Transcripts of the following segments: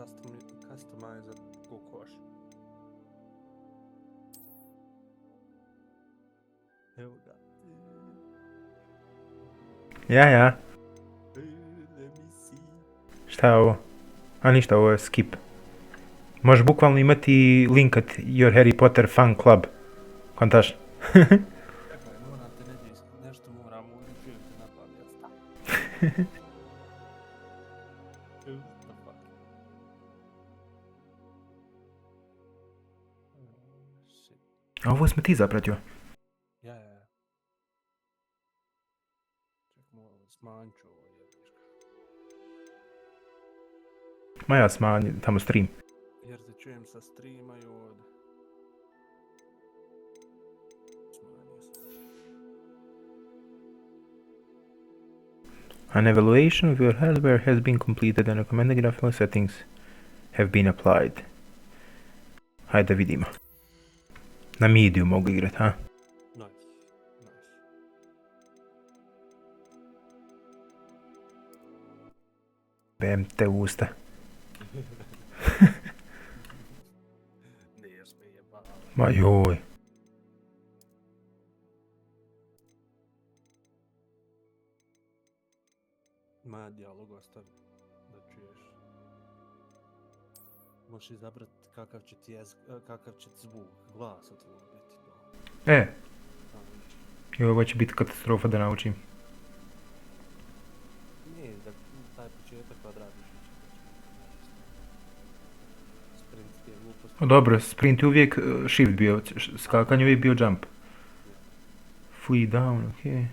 Customizer kokoš. Evo ga. Ja. Let me see. Šta je ovo? A ništa, ovo je skip. Možeš bukvalno imati linkat Your Harry Potter fan club. Kontaš? Čekaj, moram te nešto moram uređujem te na pamet. A ovo smo ti zapratio. Ja. Ček, moram smanjiti ovo jebiška. Ma ja smanjim tamo stream. Jer te čujem sa streama i ovdje. Smanjio sam. An evaluation of your hardware has been completed and recommended graphical settings have been applied. Hajde vidimo. Na mediju mogu igrat, ha? Nice. Bem te usta. Nije me jebao. Ma joj. Ma dijalog ostavi da čuješ. Možeš izabrati kakav će ti zvuk, glasa tvoj biti. Joj, ovo će biti katastrofa da naučim. Nije, da taj početak odradiš. Sprint ti je glupost. Dobro, sprint je uvijek shift bio, skakanje uvijek bio jump. Flee down, ok.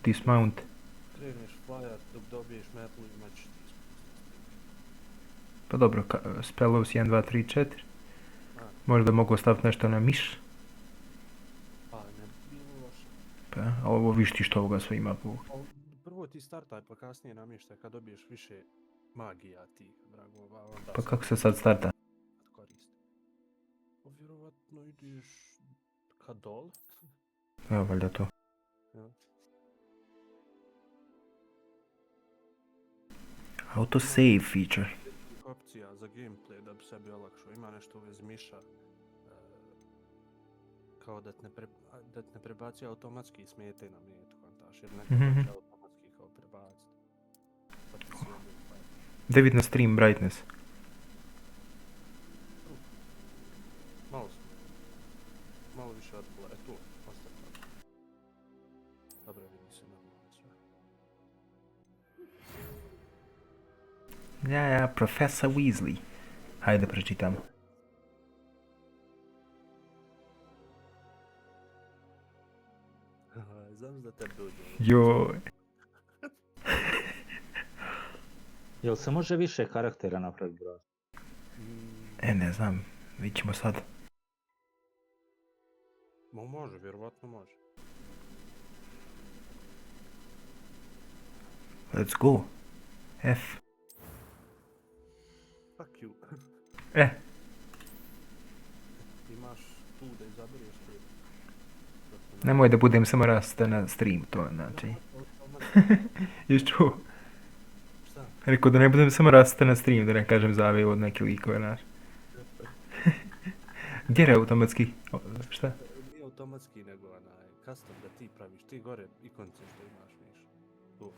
Dismount. Kreneš flyer dok dobiješ metlu i mač ti Pa dobro, spellows 1, 2, 3, 4. Možda mogu ostaviti nešto na miš. Pa ne bilo loše. Pa, a ovo viš ti što ovoga sve ima. Prvo ti startaj pa kasnije namještaj kad dobiješ više magija tih dragova. Onda Pa kako se sad starta? koristi. Pa vjerovatno ideš ka dol. Evo, valjda to. Ja. Autosave feature. Opcija za gameplay da bi sebi olakšao. Ima nešto u vezi miša. Kao da te ne prebaci automatski smete na metu. Kontaš, jer nekako će automatski kao prebaciti. Pa ti si Da vidim na stream brightness. Malo više odpula. Tu, ostaje tako. Dobro, vidi se normalno sve. Ja, Professor Weasley. Hajde pročitamo. Znam da te dođe. Joj. Jel se može više karaktera napraviti, bro? Ne znam, vidit ćemo sad. Može, vjerovatno može. Let's go. F. Fuck you. Imaš tu da izabereš te. Nemoj da budem samo rasta na stream, to znači. Još čuo? Šta? Rekao da ne budem samo rasta na stream, da ne kažem zave od neke likove, znaš. Gdje je automatski? Šta? Nije automatski nego custom da ti praviš. Ti gore ikonce što imaš, viš. Tu.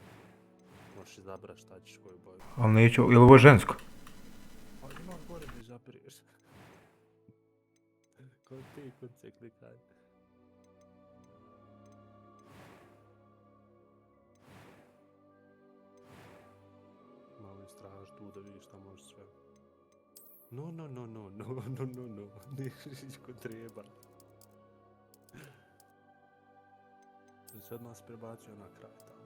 Možeš izabrati šta ćeš koju boju. Ali neću, je li ovo žensko? Ali ima gore da izabereš. Koje ti ikonce klikaj. Malo istraž tu da vidiš šta možeš sve. No. Niško treba. Sad nas prebacio na kraj tamo.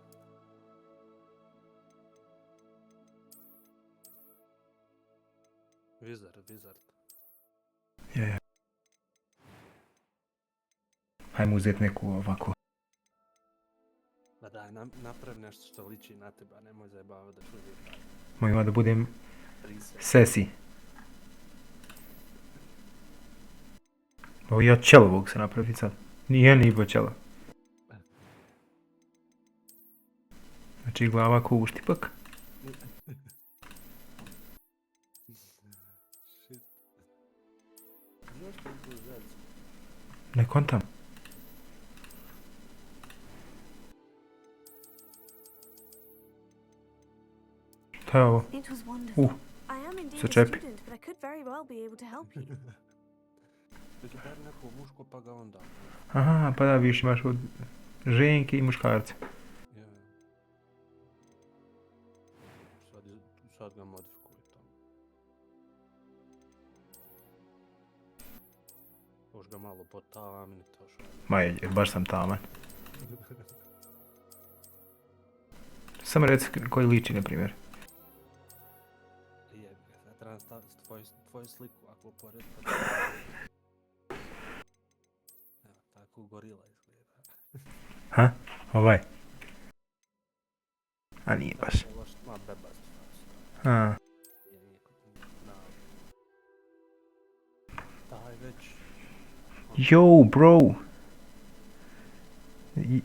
Wizard. Je. Hajmo uzeti neku ovako. Ma daj, napravi nešto što liči na teba, nemoj zajebavati da ću uvijek taj. Mojima da budem sesi. Ovo ja čelovog se napraviti sad. Nije ni bo čelo. Znači glava ko uštipak. Zašto je tu zec? Ne kontam. Šta je ovo? It was wonderful. Uh, I am indeed so a čepi. student, but I could very well be able to help you. Već je bar neko muško pa ga onda. Aha, pa da, viš imaš od ženke i muškarce. Ja. Sad ga modifikuju tamo. Još ga malo potamni, to što je. Ma je, baš sam taman. Samo reci koji liči, na primjer. Jebi ga, sad trebam staviti tvoju sliku ako pored. Evo, tako gorila izgleda. Ha? Ovaj. A nije baš. Ovo što ima bebast facu. A, Nije na... Daj već. yo, bro! Daj,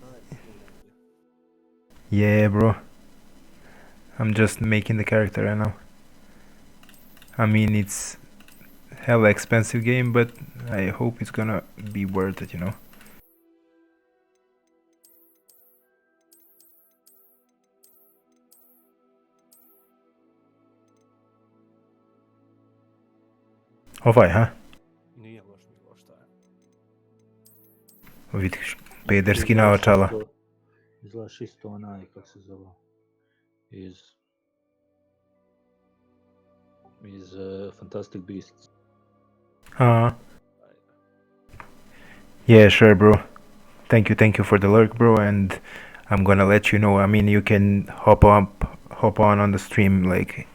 Yeah, bro. I'm just making the character right now. I mean, it's hella expensive game, but I hope it's gonna be worth it, you know? Ovaj, ha? Nije loš ni loš, šta je. Vidiš, pederski naočala. Izgledaš isto onaj, kak se zove, iz Fantastic Beasts. Ah. Yeah, sure, bro. Thank you for the lurk, bro, and I'm gonna let you know. I mean, you can hop on the stream, like,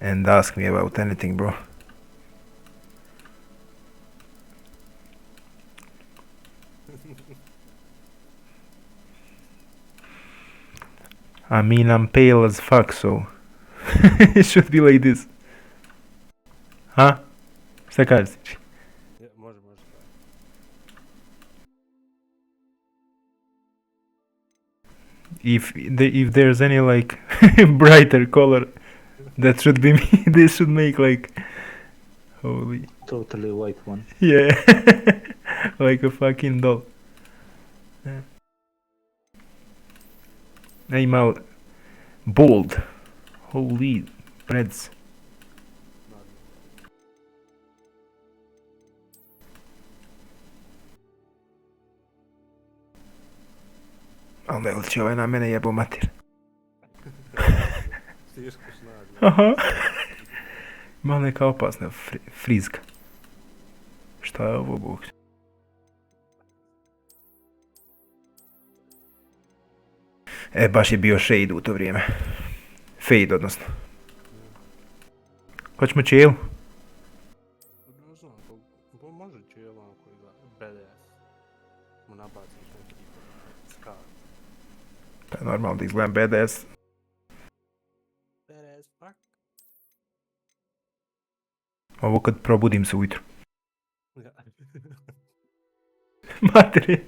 and ask me about anything, bro. I mean, I'm pale as fuck, so it should be like this. Huh? Šta kažeš? Je, može. If there's any like brighter color, that should be me. This should make like holy Totally white one. yeah, like a fucking doll. I'm out bold. Holy breads. Ali jel će ovaj na mene jebo mater? Stiško snažno. Aha. Ima neka opasna frizka. Šta je ovo, bog? Baš je bio shade u to vrijeme. Fade, odnosno. Hoćemo chill? Ne znam, pa može čijelo onako i BDS. Mu nabaciš neki ska. Pa je normalno da izgledam BDS. BDS, fuck. Ovo kad probudim se ujutro. Ja. Materi.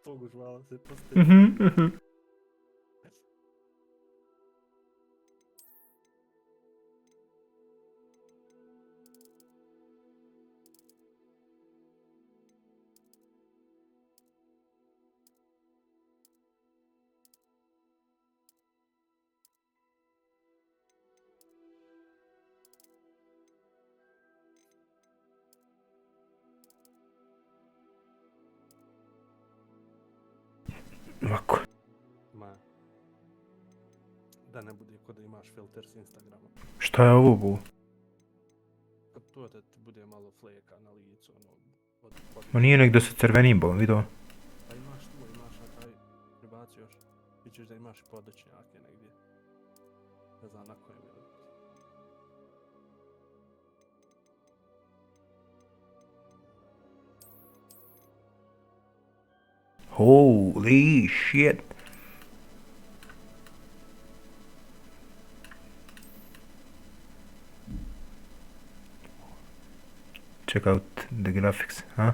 Poguš malo se postoji. Ovako. Ma. Da ne bude ko da imaš filter s Instagrama. Šta je ovo, bu? Pa to da ti bude malo fleka na licu, ono, Ma nije nek da se crvenim bolom, vidio? Pa imaš tu, imaš na kraju, pribaci još. Vidiš da imaš i podočnjake negdje. Ne znam na kojem je. Holy shit. Check out the graphics, huh?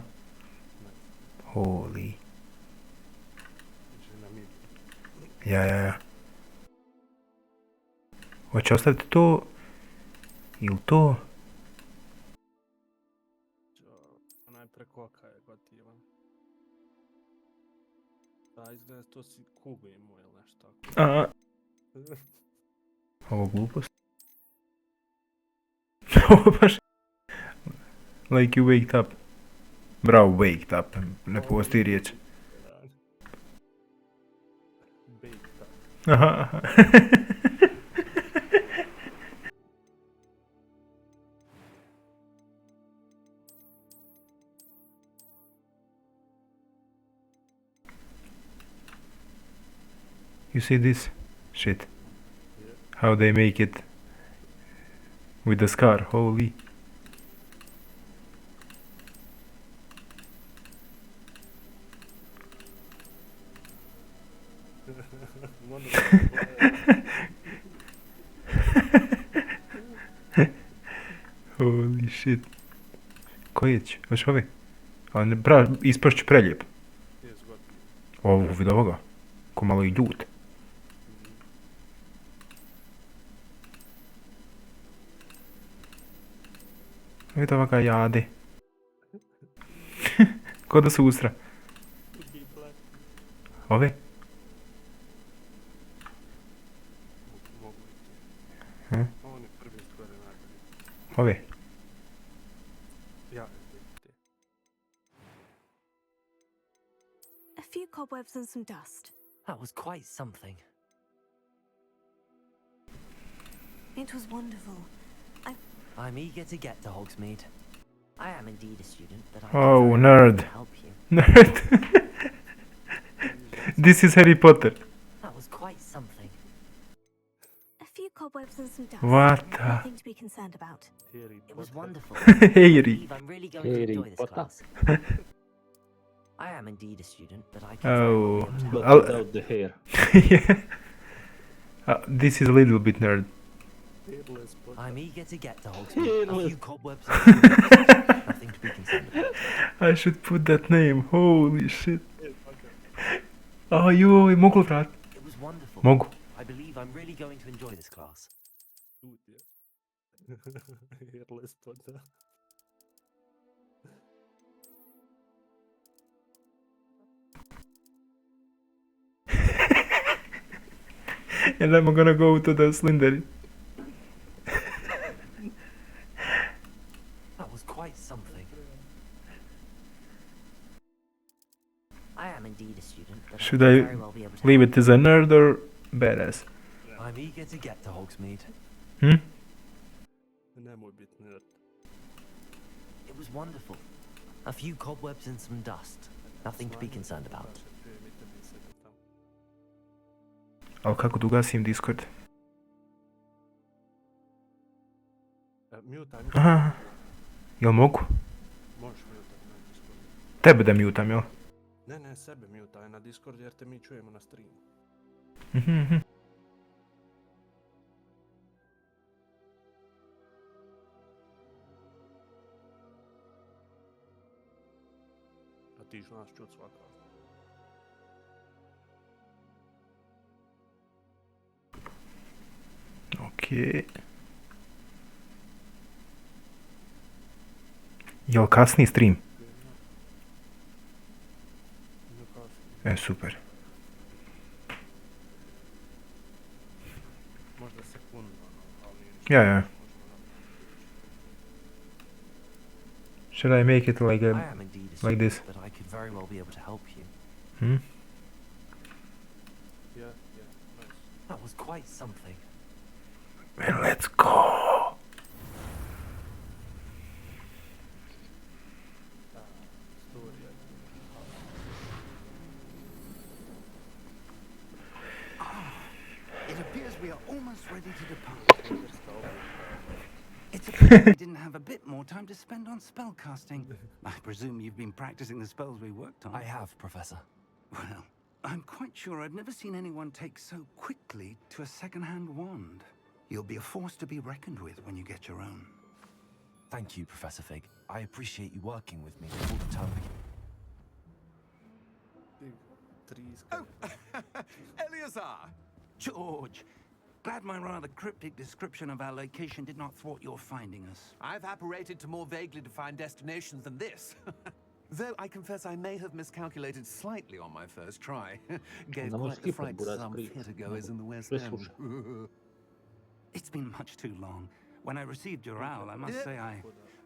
Holy. Vidiš na mid. Ja. Hoće ostaviti to? Ili to? Pa izgleda to si kugu imao ili nešto tako. A, ovo glupost. Ovo baš... Like you waked up. Bravo, waked up. Ne postoji riječ. Bejta. Aha, aha. You see this? Shit. How they make it with the scar, holy. Holy shit. Koji će? Hoćeš ovi? Ali ne, ispašću prelijep. Ovo, vidi ovoga. Ko malo i ljut. Vidi ovoga jade. Ko da se usra. Ove? Hm? On je prvi skoro najbolji. Ove? Ja, A few cobwebs and some dust. That was quite something. It was wonderful. I'm eager to get to Hogsmeade. I am indeed a student, but I Oh, can nerd. help you. Nerd. This is Harry Potter. That was quite something. A few cobwebs and some dust. What the... Nothing to be concerned about. Harry It was Potter. wonderful. Harry. I believe I'm really going to Harry enjoy this Potter. class. I am indeed a student, but I can Oh. very well be able to But help I'll- without the hair. Yeah. This is a little bit nerd. Hairless Potter. I'm eager to get to Hogsmeade. A Hairless. few cobwebs and some dust. Nothing to be concerned about. I should put that name. Holy shit. Oh, joj, mogu vrat? It was wonderful. Mogu. I believe I'm really going to enjoy this class. Ljut je. Hairless Potter. And I'm gonna go to the Slytherin. That was quite something. I am indeed a student, but Should I I can very well be able to Leave help it as a nerd or badass? you. I'm eager to get to Hogsmeade. Hm? Nemoj bit nerd. It was wonderful. A few cobwebs and some dust. Nothing to be concerned about. Ali kako da ugasim Discord? Mutaj, Aha. Jel mogu? možeš mutaj na Discordu. Tebe da mutam, jel? Ne, sebe mutaj na Discordu jer te mi čujemo na streamu. Mhm, mhm. A ti ću nas čut svakako. Okej. Jel kasni stream? No kasnije. Super. Možda sekundu, ali nije ništa. Ja. Should I make it like I a... am indeed a like student, this. but I could very well be able to help you. Hm? Ja, nice. That was quite something. And let's go! Storija. It appears we are almost ready to depart. It's a pity we didn't have a bit more time to spend on spellcasting. I presume you've been practicing the spells we worked on. I have, Professor. Well, I'm quite sure I've never seen anyone take so quickly to a second-hand wand. You'll be a force to be reckoned with when you get your own. Thank you, Professor Fig. I appreciate you working with me all the time. Triska. Eleazar! George! Glad my rather cryptic description of our location did not thwart your finding us. I've apparated to more vaguely defined destinations than this. Though I confess I may have miscalculated slightly on my first try. Gave Onda možeš quite the skipnut fright to buraz some priču. theatregoers in the West Preslušaj. End. It's been much too long. When I received your owl, I must say I...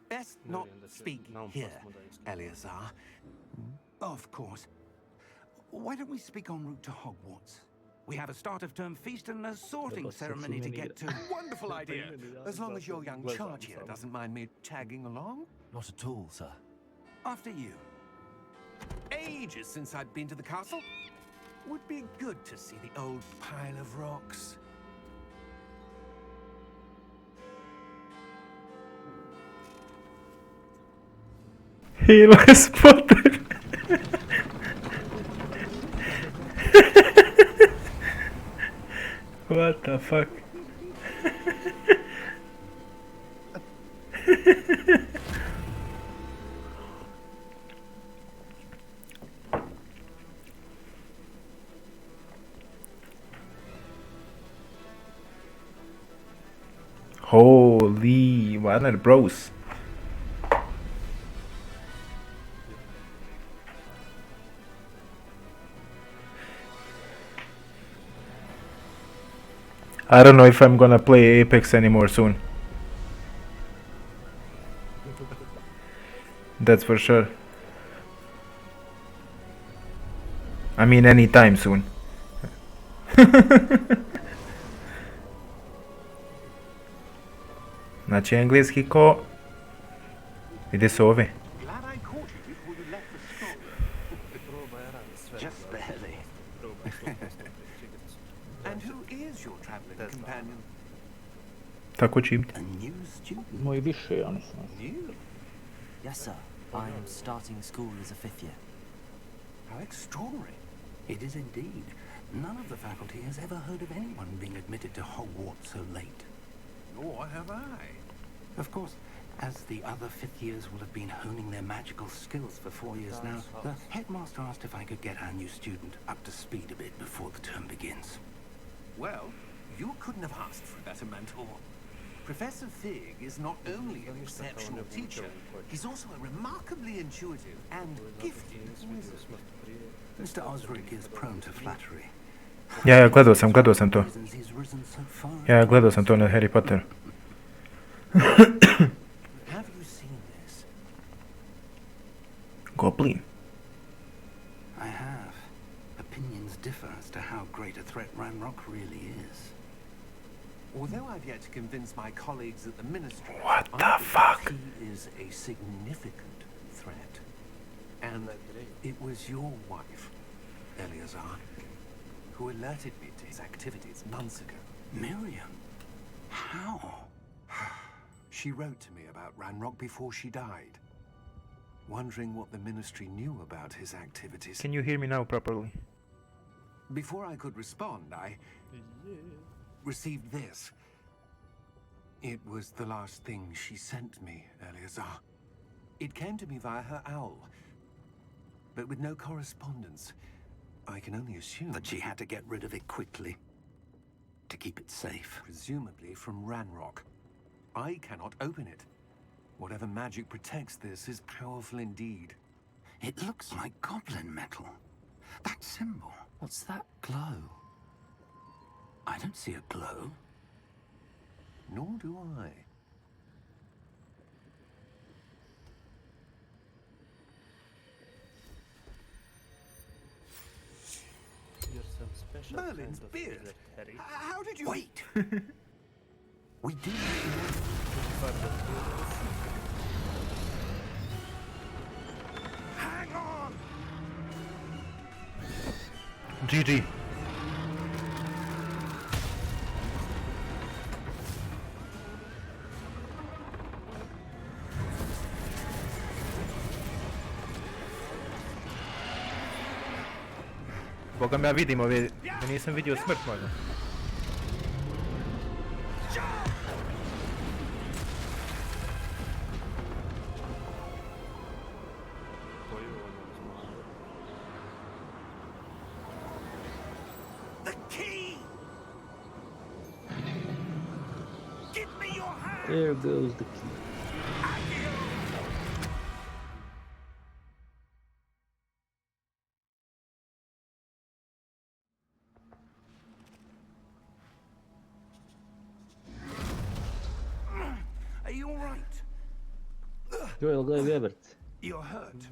Best not speak here, Eleazar. Of course. Why don't we speak en route to Hogwarts? We have a start-of-term feast and a sorting ceremony to get to. Wonderful idea. As long as your young charge here doesn't mind me tagging along. Not at all, sir. After you. Ages since I'd been to the castle. Would be good to see the old pile of rocks. Hairless Potter. What the fuck? Holy, vad är det bros? I don't know if I'm gonna play Apex anymore soon. That's for sure. I mean anytime soon. Znači engleski ko... Ide se ove. Glad I caught you before you left the school. Just barely. And who is your traveling companion? Tako će imati. A new student. Imao i više, ja nisam. New? Yes, sir. I am starting school as a 5th year. How extraordinary. It is indeed. None of the faculty has ever heard of anyone being admitted to Hogwarts so late. Nor have I. Of course, as the other fifth years will have been honing their magical skills for 4 years now, the headmaster asked if I could get our new student up to speed a bit before the term begins. Well, you couldn't have asked for a better mentor. Professor Fig is not only an exceptional teacher, he's also a remarkably intuitive and gifted wizard. Mr. Osric is prone to flattery. Ja, gledao sam to. Reasons he's risen so far. Ja, gledao sam to na Harry Potter. Have you seen this? Goblin. I have. Opinions differ as to how great a threat Ranrock really is. Although I've yet to convince my colleagues at the Ministry, What I the think fuck? he is a significant threat. And it was your wife, Eleazar, who alerted me to his activities months ago. Miriam? How? She wrote to me about Ranrock before she died, wondering what the Ministry knew about his activities. Can you hear me now properly? Before I could respond, I received this. It was the last thing she sent me, Eleazar. It came to me via her owl, but with no correspondence. I can only assume That she had to get rid of it quickly. To keep it safe. presumably from Ranrock. I cannot open it. Whatever magic protects this is powerful indeed. It looks like goblin metal. That symbol. What's that glow? I don't see a glow. Nor do I. You're some special Merlin's kind of beard. wizard, Harry. How did you... Wait! We do Hang on! GG. Boga me ja vidim ove, da nisam vidio smrt možda. The key! Give me your hand! There goes the key. you all right? Joel ga Webert. You're hurt.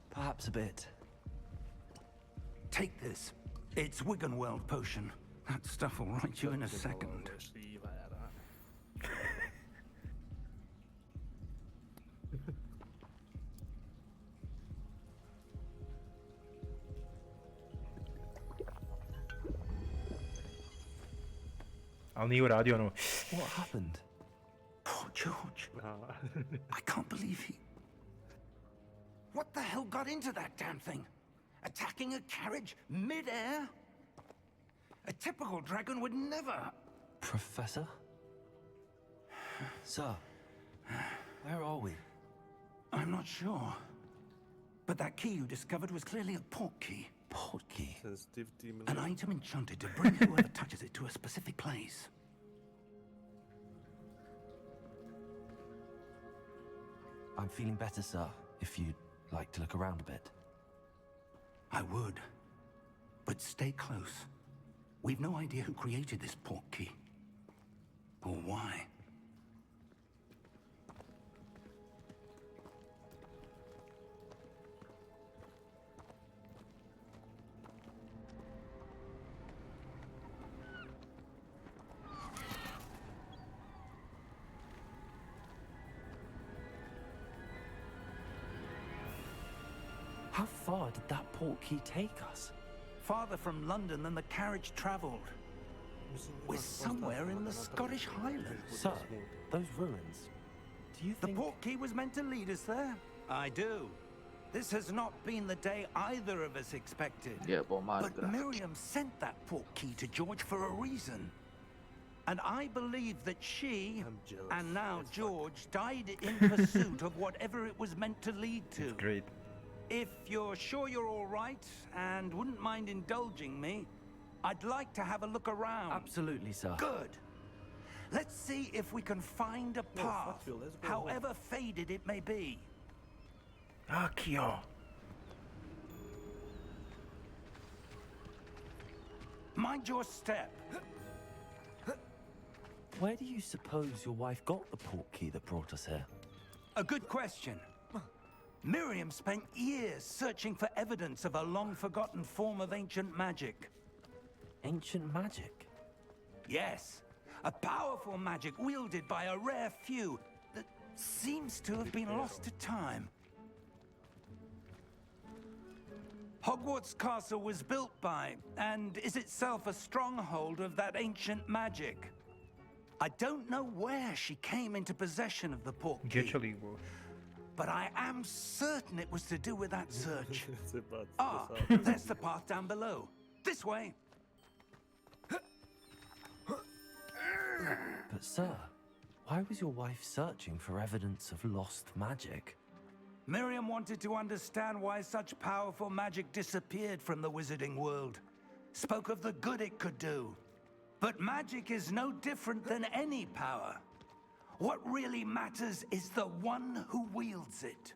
Perhaps a bit. Take this. It's Wiggenweld potion. That stuff will right you in a second. Ali nije uradio ono. What happened? Poor George. I can't believe he... What the hell got into that damn thing? Attacking a carriage mid-air? A typical dragon would never... Professor? Sir, where are we? I'm not sure. But that key you discovered was clearly a port key. Port key? An item enchanted to bring whoever touches it to a specific place. I'm feeling better, sir, if you'd like to look around a bit. I would. But stay close. We've no idea who created this port key. Or why. How far did that port key take us? Farther from London than the carriage travelled. We're somewhere in the Scottish Highlands. Sir, those ruins. Do you The think... port key was meant to lead us there? I do. This has not been the day either of us expected. But Miriam sent that port key to George for a reason. And I believe that she, and now George, died in pursuit of whatever it was meant to lead to. It's great. If you're sure you're all right and wouldn't mind indulging me, I'd like to have a look around. Absolutely, sir. Good. Let's see if we can find a path, however faded it may be. Akio. Mind your step. Where do you suppose your wife got the port key that brought us here? A good question. Miriam spent years searching for evidence of a long-forgotten form of ancient magic. Ancient magic? Yes, a powerful magic wielded by a rare few that seems to have been lost to time. Hogwarts Castle was built by, and is itself a stronghold of that ancient magic. I don't know where she came into possession of the port key. Geçeli bu. But I am certain it was to do with that search. There's the path down below. This way. But sir, why was your wife searching for evidence of lost magic? Miriam wanted to understand why such powerful magic disappeared from the wizarding world. Spoke of the good it could do. But magic is no different than any power. What really matters is the one who wields it.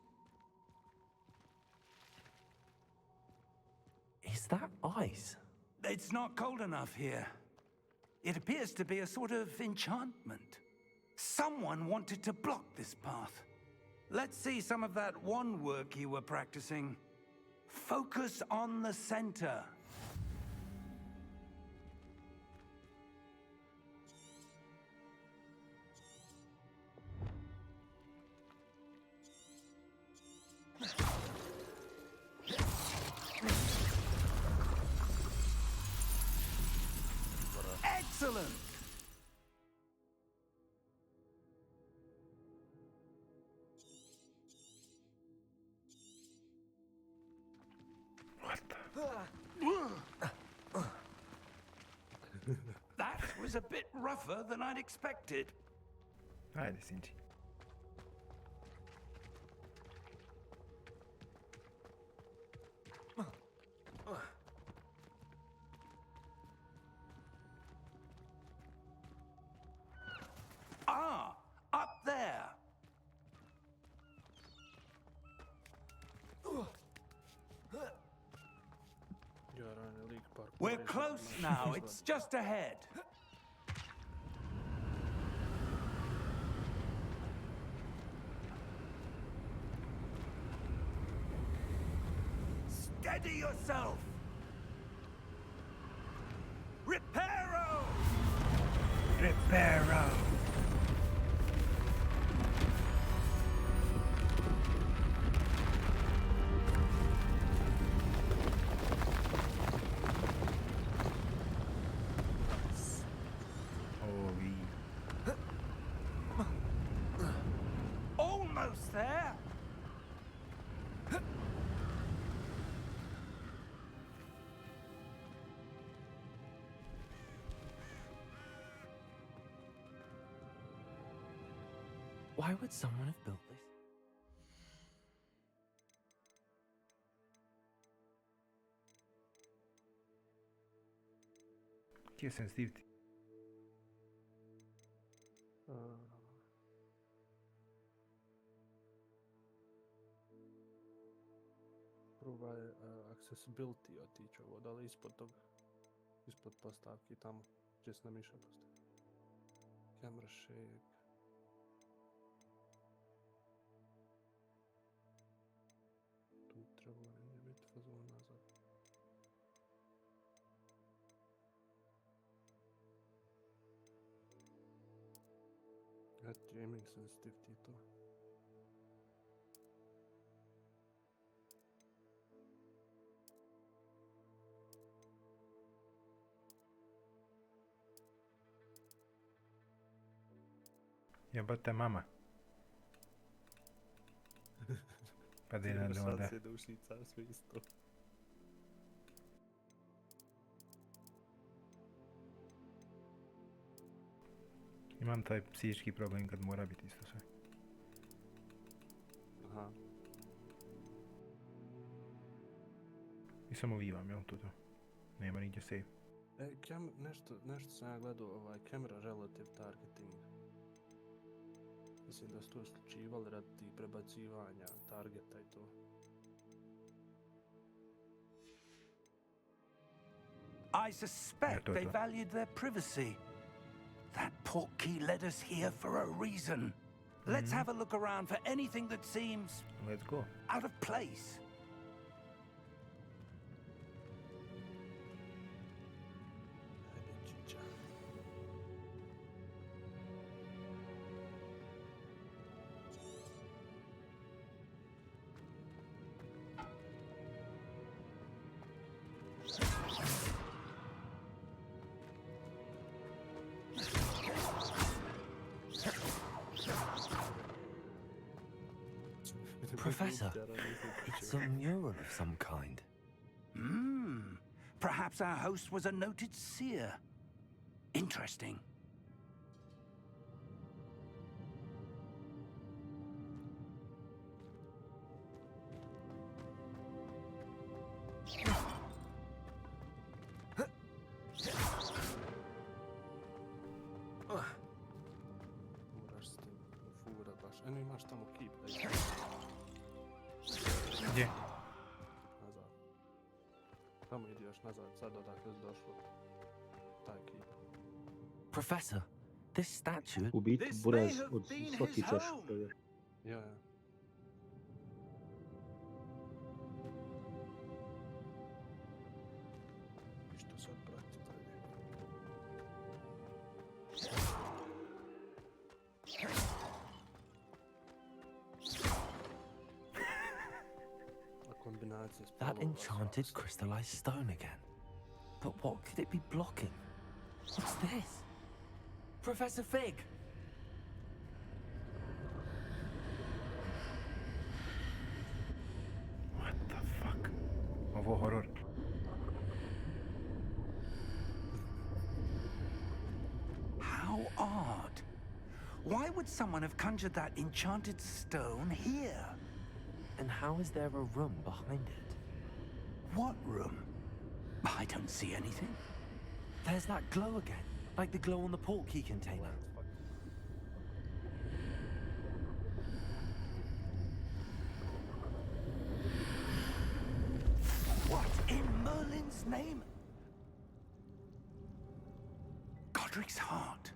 Is that ice? It's not cold enough here. It appears to be a sort of enchantment. Someone wanted to block this path. Let's see some of that wand work you were practicing. Focus on the center. Excellent! What the? That was a bit rougher than I'd expected. Haydi Sinci. Ah, up there. We're close now. It's just ahead. Steady yourself! Reparo! Reparo! Almost there! Why would someone have built this? Ti je sensitivity. Prva je accessibility otići ovo, da li ispod toga, ispod postavki tamo, gdje se na miša postavi. Camera shake. Tu treba negdje biti fazon nazad. Gaming sensitivity to. Jebate mama. Pa da je onda. Sad se da u Švicarskoj isto. Imam taj psihički problem kad mora biti isto sve. Aha. I samo vivam, jel to? Nema nigdje save. Nešto sam ja gledao, camera relative targeting. Mislim da su to isključivali radi prebacivanja targeta i to. I suspect they valued their privacy. That portkey led us here for a reason. Let's have a look around for anything that seems... Let's go. ...out of place. Professor, it's a mural of some kind. Perhaps our host was a noted seer. Interesting. Moraš s tim fura baš. Eno imaš tamo keep. Gdje? Nazad. Tamo idi još nazad, sad odakle si došlo. Taj keep. Professor, this statue... U biti, Buraz od svaki ćeš provjeriti. Ja. I što sad prati dalje? A kombinacija spolova. That enchanted crystallized stone again. But what could it be blocking? What's this? Professor Fig! What the fuck? Ovo horor. How odd. Why would someone have conjured that enchanted stone here? And how is there a room behind it? What room? I don't see anything. There's that glow again, like the glow on the portkey container. What in Merlin's name? Godric's heart.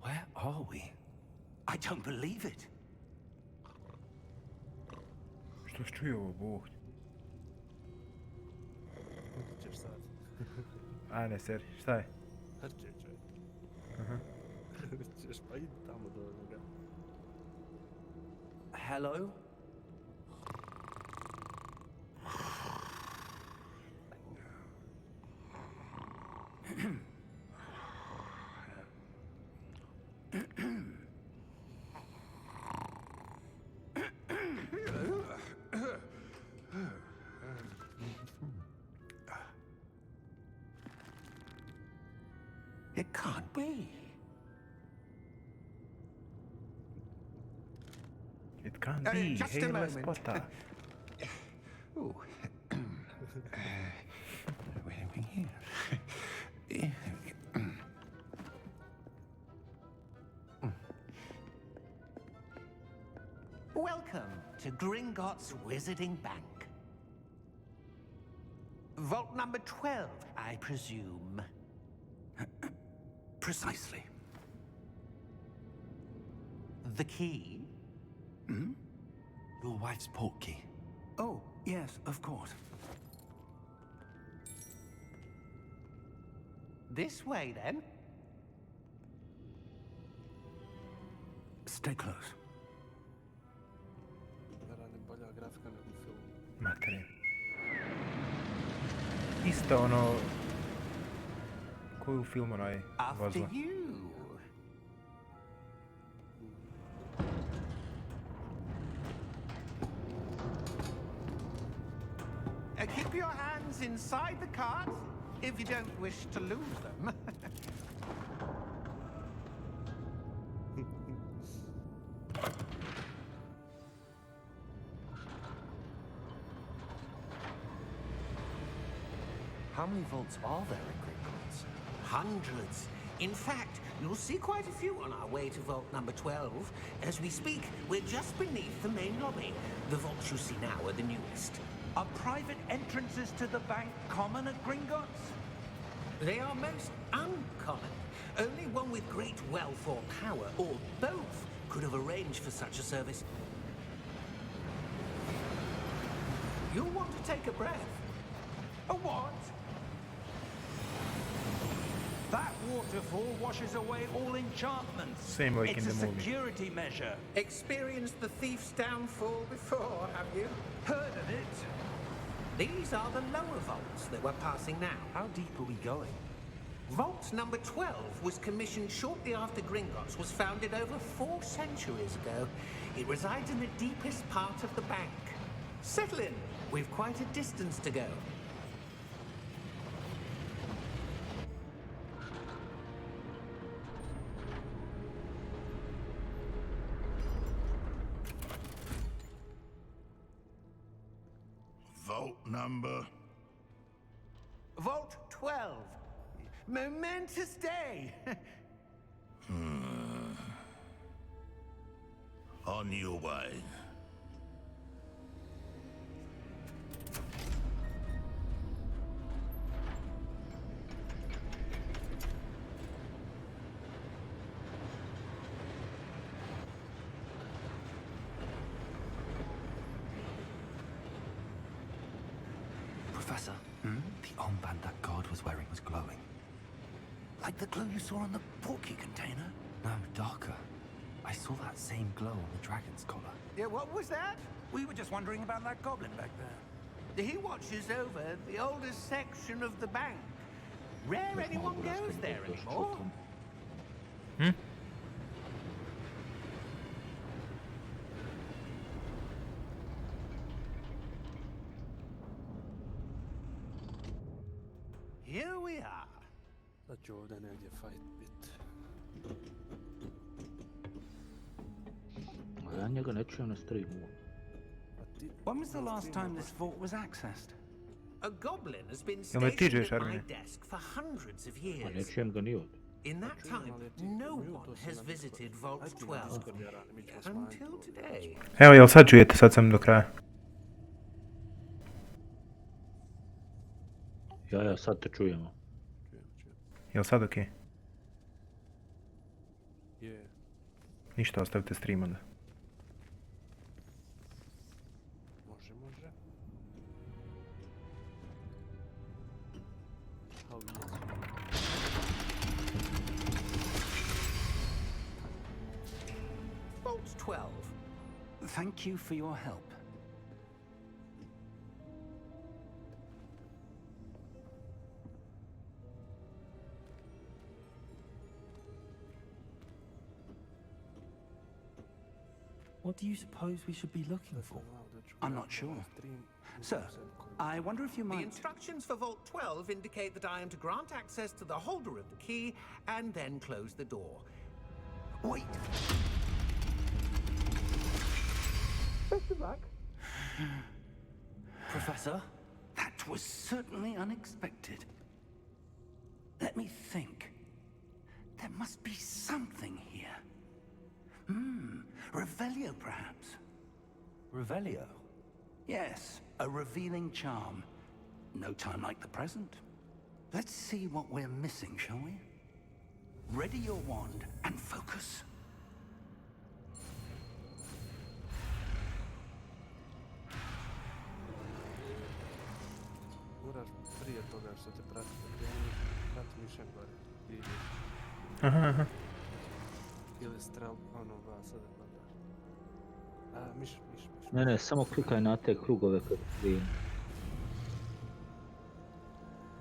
Where are we? I don't believe it. Što si čuo ovo, Bog? sad. A ne, seri, šta je? Hrče čaj. Aha. Ćeš pa idi tamo do ovoga. Hello? It can't be. It can't be, just a Hairless moment. Potter. Ooh. Wait here. Welcome to Gringotts Wizarding Bank. Vault number 12, I presume. Precisely. The key? Hmm? Your wife's portkey. Oh, yes, of course. This way, then. Stay close. Radim bolja grafika nego u filmu. Materin. Isto ono... Koji u filmu onaj After vozla? you. Keep your hands inside the cart if you don't wish to lose them. How many vaults are there in Gringotts? Hundreds. In fact, you'll see quite a few on our way to vault number 12. As we speak, we're just beneath the main lobby. The vaults you see now are the newest. Are private entrances to the bank common at Gringotts? They are most uncommon. Only one with great wealth or power, or both, could have arranged for such a service. You'll want to take a breath. A what? That waterfall washes away all enchantments. Same like it's in the a movie. security measure. Experienced the thief's downfall before, have you? Heard of it? These are the lower vaults that we're passing now. How deep are we going? Vault number 12 was commissioned shortly after Gringotts was founded over 4 centuries ago. It resides in the deepest part of the bank. Settle in. We've quite a distance to go. Vault number? Vault 12. Momentous day. On your way. Professor, the armband that guard was wearing was glowing. Like the glue you saw on the portkey container? No, darker. I saw that same glow on the dragon's collar. Yeah, what was that? We were just wondering about that goblin back there. He watches over the oldest section of the bank. Rare anyone goes there anymore. Here we are. Sad ću ovdje negdje fight bit. Ja njega ne čujem na streamu. A ti... When was the last time this vault was accessed? A goblin has been Ja me tiđeš, stationed at my Armine. desk for hundreds of A ne years. čujem ga ni ovdje. In that time, no one has visited Vault 12 until today. Evo, jel sad čujete? Sad sam do kraja. Ja, sad te čujemo. Čujem. Jel sad okej? Je. Ništa, ostavite stream onda. Može. 12. Thank you for your help. What do you suppose we should be looking for? I'm not sure. Sir, I wonder if you might... The instructions for Vault 12 indicate that I am to grant access to the holder of the key and then close the door. Wait! Professor? That was certainly unexpected. Let me think. There must be something here. Revelio, perhaps? Revelio? Yes, a revealing charm. No time like the present. Let's see what we're missing, shall we? Ready your wand and focus. Moraš prije toga što te prati mišem gore. Aha. Ili strel, ono, sada gledaš. Miš. Ne, samo klikaj na te krugove kad vidim.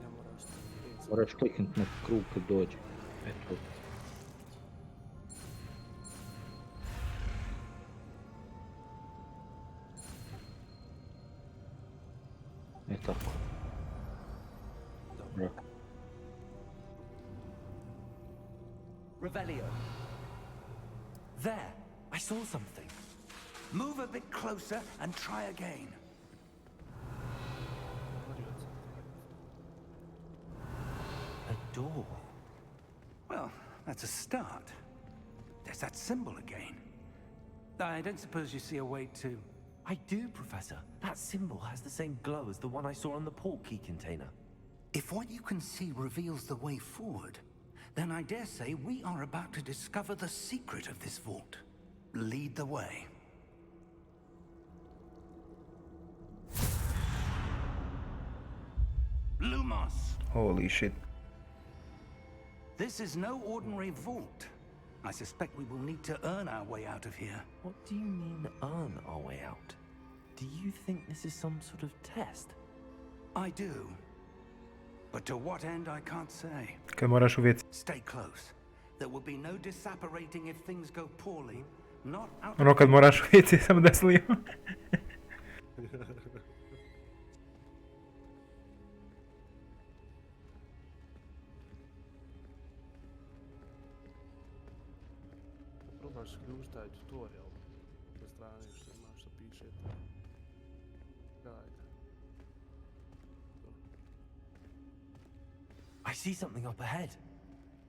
Ja Moraš kliknut na krug kad dođe. Eto. Tako. Dobro. Revelio. There! I saw something. Move a bit closer and try again. A door. Well, that's a start. There's that symbol again. I don't suppose you see a way to... I do, Professor. That symbol has the same glow as the one I saw on the port key container. If what you can see reveals the way forward, then I dare say we are about to discover the secret of this vault. Lead the way. Lumos! Holy shit. This is no ordinary vault. I suspect we will need to earn our way out of here. What do you mean, earn our way out? Do you think this is some sort of test? I do. But to what end, I can't say. Kaj moraš uvjeti? Stay close. There will be no disapparating if things go poorly. Not out... Ono kad moraš uvjeti, samo da slijemo. Probaš ključ taj tutorial na strani što ima, što piše. Gledajte. I see something up ahead.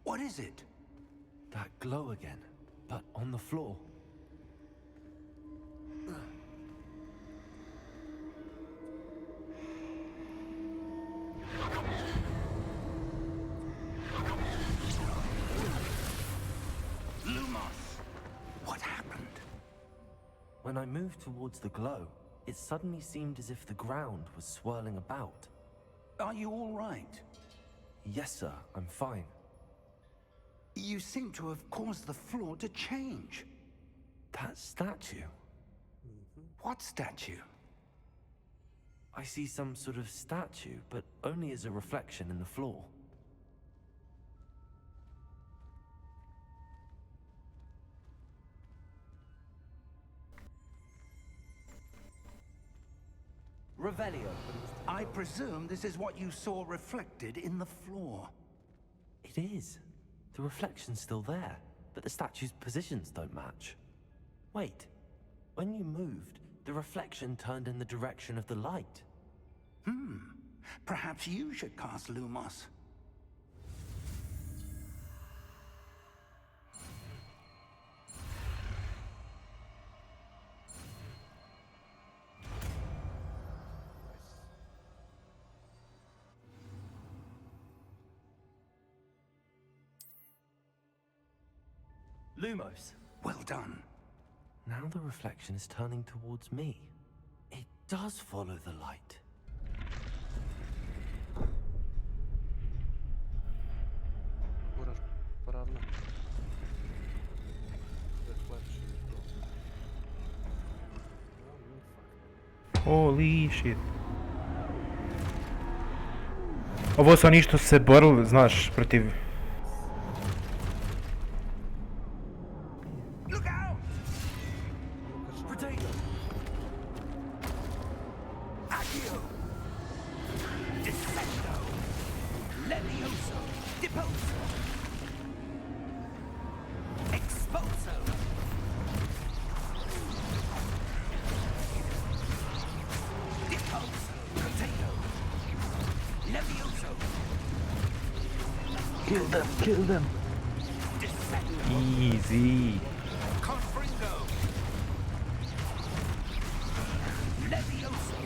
What is it? That glow again, but on the floor. Lumos! What happened? When I moved towards the glow, it suddenly seemed as if the ground was swirling about. Are you all right? Yes, sir, I'm fine. You seem to have caused the floor to change. That statue? What statue? I see some sort of statue, but only as a reflection in the floor. Revelio. I presume this is what you saw reflected in the floor. It is. The reflection's still there, but the statue's positions don't match. Wait. When you moved, the reflection turned in the direction of the light. Perhaps you should cast Lumos. Lumos. Well done. Now the reflection is turning towards me. It does follow the light. Moraš pravno. Reflection. Holy shit. Ovo su oni što su se borili, znaš, protiv... Look out! Potato! Accio! Descendo! Levioso! Deposo! Expulso! Deposo! Potato! Levioso! Kill them. Easy. Confringo! Levioso!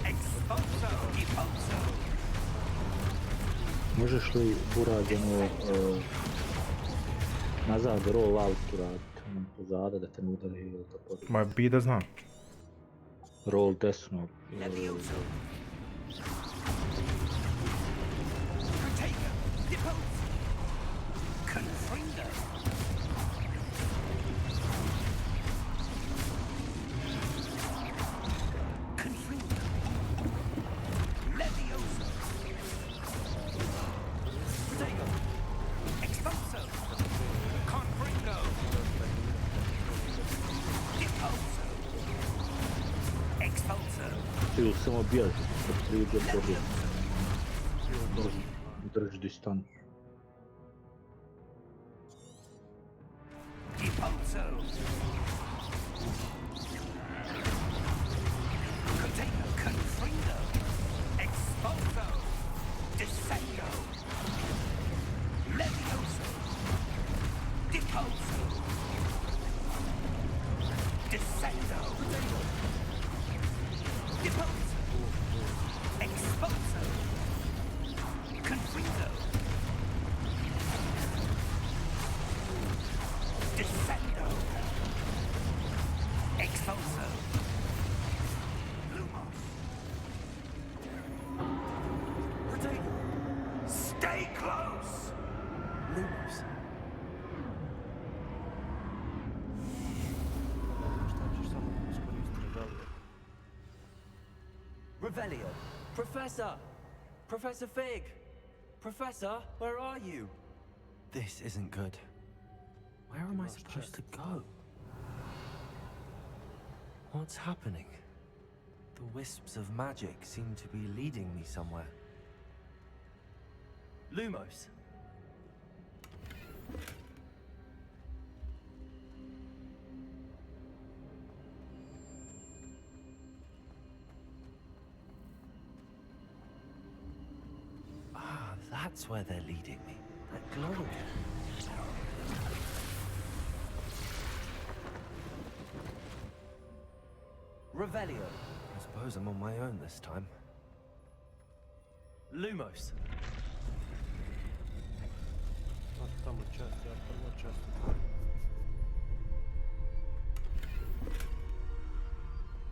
Expulso! Deposo! Možeš li urađeno nazad roll out uraditi, pozada da te ne udari ili to područje? Ma bi da znam. Roll desno. Levioso! Protego! Deposo! Confringo! Confringo! Levioso! Protego! Expulso! Confringo! Deposo! Expulso! Ili samo bježi, kad priđe područje. Drži distancu. Deposo! Protego! Confringo! Expulso! Descendo! Levioso! Deposo! Descendo! Deposo! Expulso! Confringo! Descendo! Expulso! Lumos! Potato! Stay close! Lumos! Šta ćeš samo iskoristiti Revelio? Revelio! Professor! Professor Fig! Professor, where are you? This isn't good. Where am I supposed to go? What's happening? The wisps of magic seem to be leading me somewhere. Lumos! Ah, that's where they're leading me. That glow. Revelio. I suppose I'm on my own this time. Lumos. Tamo čest, ja prvo čest.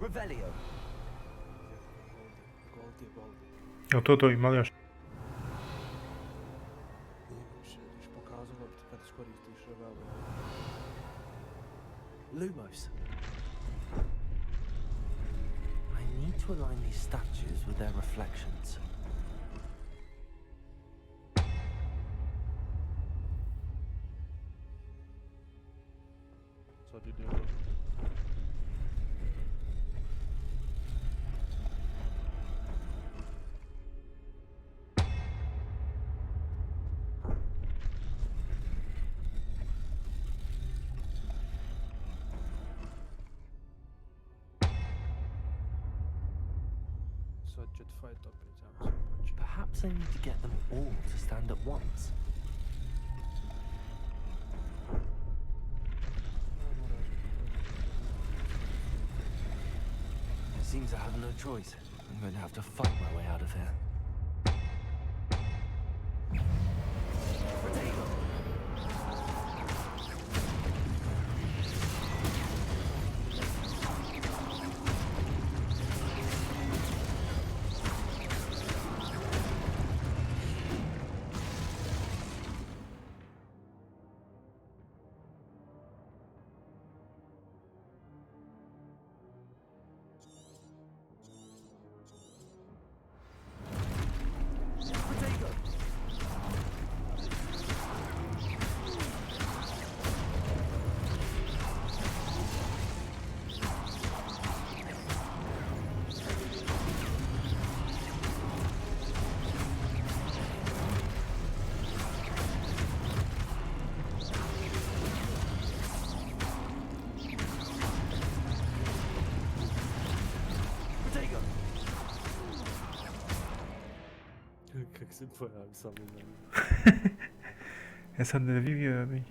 Revelio. Goldi. Jel to ima li još? Nije više, vidiš, pokazalo bi ti kad iskoristiš Revelio. Lumos. I need to align these statues with their reflections. Sad ide sad će fight opet, ja mislim početi. Perhaps I need to get them all to stand at once. Seems I have no choice. I'm going to have to fight my way out of here. Potato. si pojavi samo na njih. Sad da vidio bi.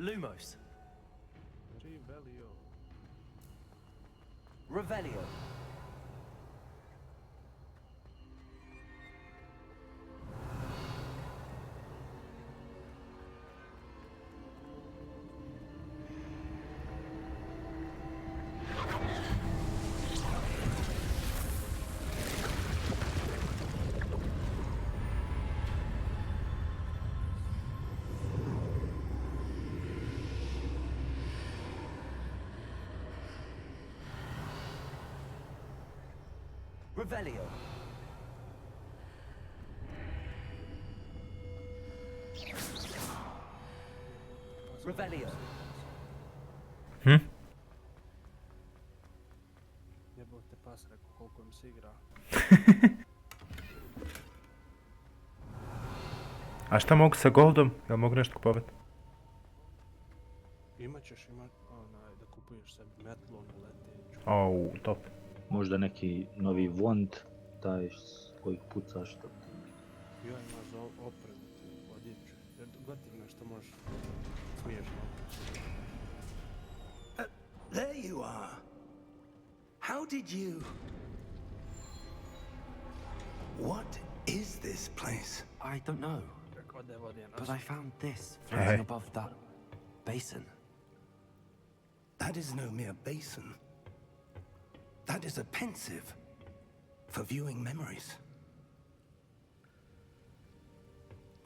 Lumos. Revelio. Revelio. Revelio. Revelio. Jebote pas, rekao koliko im se igra. A šta mogu sa goldom? Jel mogu nešto kupovat? Imaćeš onaj da kupuješ sebi metlu, onu leteću. Au, top. Možda neki novi wand, taj s kojih pucaš to. Ja ima za opremu ti odjeću. Jer gotivno što možeš smiješno. There you are. How did you... What is this place? I don't know, Rekao da je vodi but I found this floating above that basin. That is no mere basin. That is a pensive for viewing memories.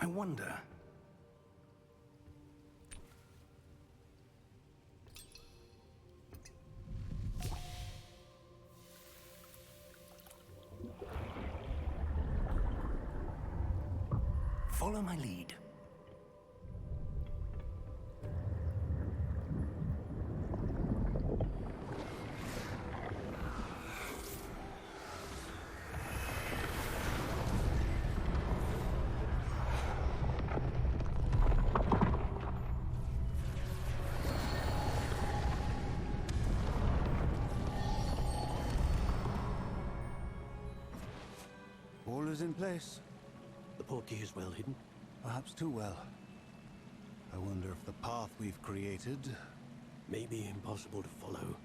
I wonder... Follow my lead. All is in place. The portkey is well hidden. Perhaps too well. I wonder if the path we've created... May be impossible to follow.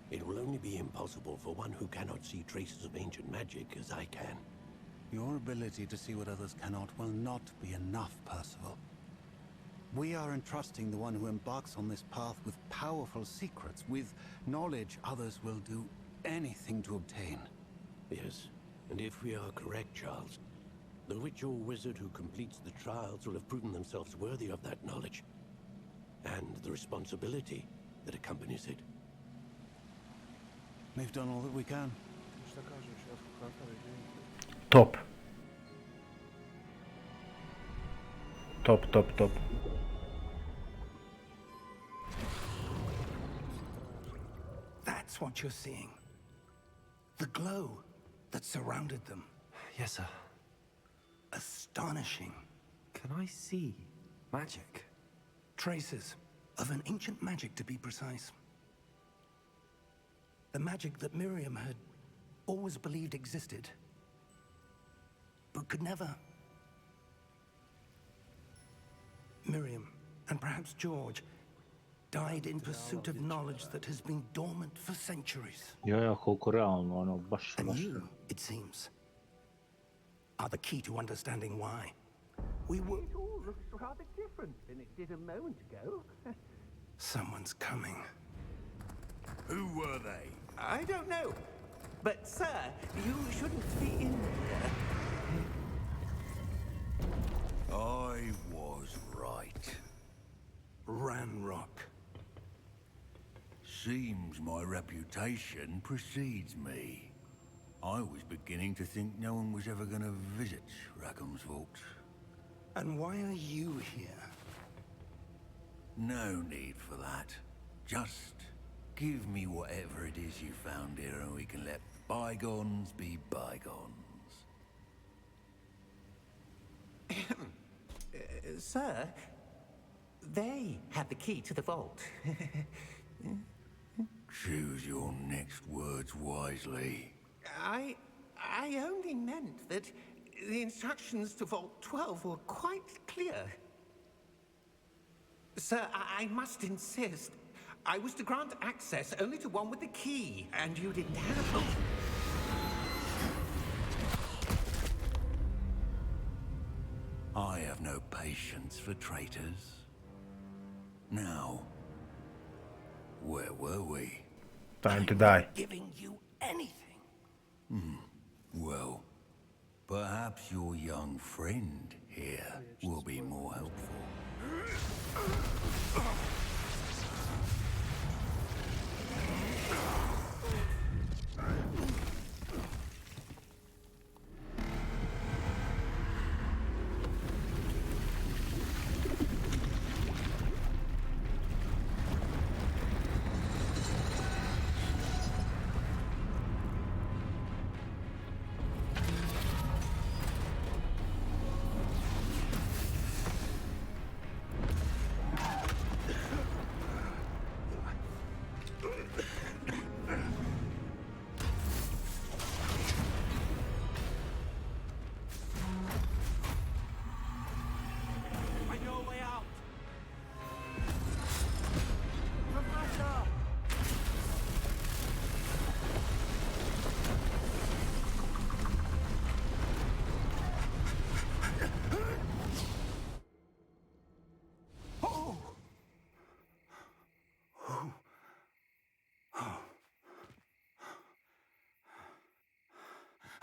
It will only be impossible for one who cannot see traces of ancient magic as I can. Your ability to see what others cannot will not be enough, Percival. We are entrusting the one who embarks on this path with powerful secrets, with knowledge others will do anything to obtain. Yes, and if we are correct, Charles, the witch or wizard who completes the trials will have proven themselves worthy of that knowledge, and the responsibility that accompanies it. We've done all that we can. Šta kažeš, Josko, kakav je gameplay? Top. Top, top, top. That's what you're seeing. The glow that surrounded them. Yes, sir. Astonishing. Can I see magic? Traces of an ancient magic, to be precise. The magic that Miriam had always believed existed, but could never. Miriam, and perhaps George, died in pursuit of knowledge that has been dormant for centuries. Ja, koliko realno, ono, baš. And you, it seems, are the key to understanding why. We were... It all looks rather different than it did a moment ago. Someone's coming. Who were they? I don't know. But, sir, you shouldn't be in here. I was right. Ranrock. Seems my reputation precedes me. I was beginning to think no one was ever going to visit Rackham's vault. And why are you here? No need for that. Just give me whatever it is you found here and we can let bygones be bygones. Sir, they had the key to the vault. Choose your next words wisely. I only meant that the instructions to Vault 12 were quite clear. Sir, I must insist. I was to grant access only to one with the key, and you didn't have it. I have no patience for traitors. Now, where were we? Time to die. Giving you anything. Well, perhaps your young friend here will be more helpful.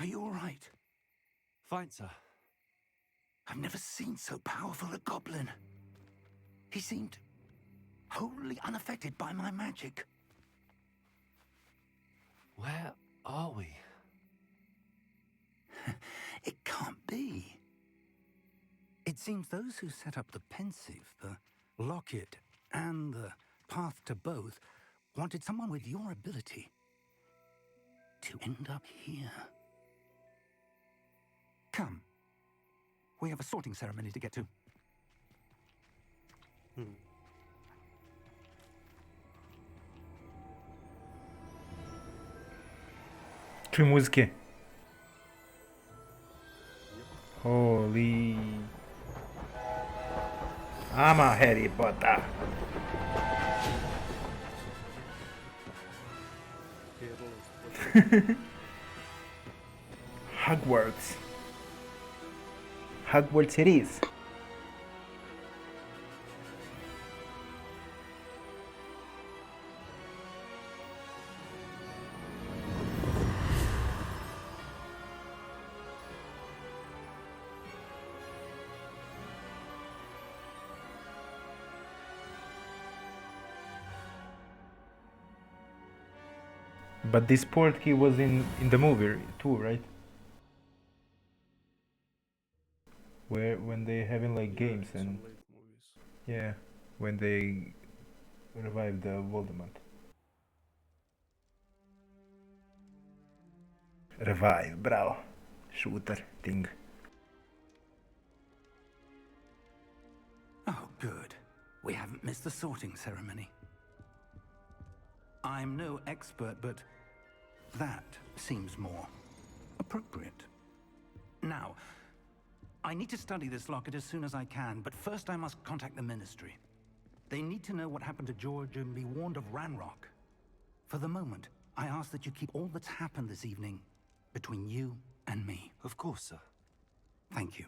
Are you all right? Fine, sir. I've never seen so powerful a goblin. He seemed wholly unaffected by my magic. Where are we? It can't be. It seems those who set up the pensive, the locket, and the path to both wanted someone with your ability to end up here. Come. We have a sorting ceremony to get to. Три музыки. Holy. I'm a Harry Potter. Hogwarts. Hogwarts it is. But this port key was in the movie too, right? Where when they having like games and yeah, when they revive the Voldemort. Revive, bravo. Shooter thing. Oh, good. We haven't missed the sorting ceremony. I'm no expert, but that seems more appropriate. Now, I need to study this locket as soon as I can, but first I must contact the Ministry. They need to know what happened to George and be warned of Ranrock. For the moment, I ask that you keep all that's happened this evening between you and me. Of course, sir. Thank you.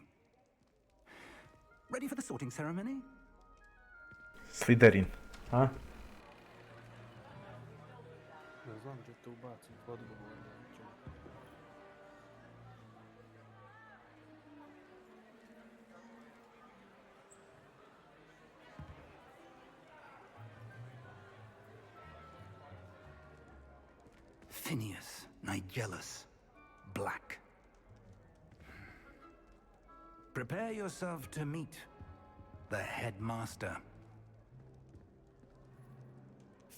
Ready for the sorting ceremony? Slytherin. A? Ne znam gdje to ubacim odgovor. Phineas, Nigellus, Black. Prepare yourself to meet the headmaster.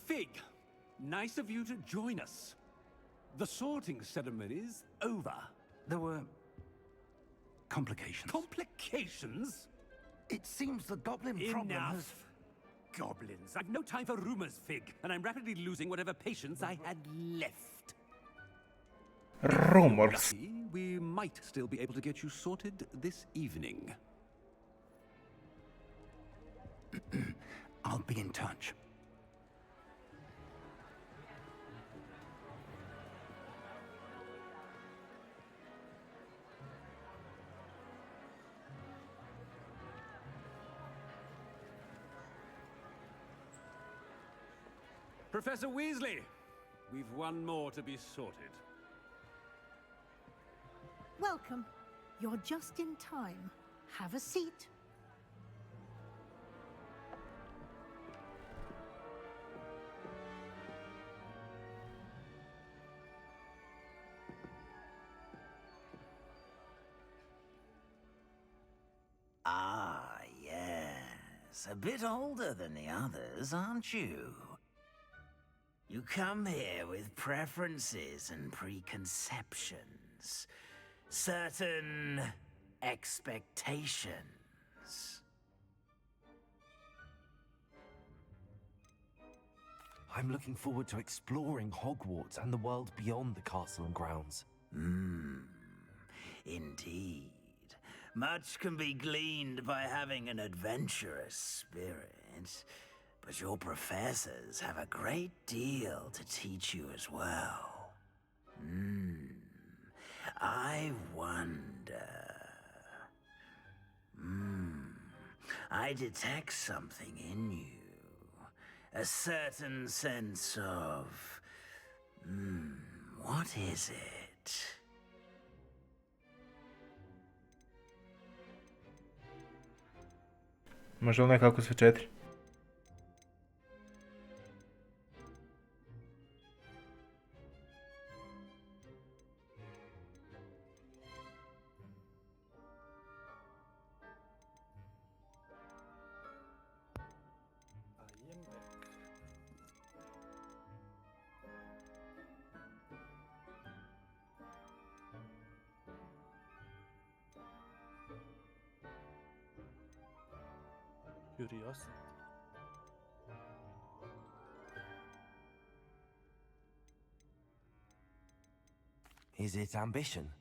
Fig, nice of you to join us. The sorting ceremony's over. There were complications. Complications? It seems the goblin problem has... Enough. Goblins. I've no time for rumors, Fig, and I'm rapidly losing whatever patience I had left. Rumors. We might still be able to get you sorted this evening. I'll be in touch. Professor Weasley, we've one more to be sorted. Welcome. You're just in time. Have a seat. Ah, yes. A bit older than the others, aren't you? You come here with preferences and preconceptions. Certain expectations. I'm looking forward to exploring Hogwarts and the world beyond the castle and grounds. Indeed. Much can be gleaned by having an adventurous spirit, but your professors have a great deal to teach you as well. I wonder... I detect something in you. A certain sense of... what is it? Može li nekako sve 4? Curiosity. Is it ambition?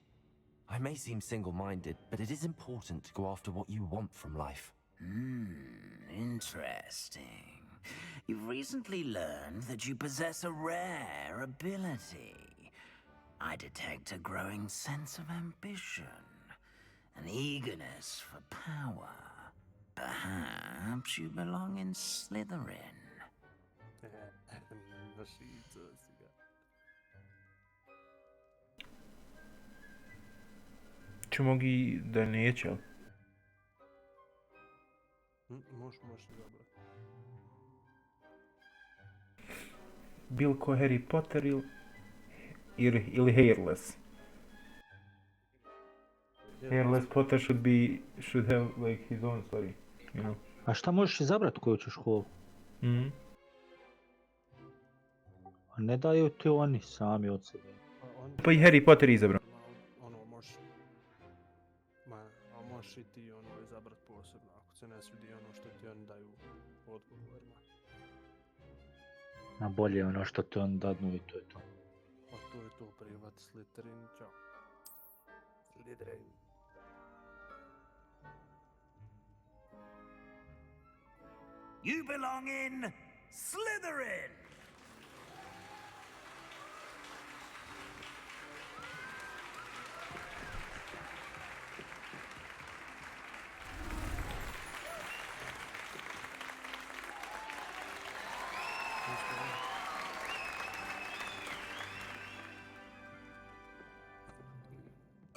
I may seem single-minded, but it is important to go after what you want from life. Interesting. You've recently learned that you possess a rare ability. I detect a growing sense of ambition, an eagerness for power. Perhaps you belong in Slytherin. Ćemo gi da neće, ali? Možeš zabrati. Bil ko Harry Potter ili Hairless. Hairless Potter should have like his own story, you know. A šta možeš izabrati koju ćeš školu? A ne daju ti oni sami od sebe. Pa i Harry Potter izabrao. Ono, možeš... A možeš i ti ono izabrat posebno, ako se ne svidi ono što ti oni daju u odgovorima. A bolje ono što ti on dadnu i to je to. Pa to je to, privat, Slytherin, čao. Slytherin. You belong in Slytherin!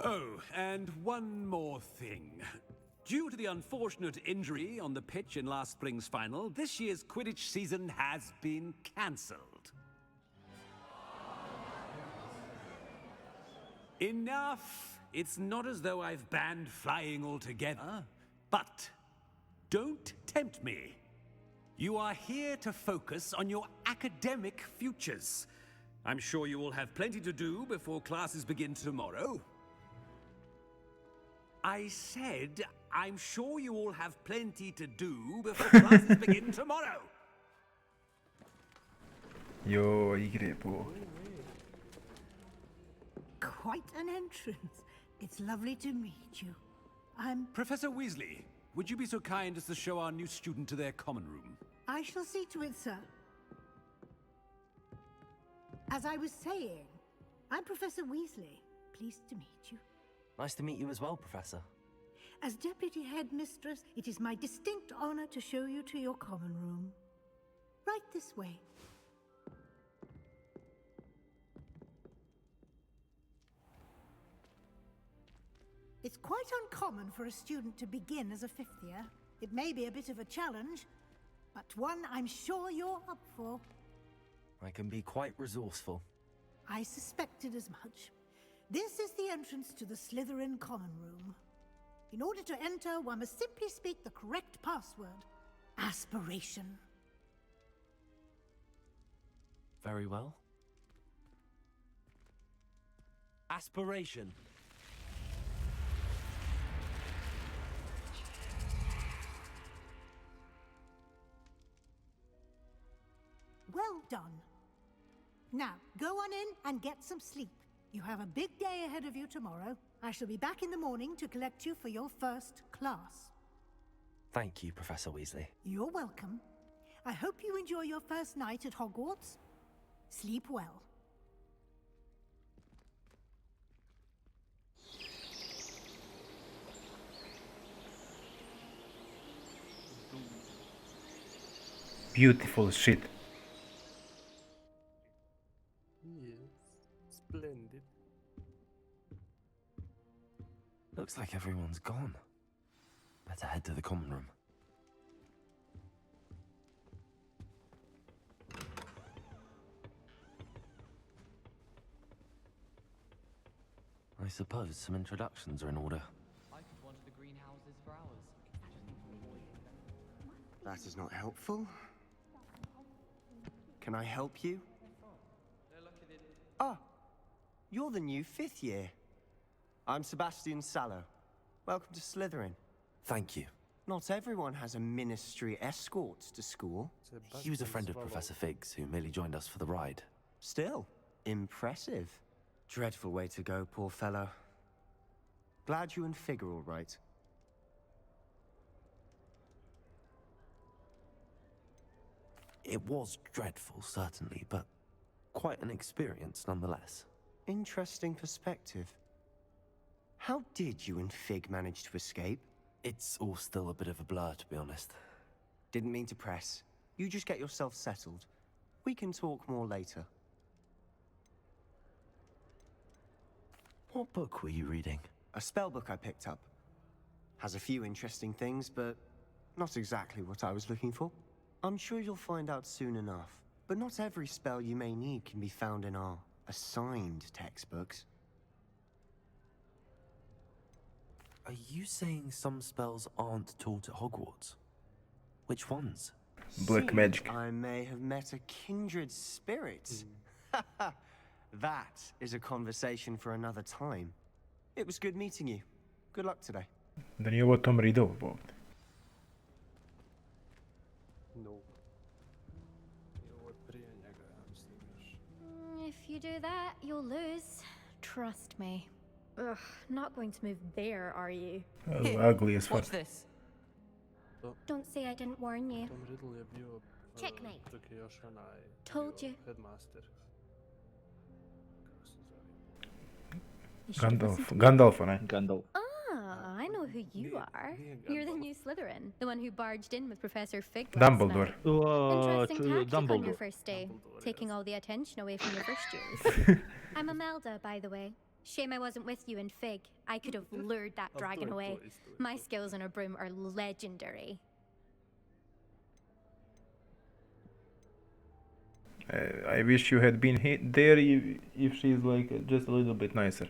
Oh, and one more thing. Due to the unfortunate injury on the pitch in last spring's final, this year's Quidditch season has been cancelled. Enough! It's not as though I've banned flying altogether, but don't tempt me. You are here to focus on your academic futures. I'm sure you will have plenty to do before classes begin tomorrow. I said, I'm sure you all have plenty to do before classes begin tomorrow. Jo, igre på. Quite an entrance. It's lovely to meet you. I'm... Professor Weasley, would you be so kind as to show our new student to their common room? I shall see to it, sir. As I was saying, I'm Professor Weasley. Pleased to meet you. Nice to meet you as well, Professor. As Deputy Headmistress, it is my distinct honor to show you to your common room. Right this way. It's quite uncommon for a student to begin as a fifth year. It may be a bit of a challenge, but one I'm sure you're up for. I can be quite resourceful. I suspected as much. This is the entrance to the Slytherin common room. In order to enter, one must simply speak the correct password. Aspiration. Very well. Aspiration. Well done. Now, go on in and get some sleep. You have a big day ahead of you tomorrow. I shall be back in the morning to collect you for your first class. Thank you, Professor Weasley. You're welcome. I hope you enjoy your first night at Hogwarts. Sleep well. Beautiful shit. Yes, splendid. Looks like everyone's gone. Better head to the common room. I suppose some introductions are in order. I could wander the greenhouses for hours. That is not helpful. Can I help you? Ah, you're the new fifth year. I'm Sebastian Sallow. Welcome to Slytherin. Thank you. Not everyone has a ministry escort to school. He was a friend of Professor Fig's who merely joined us for the ride. Still, impressive. Dreadful way to go, poor fellow. Glad you and Fig are all right. It was dreadful, certainly, but quite an experience nonetheless. Interesting perspective. How did you and Fig manage to escape? It's all still a bit of a blur, to be honest. Didn't mean to press. You just get yourself settled. We can talk more later. What book were you reading? A spell book I picked up. Has a few interesting things, but not exactly what I was looking for. I'm sure you'll find out soon enough. But not every spell you may need can be found in our assigned textbooks. Are you saying some spells aren't taught at Hogwarts? Which ones? Black magic. I may have met a kindred spirit. That is a conversation for another time. It was good meeting you. Good luck today. Da nije ovo Tom Riddle ovdje. No. I ovo je prije njega, ja mislim još. If you do that, you'll lose. Trust me. Ugh, not going to move there, are you? Ugly as fuck. What's this? Don't say I didn't warn you. Tom Riddle je bio... Checkmate. Dok je još onaj... Told bio you. Headmaster. Gandalf onaj. Gandalf. Ah, I know who you are. You're the new Slytherin, the one who barged in with Professor Fig last Dumbledore. night. Interesting tactic on your Dumbledore. first day, taking all the attention away from your first years. I'm Imelda, by the way. Shame I wasn't with you in Fig. I could have lured that dragon away. My skills on a broom are legendary. I wish you had been there if she's like just a little bit nicer.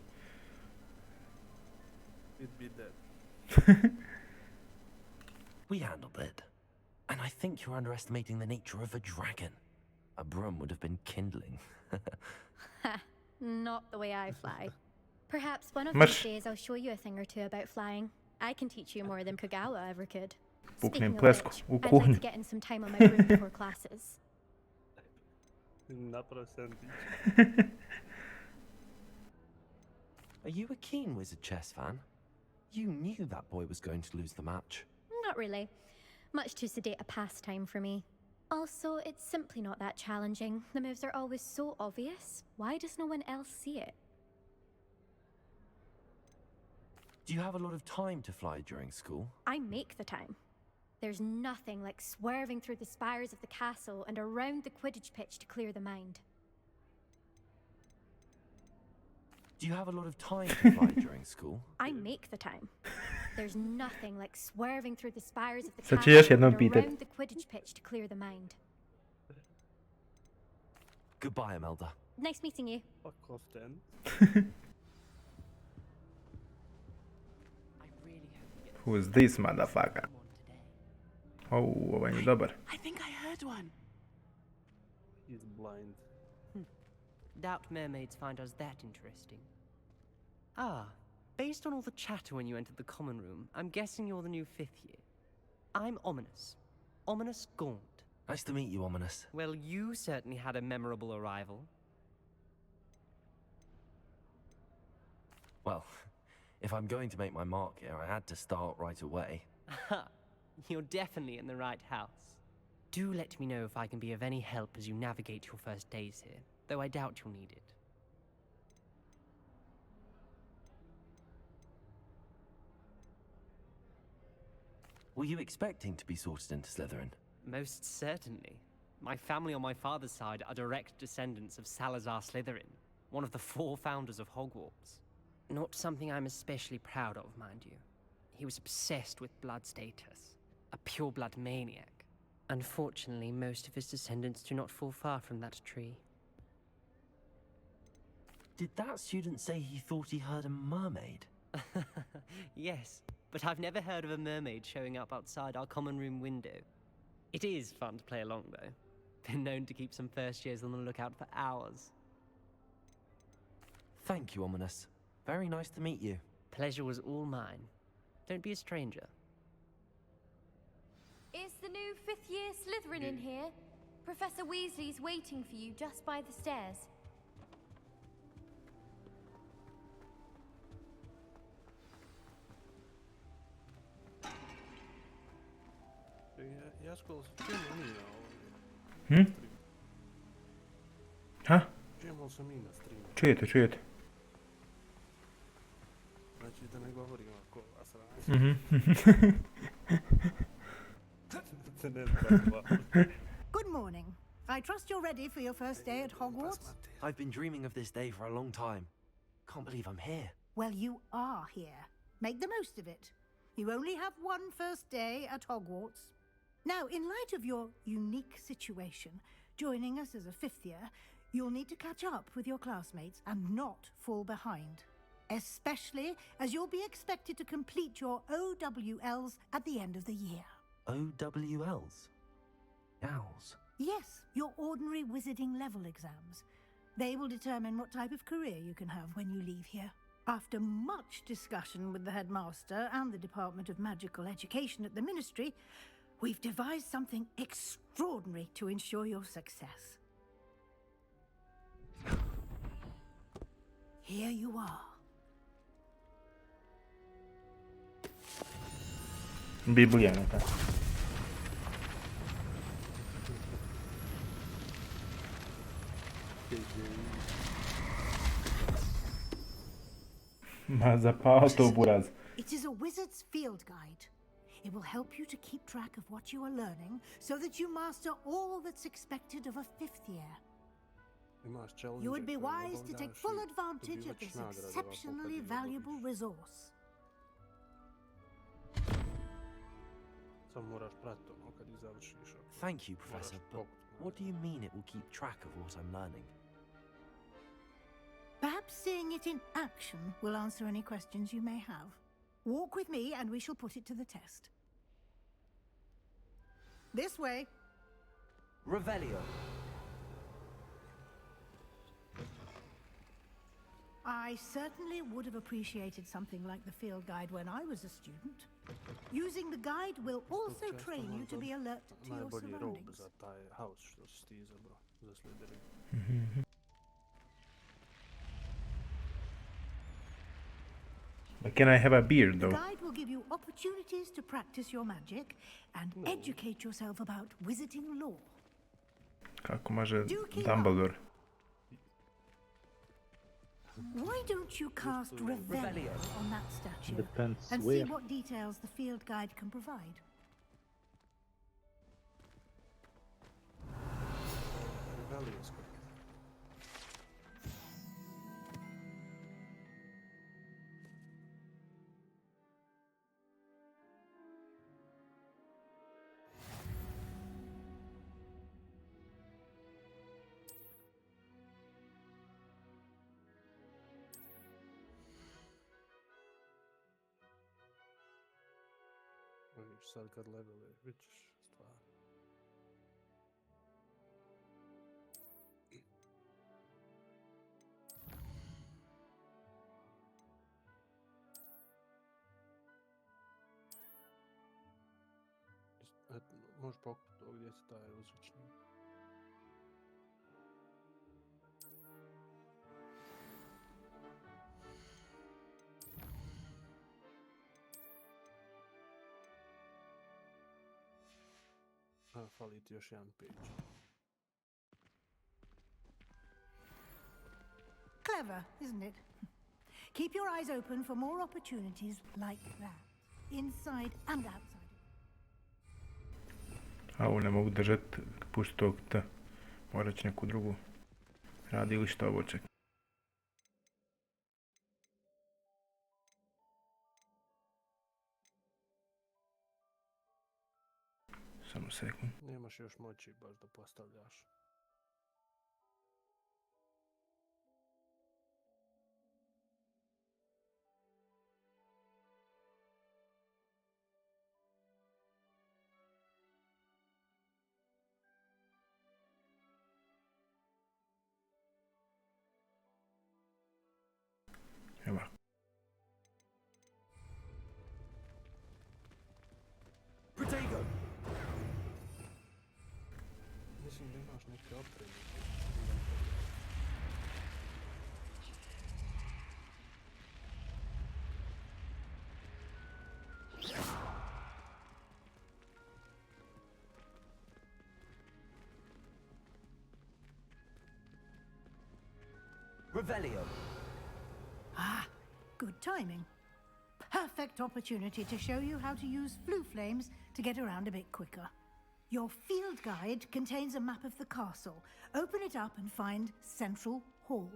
It'd be dead. We handled it. And I think you're underestimating the nature of a dragon. A broom would have been kindling. Ha, not the way I fly. Perhaps one of these days I'll show you a thing or two about flying. I can teach you more than Kogawa ever could. Speaking of which, I'd like to get in some time on my broom before classes. Are you a keen Wizard chess fan? You knew that boy was going to lose the match. Not really. Much too sedate a pastime for me. Also, it's simply not that challenging. The moves are always so obvious. Why does no one else see it? Do you have a lot of time to fly during school? I make the time. There's nothing like swerving through the spires of the castle and around the Quidditch pitch to clear the mind. Do you have a lot of time to fly during school? I make the time. There's nothing like swerving through the spires of the Sad castle će još and jednom pitat. around the Quidditch pitch to clear the mind. Goodbye, Imelda. Nice meeting you. Fuck off then. Who is this motherfucker? Oh, ovaj je dobar. I think I heard one. He's blind. Doubt mermaids find us that interesting. Ah, based on all the chatter when you entered the common room, I'm guessing you're the new 5th year. I'm Ominous. Ominous Gaunt. Nice to meet you, Ominous. Well, you certainly had a memorable arrival. Well, if I'm going to make my mark here, I had to start right away. Aha, you're definitely in the right house. Do let me know if I can be of any help as you navigate your first days here, though I doubt you'll need it. Were you expecting to be sorted into Slytherin? Most certainly. My family on my father's side are direct descendants of Salazar Slytherin, one of the 4 founders of Hogwarts. Not something I'm especially proud of, mind you. He was obsessed with blood status, a pure-blood maniac. Unfortunately, most of his descendants do not fall far from that tree. Did that student say he thought he heard a mermaid? Yes, but I've never heard of a mermaid showing up outside our common room window. It is fun to play along, though. Been known to keep some first years on the lookout for hours. Thank you, Ominous. Very nice to meet you. Pleasure was all mine. Don't be a stranger. Is the new 5th year Slytherin in here? Professor Weasley's waiting for you just by the stairs. Ja skulle čim Amina Hm? Ha? Čim sam Amina streamu. Čujete. Znači da ne govorim ako asranje. Good morning. I trust you're ready for your first day at Hogwarts? I've been dreaming of this day for a long time. Can't believe I'm here. Well, you are here. Make the most of it. You only have one first day at Hogwarts. Now, in light of your unique situation, joining us as a 5th year, you'll need to catch up with your classmates and not fall behind. Especially as you'll be expected to complete your OWLs at the end of the year. OWLs? Owls? Yes, your ordinary wizarding level exams. They will determine what type of career you can have when you leave here. After much discussion with the headmaster and the Department of Magical Education at the Ministry, we've devised something extraordinary to ensure your success. Here you are. Biblijanata. Ma zapal to buraz. It is a wizard's field guide. It will help you to keep track of what you are learning so that you master all that's expected of a 5th year. You would be wise to take full advantage of this exceptionally valuable resource. Thank you, Professor, but what do you mean it will keep track of what I'm learning? Perhaps seeing it in action will answer any questions you may have. Walk with me and we shall put it to the test. This way. Revelio. I certainly would have appreciated something like the field guide when I was a student. Using the guide will also train you to be alert to your surroundings. But can I have a beard though? The guide will give you opportunities to practice your magic and educate yourself about wizarding lore. Kako može Dumbledore? Why don't you cast Revelio on that statue Depends and where. see what details the field guide can provide? Sad kad leveli, vidiš stvar. Možeš pokupiti to gdje se taj uzvični. Fali ti još jedan page. Clever, isn't it? Keep your eyes open for more opportunities like that, inside and outside. A ovo ne mogu držati, pušti tog T. Morat će neku drugu radilišta ovo ček. Samo sekund. Nemaš još moći baš da postavljaš. Evo. Protego! Mislim da imaš neke opreme. Revelio. Ah, good timing. Perfect opportunity to show you how to use flue flames to get around a bit quicker. Your field guide contains a map of the castle. Open it up and find Central Hall.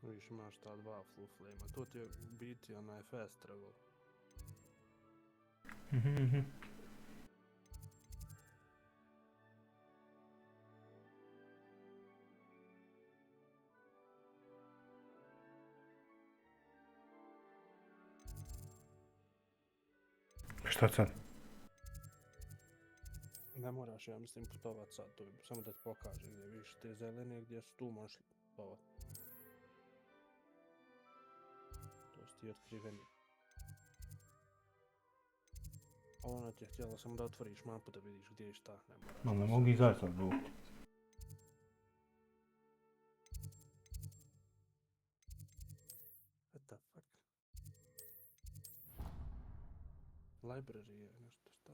Viš imaš ta dva fluflema. To ti je u biti onaj fast travel. Šta sad? Ne moraš, ja mislim, putovat sad, to samo da ti pokaže gdje vidiš te zelene, gdje su tu možeš putovat. To su ti otkriveni. Ona ti je htjela samo da otvoriš mapu da vidiš gdje je šta, ne moraš. No, ne mogu izaći sad zbog. What the fuck? Library je nešto šta.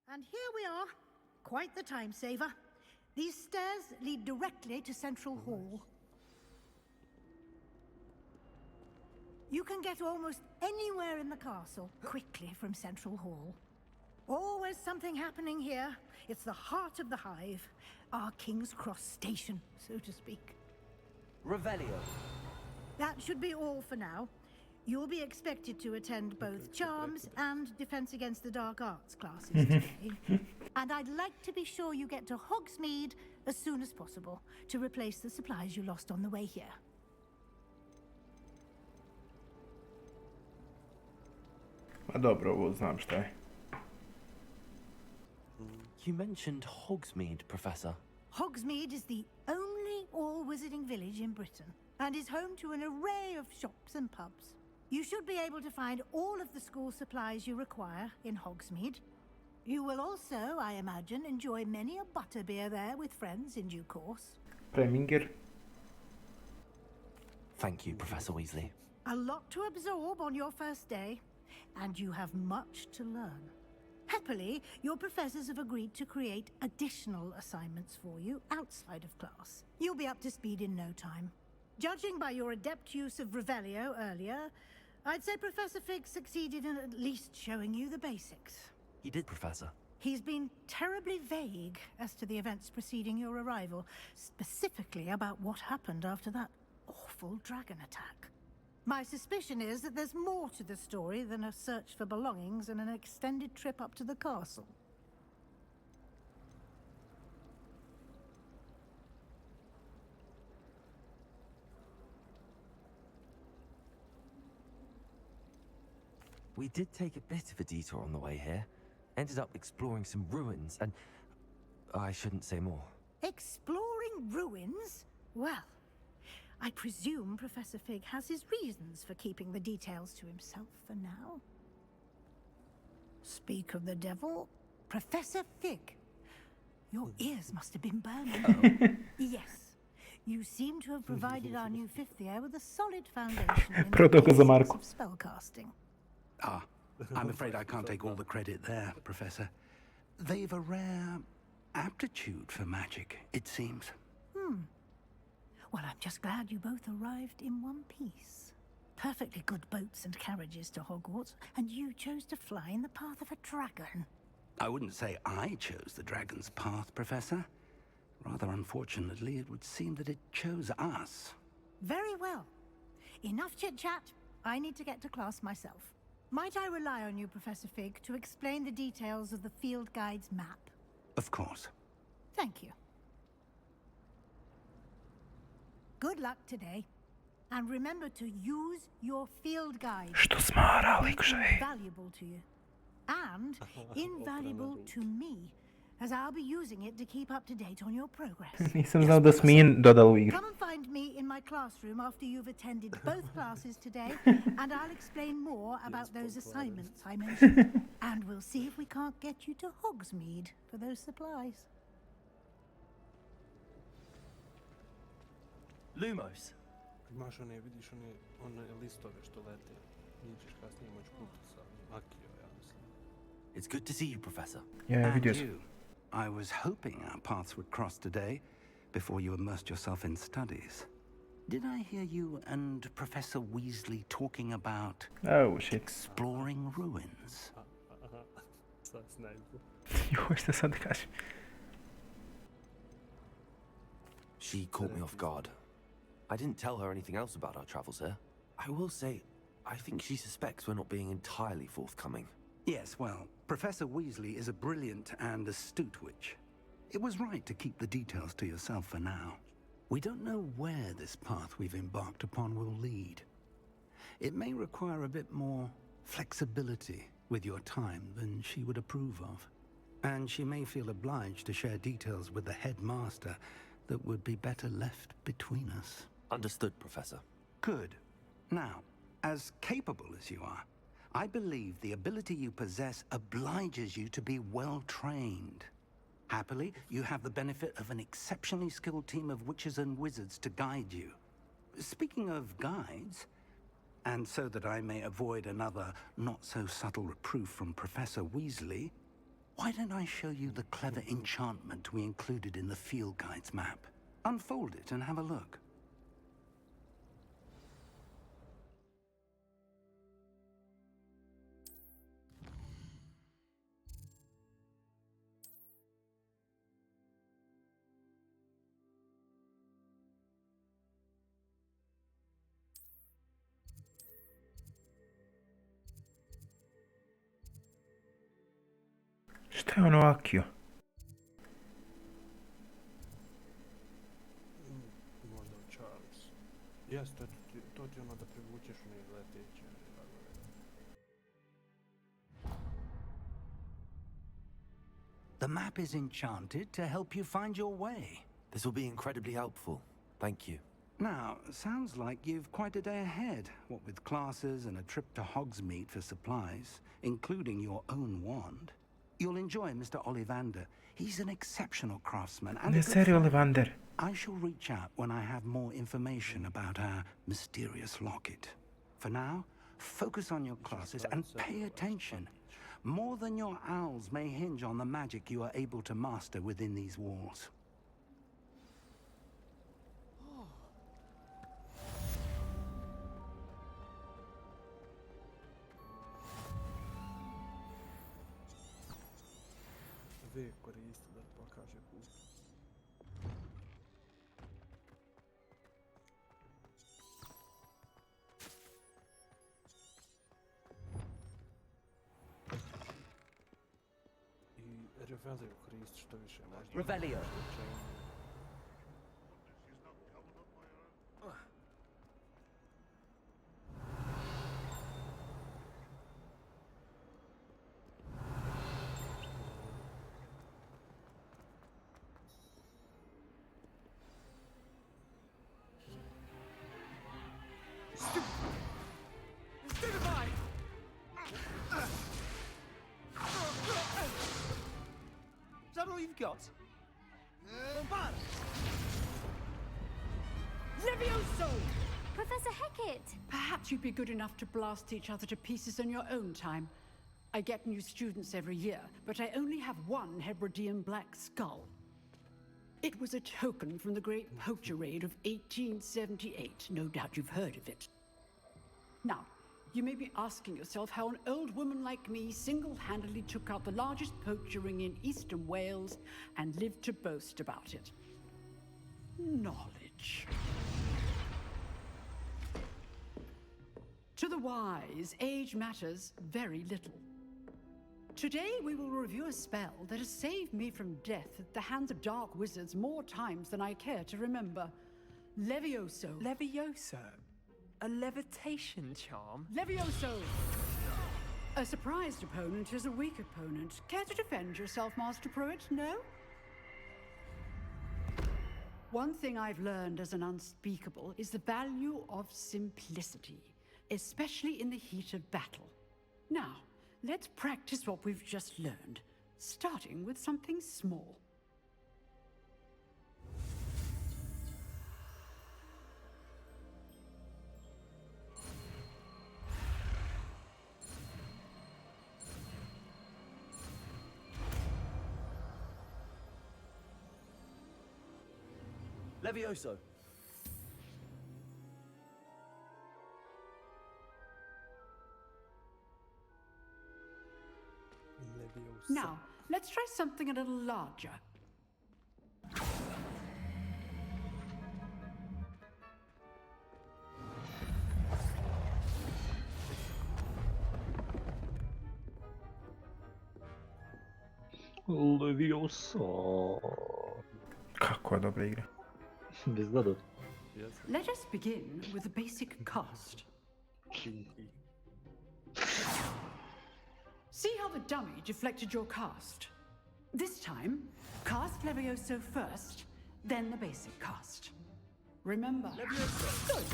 And here we are. Quite the time saver. These stairs lead directly to Central Hall. You can get almost anywhere in the castle quickly from Central Hall. Always something happening here. It's the heart of the hive. Our King's Cross station, so to speak. Revelio. That should be all for now. You'll be expected to attend both Charms and Defense Against the Dark Arts classes today. And I'd like to be sure you get to Hogsmeade as soon as possible to replace the supplies you lost on the way here. Ma dobro, ovo znam šta je. You mentioned Hogsmeade, Professor. Hogsmeade is the only all-wizarding village in Britain and is home to an array of shops and pubs. You should be able to find all of the school supplies you require in Hogsmeade. You will also, I imagine, enjoy many a butterbeer there with friends in due course. Preminger. Thank you, Professor Weasley. A lot to absorb on your first day, and you have much to learn. Happily, your professors have agreed to create additional assignments for you outside of class. You'll be up to speed in no time. Judging by your adept use of Revelio earlier, I'd say Professor Fig succeeded in at least showing you the basics. He did, Professor. He's been terribly vague as to the events preceding your arrival, specifically about what happened after that awful dragon attack. My suspicion is that there's more to the story than a search for belongings and an extended trip up to the castle. We did take a bit of a detour on the way here. Ended up exploring some ruins and... I shouldn't say more. Exploring ruins? Well, I presume Professor Fig has his reasons for keeping the details to himself for now. Speak of the devil, Professor Fig. Your ears must have been burning. Yes. You seem to have provided our new fifth year with a solid foundation in the basics of spellcasting. Ah, I'm afraid I can't take all the credit there, Professor. They've a rare aptitude for magic, it seems. Well, I'm just glad you both arrived in one piece. Perfectly good boats and carriages to Hogwarts, and you chose to fly in the path of a dragon. I wouldn't say I chose the dragon's path, Professor. Rather unfortunately, it would seem that it chose us. Very well. Enough chit-chat. I need to get to class myself. Might I rely on you, Professor Fig, to explain the details of the field guide's map? Of course. Thank you. Good luck today. And remember to use your field guide. Što smara, likšaj. Invaluable to you. And invaluable to me, as I'll be using it to keep up to date on your progress. Nisam znao da smijem dodal u igru. Come and find me in my classroom after you've attended both classes today, and I'll explain more about those assignments I mentioned. And we'll see if we can't get you to Hogsmeade for those supplies. Lumos. Imaš one, vidiš one listove što lete. Njih ćeš kasnije moći kupiti sa Akio, ja mislim. It's good to see you, Professor. Yeah, And you. I was hoping our paths would cross today, before you immersed yourself in studies. Did I hear you and Professor Weasley talking about oh, shit. exploring ruins? Sad ne znam. Joj, šta sad da kažem? She caught me off guard. I didn't tell her anything else about our travels here. I will say, I think she suspects we're not being entirely forthcoming. Yes, well, Professor Weasley is a brilliant and astute witch. It was right to keep the details to yourself for now. We don't know where this path we've embarked upon will lead. It may require a bit more flexibility with your time than she would approve of. And she may feel obliged to share details with the headmaster that would be better left between us. Understood, Professor. Good. Now, as capable as you are, I believe the ability you possess obliges you to be well trained. Happily, you have the benefit of an exceptionally skilled team of witches and wizards to guide you. Speaking of guides, and so that I may avoid another not-so-subtle reproof from Professor Weasley, why don't I show you the clever enchantment we included in the field guide's map? Unfold it and have a look. Šta je ono akio? Možda Charles. Jeste, to ti ono da privučeš u njih leteće. The map is enchanted to help you find your way. This will be incredibly helpful. Thank you. Now, sounds like you've quite a day ahead, what with classes and a trip to Hogsmeade for supplies, including your own wand. You'll enjoy Mr. Ollivander. He's an exceptional craftsman and Ne seri Ollivander. I shall reach out when I have more information about our mysterious locket. For now, focus on your classes and pay attention. More than your owls may hinge on the magic you are able to master within these walls. Uvijek koristi da pokaže put. I Revelio koristi što više možda. Revelio. Is that all you've got? Levioso! Professor Hecat! Perhaps you'd be good enough to blast each other to pieces in your own time. I get new students every year, but I only have one Hebridean black skull. It was a token from the Great Poacher Raid of 1878. No doubt you've heard of it. Now, you may be asking yourself how an old woman like me single-handedly took out the largest poacher ring in eastern Wales and lived to boast about it. Knowledge. To the wise, age matters very little. Today we will review a spell that has saved me from death at the hands of dark wizards more times than I care to remember. Levioso. Levioso? A levitation charm? Levioso! A surprised opponent is a weak opponent. Care to defend yourself, Master Pruitt? No? One thing I've learned as an unspeakable is the value of simplicity, especially in the heat of battle. Now, let's practice what we've just learned, starting with something small. Levioso. Now, let's try something a little larger. Leviosa. Kakva dobra igra. Izgleda. Let us begin with the basic cast. See how the dummy deflected your cast? This time, cast Levioso first, then the basic cast. Remember? Levioso. Good.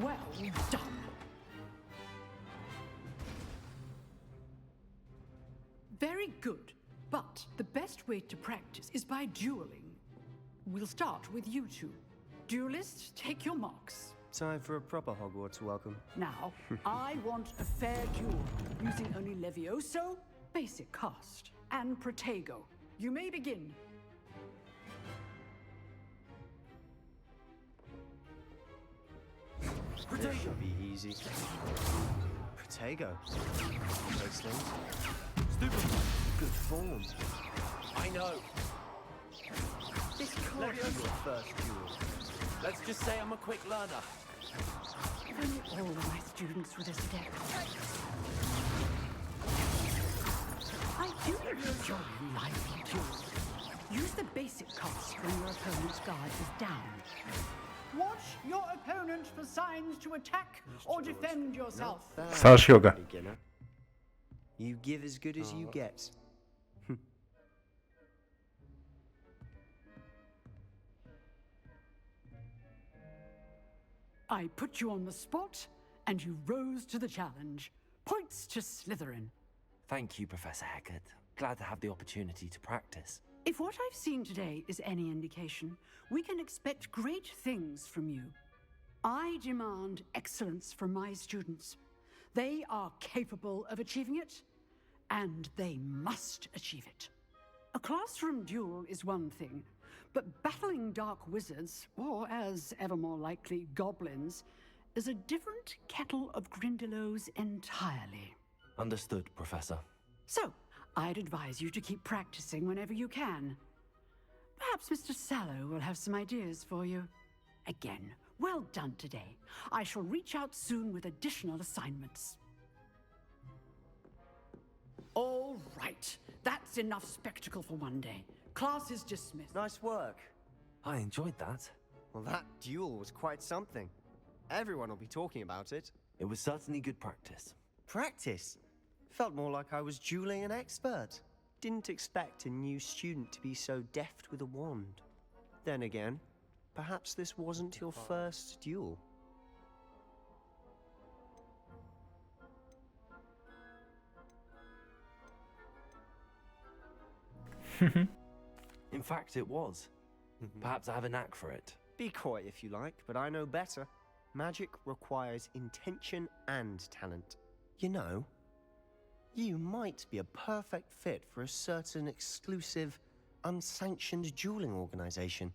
Well done. Very good. But the best way to practice is by dueling. We'll start with you two. Duelists, take your marks. Time for a proper Hogwarts welcome. Now, I want a fair duel, using only Levioso, basic cast, and Protego. You may begin. This should be easy. Protego. Excellent. Stupid. Good form. I know. This can't be your first duel. Let's just say I'm a quick learner. If only all of my students were this adept. I do enjoy lively duels. Use the basic cast when your opponent's guard is down. Watch your opponent for signs to attack or defend yourself. Savaş yoga. Beginner. You give as good as you get. I put you on the spot, and you rose to the challenge. Points to Slytherin. Thank you, Professor Hecat. Glad to have the opportunity to practice. If what I've seen today is any indication, we can expect great things from you. I demand excellence from my students. They are capable of achieving it, and they must achieve it. A classroom duel is one thing, but battling dark wizards, or as ever more likely, goblins, is a different kettle of Grindylows entirely. Understood, Professor. So, I'd advise you to keep practicing whenever you can. Perhaps Mr. Sallow will have some ideas for you. Again, well done today. I shall reach out soon with additional assignments. All right, that's enough spectacle for one day. Class is dismissed. Nice work. I enjoyed that. Well, that duel was quite something. Everyone will be talking about it. It was certainly good practice. Practice? Felt more like I was dueling an expert. Didn't expect a new student to be so deft with a wand. Then again, perhaps this wasn't your first duel. In fact, it was. Perhaps I have a knack for it. Be coy if you like, but I know better. Magic requires intention and talent. You know, you might be a perfect fit for a certain exclusive, unsanctioned dueling organization.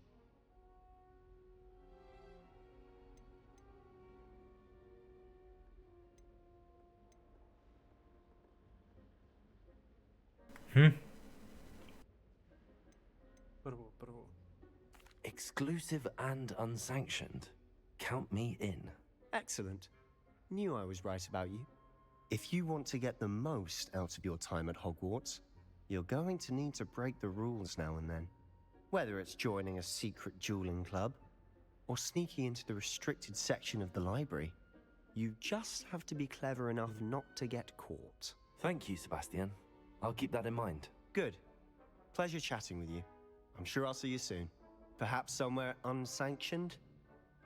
Exclusive and unsanctioned. Count me in. Excellent. Knew I was right about you. If you want to get the most out of your time at Hogwarts, you're going to need to break the rules now and then. Whether it's joining a secret dueling club, or sneaking into the restricted section of the library, you just have to be clever enough not to get caught. Thank you, Sebastian. I'll keep that in mind. Good. Pleasure chatting with you. I'm sure I'll see you soon. Perhaps somewhere unsanctioned?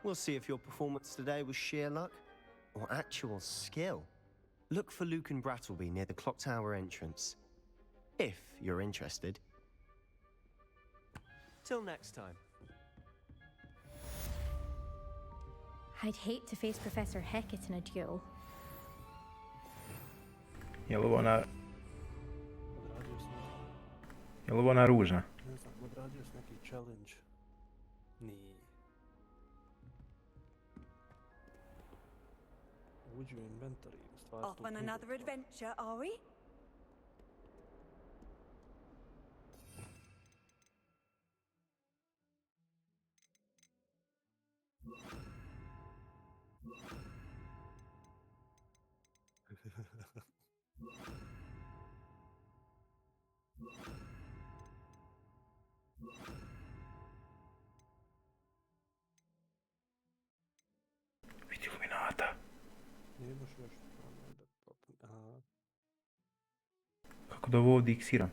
We'll see if your performance today was sheer luck or actual skill. Look for Luke and Brattleby near the clock tower entrance, if you're interested. Till next time. I'd hate to face Professor Hecat in a duel. Je li ona ružna? Ne znam, odradio si neki challenge. Nije. Uđi u inventory. Off on another adventure, are we? Nemaš još ono da popuni. Aha. Kako da ovo ovdje iksiram?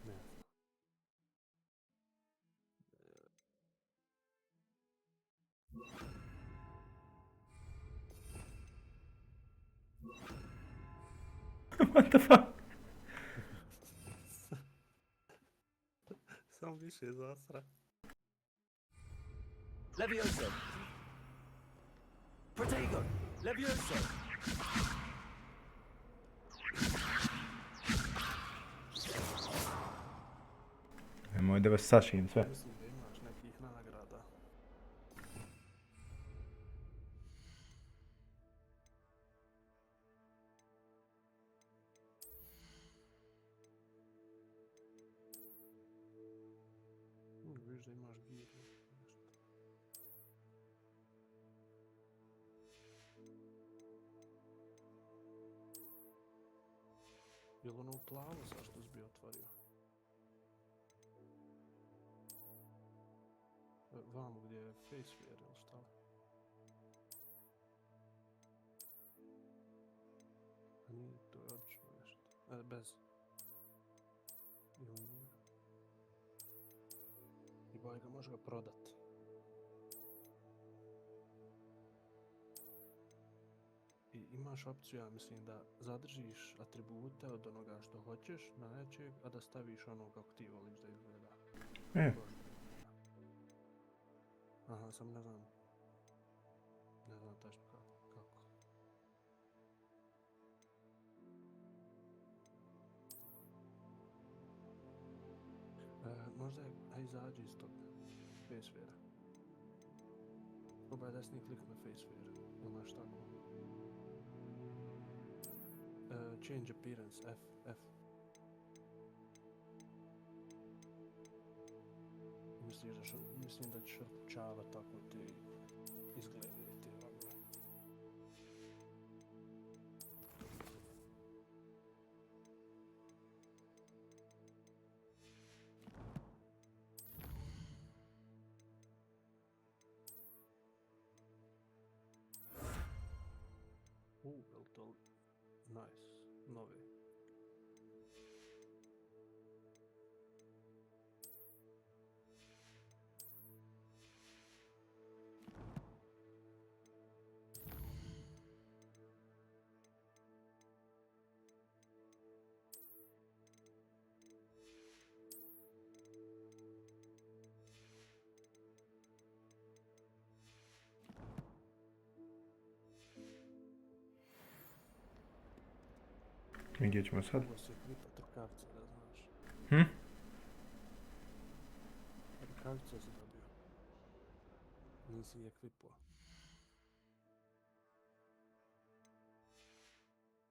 Ne znam. What the fuck? Samo više zasra. Levioso! Protego! Levioso! Nemoj da vas sašijem sve. Mislim da imaš nekih nagrada. Viš da imaš giru. Je li ono u plavo zašto si bi otvorio? Vamo gdje je Faceware ili šta? A nije, to je obično nešto. Bez. Ili nije? I boj ga, može ga prodat. I imaš opciju, ja mislim, da zadržiš atribute od onoga što hoćeš na nečeg, a da staviš ono kako ti voliš da izgleda. Aha, sam ne znam. Ne znam tačno kako. Možda je, a izađi iz tog Faceware-a. Probaj desni klik na Faceware. Imaš tako. Change appearance, F. Mislim da ćeš otpučavati tako ti izgledaju ti ovako. Jel to nice, novi. I gdje ćemo sad? Ovo si ekvipat rukavice, da znaš. Rukavice si dobio. Nisi ekvipao.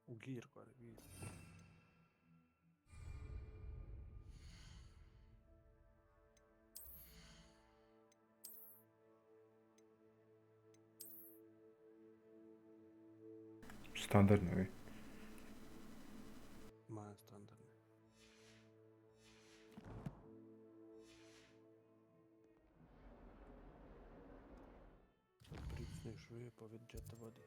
U gir, gore, gir. Standardno je. Maja standardni. Pricneš uje pa vidi gdje te vodi.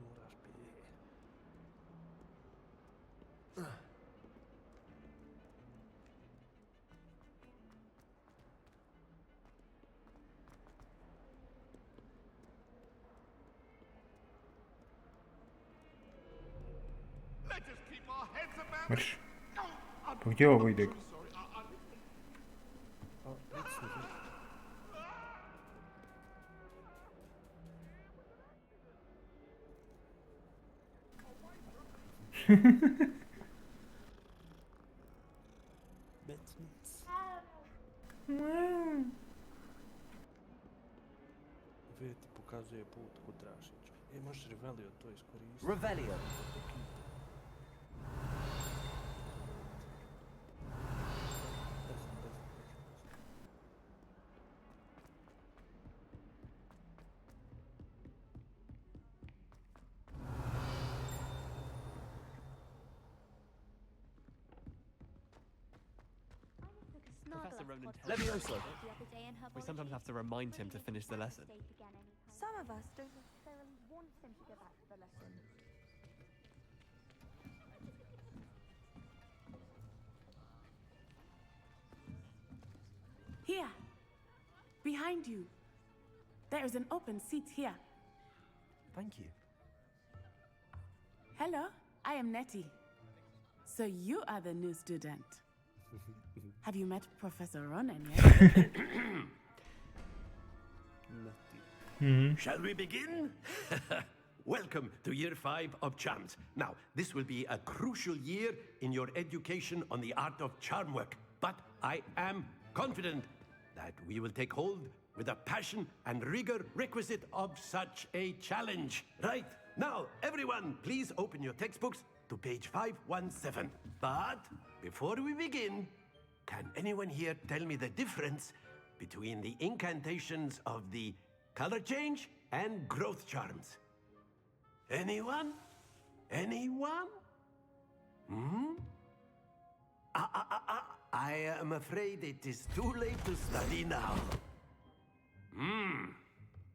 Moraš pije. Mrš. Pa gdje ovo ide? Vidite, pokazuje put kud trebaš ići. Možeš Revelio to iskoristiti. Revelio. Professor Ronan Levioso. We sometimes have to remind him to finish the lesson. Some of us don't necessarily want him to go back to the lesson. Here, behind you. There is an open seat here. Thank you. Hello, I am Nettie. So you are the new student. Have you met Professor Ronan yet? Shall we begin? Welcome to Year 5 of Charms. Now, this will be a crucial year in your education on the art of charm work. But I am confident that we will take hold with the passion and rigor requisite of such a challenge. Right, now, everyone, please open your textbooks to page 517. But before we begin, can anyone here tell me the difference between the incantations of the color change and growth charms? Anyone? Anyone? I am afraid it is too late to study now.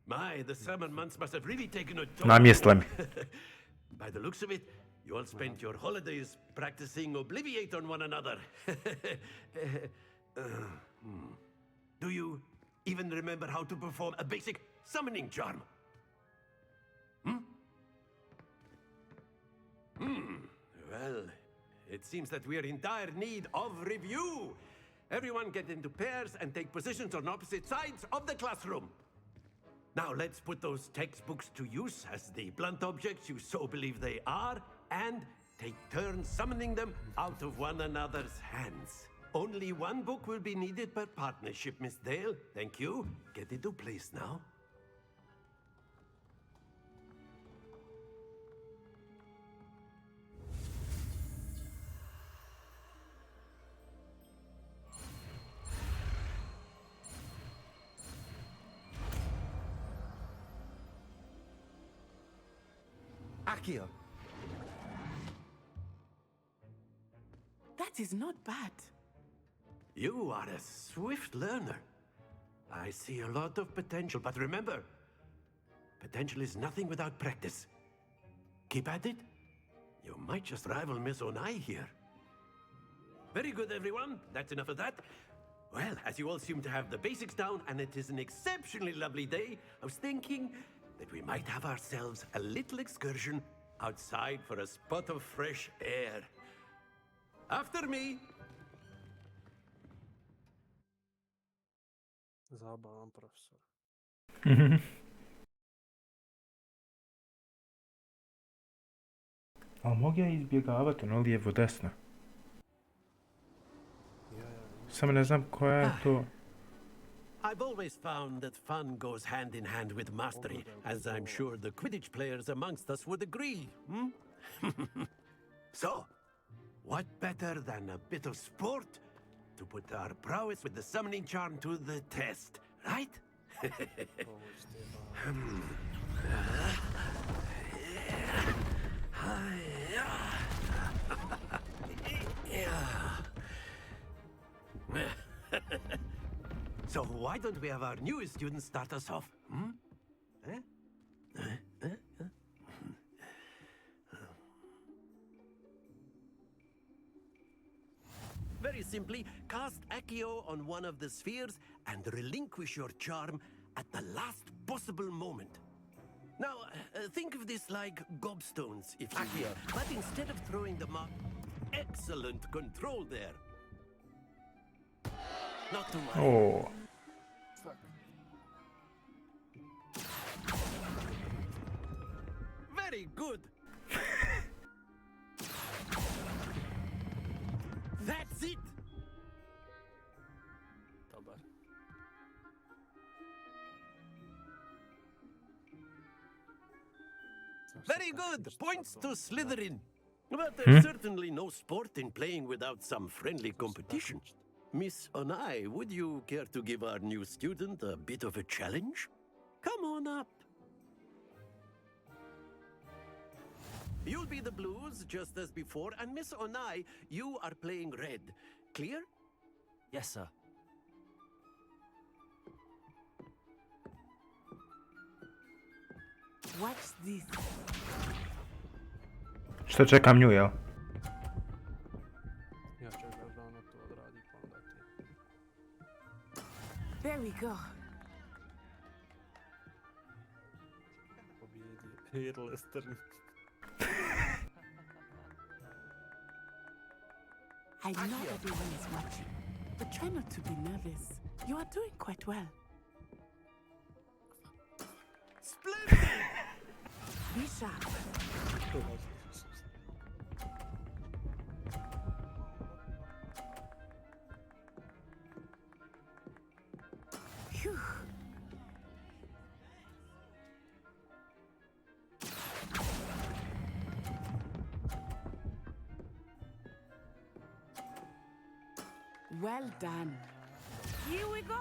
My, the summer months must have really taken a toll. Namjeslam. By the looks of it, you all spent your holidays practicing Obliviate on one another. Do you even remember how to perform a basic summoning charm? Well, it seems that we are in dire need of review. Everyone get into pairs and take positions on opposite sides of the classroom. Now let's put those textbooks to use as the blunt objects you so believe they are, and take turns summoning them out of one another's hands. Only one book will be needed per partnership, Miss Dale. Thank you. Get into place now. Accio. That is not bad. You are a swift learner. I see a lot of potential, but remember, potential is nothing without practice. Keep at it. You might just rival Miss Onai here. Very good, everyone. That's enough of that. Well, as you all seem to have the basics down, and it is an exceptionally lovely day, I was thinking that we might have ourselves a little excursion outside for a spot of fresh air. After me! Zabavan profesor. Ali mogu ja izbjegavati ono lijevo desno? Samo ne znam koja je to... I've always found that fun goes hand in hand with mastery, as I'm sure the Quidditch players amongst us would agree. So, what better than a bit of sport to put our prowess with the summoning charm to the test, right? So why don't we have our newest students start us off? Very simply, cast Accio on one of the spheres and relinquish your charm at the last possible moment. Now, think of this like gobstones, if you will. But instead of throwing them up... Excellent control there. Not too much. Oh. Very good. That's it. Very good. Points to Slytherin. But there's certainly no sport in playing without some friendly competition. Miss Onai, would you care to give our new student a bit of a challenge? Come on up. You'll be the blues, just as before, and Miss Onai, you are playing red. Clear? Yes, sir. Watch this. Što čekam nju, jel? Ja čekam da ona to odradi, pa onda ti. There we go. Pobjedi Hairless Potter. I know everyone is watching, but try not to be nervous. You are doing quite well. Splendid! Be sharp. Phew. Well done. Here we go.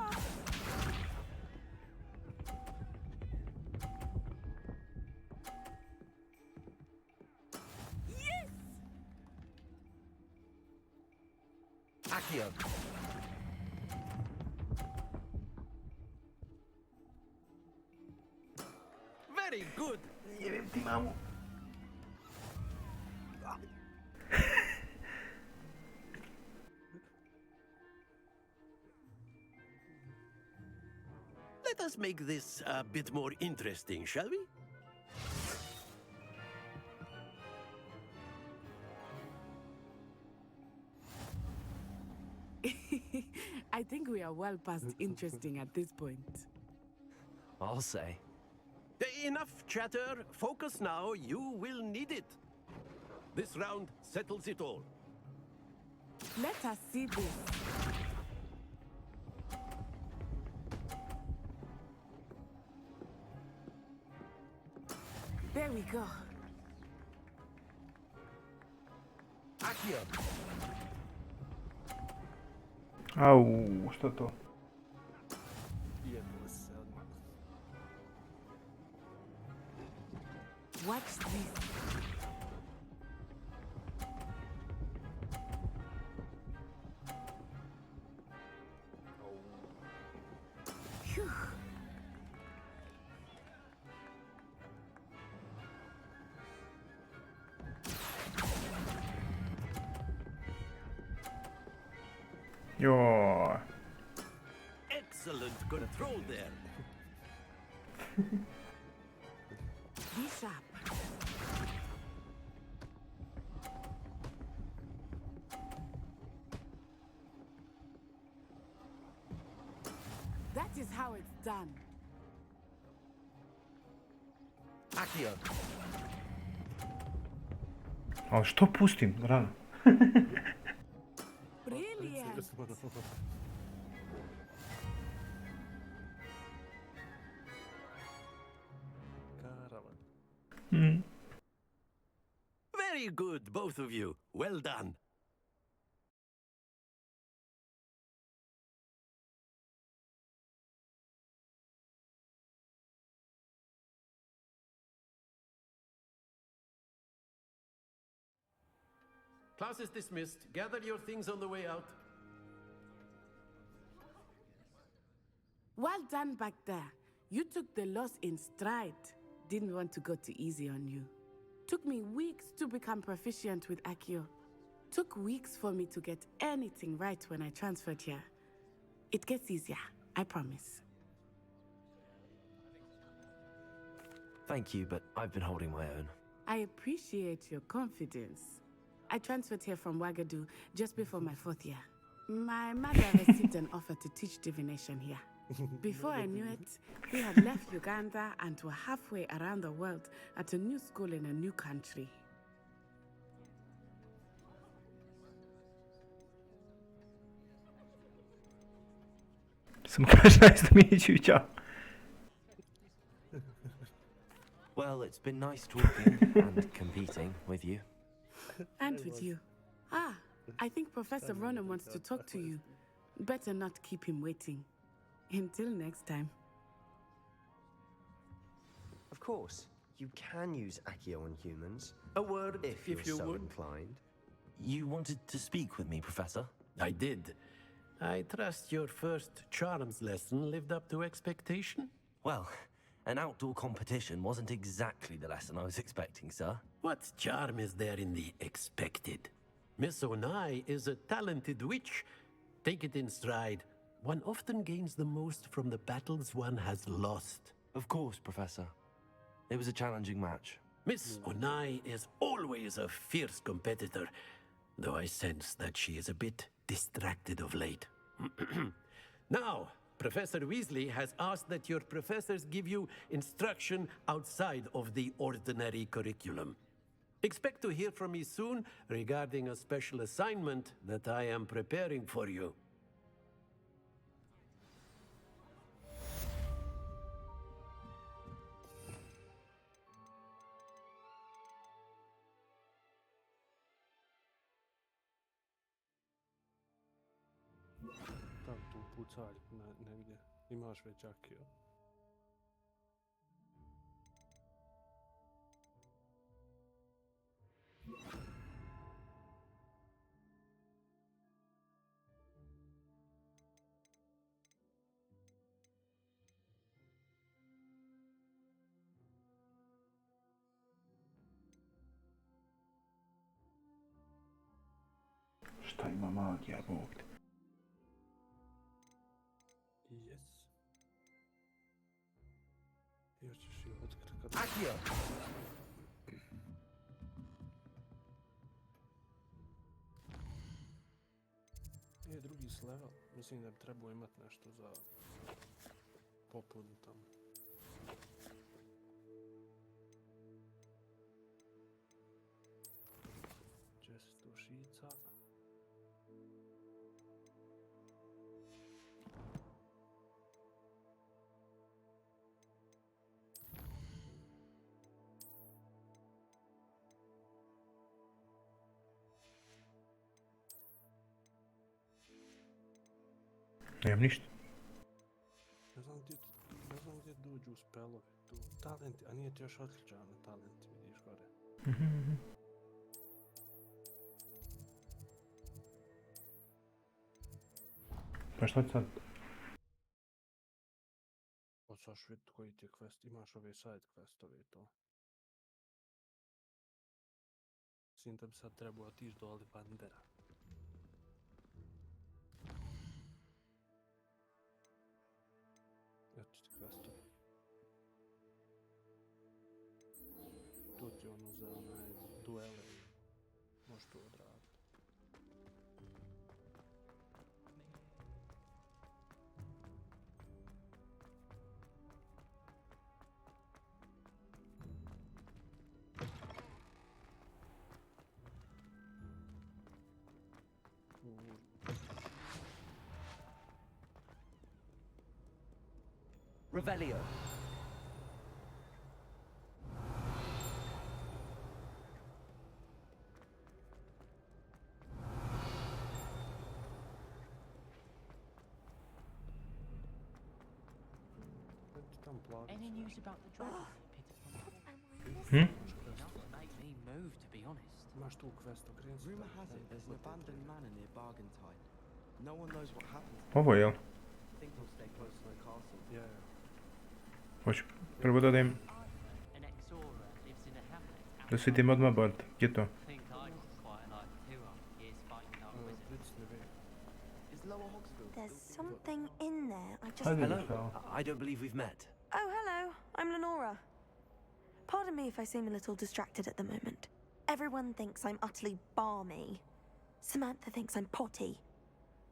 Yes! Accio. Very good. Let us make this a bit more interesting, shall we? I think we are well past interesting at this point. I'll say. Enough chatter. Focus now. You will need it. This round settles it all. Let us see this. There we go. Accio. Au, što to? Jebilo se odmah. Watch this. Phew. Joj. Excellent control there. Be sharp. That is how it's done. Accio. Ali što pustim, rano? Brilliant. Mm. Very good, both of you. Well done. Class is dismissed. Gather your things on the way out. Well done back there. You took the loss in stride. Didn't want to go too easy on you. Took me weeks to become proficient with Accio. Took weeks for me to get anything right when I transferred here. It gets easier, I promise. Thank you, but I've been holding my own. I appreciate your confidence. I transferred here from Wagadu just before my 4th year. My mother received an offer to teach divination here. Before I knew it, we had left Uganda and were halfway around the world at a new school in a new country. Some guys, nice to meet you, ciao. Well, it's been nice talking and competing with you. And with you. Ah, I think Professor Ronan wants to talk to you. Better not keep him waiting. Until next time. Of course, you can use Accio on humans. A word, if you so would. inclined. You wanted to speak with me, Professor? I did. I trust your first charms lesson lived up to expectation? Well, An outdoor competition wasn't exactly the lesson I was expecting, sir. What charm is there in the expected? Miss Onai is a talented witch. Take it in stride. One often gains the most from the battles one has lost. Of course, Professor. It was a challenging match. Miss Onai is always a fierce competitor, though I sense that she is a bit distracted of late. Now, Professor Weasley has asked that your professors give you instruction outside of the ordinary curriculum. Expect to hear from me soon regarding a special assignment that I am preparing for you. Tam tu pucalj negdje. Imaš već akio. Šta ima magija, Bog te? Yes. Još ćeš ju otkrkat. Akio! Je drugi level. Mislim da bi trebao imat nešto za popunu tamo. Često šica. Nemam ništa. Ne znam gdje dođu spelovi. Tu talenti, a nije ti još otključano talenti, vidiš gore. Pa šta sad? Hoćeš vidjeti koji ti je quest, imaš ove side questove i to. Mislim da bi sad trebao otići do Olivandera. Eto ti questove. Tu ti ono za onaj duele. Možeš to odraditi. Revelio. Any news about the dragon? Hmm? Doesn't make me move, to be honest. Imaš tu quest, okreni se. Rumor has it there's an abandoned manor near Bargentine. No one knows what happened. Ovo je, jel? I think we'll stay close to the castle. Yeah. Hoću prvo da odem. An ex-aura lives in a hamlet. Da svitim odmah bord. Gdje je to? I think I got quite a life too after years fighting dark wizards. Is Lower Hogsfield? There's something in there. I just. Hello. I don't believe we've met. Oh, hello. I'm Lenora. Pardon me if I seem a little distracted at the moment. Everyone thinks I'm utterly balmy. Samantha thinks I'm potty.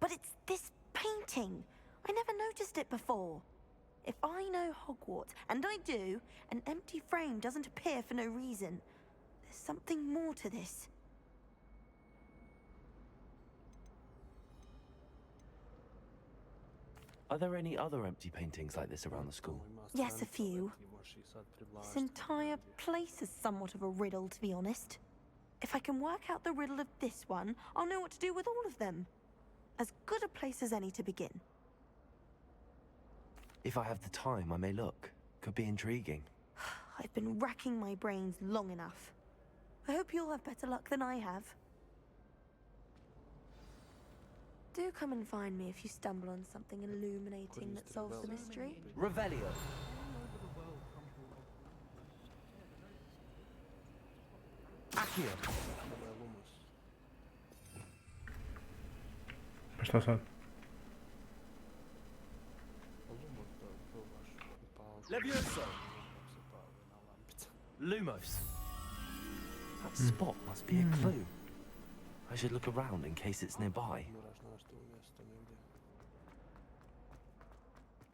But it's this painting. I never noticed it before. If I know Hogwarts, and I do, an empty frame doesn't appear for no reason. There's something more to this. Are there any other empty paintings like this around the school? Yes, a few. This entire place is somewhat of a riddle, to be honest. If I can work out the riddle of this one, I'll know what to do with all of them. As good a place as any to begin. If I have the time, I may look. Could be intriguing. I've been racking my brains long enough. I hope you'll have better luck than I have. Do come and find me if you stumble on something illuminating that solves the mystery. Revelio. All over the world, Accio. Ovo je Lumos. Pa šta sad? Lumos da probaš upaliti. Levioso. Se pali na lampica. Lumos. That spot must be a clue. I should look around in case it's nearby. Moraš naći to mjesto negdje.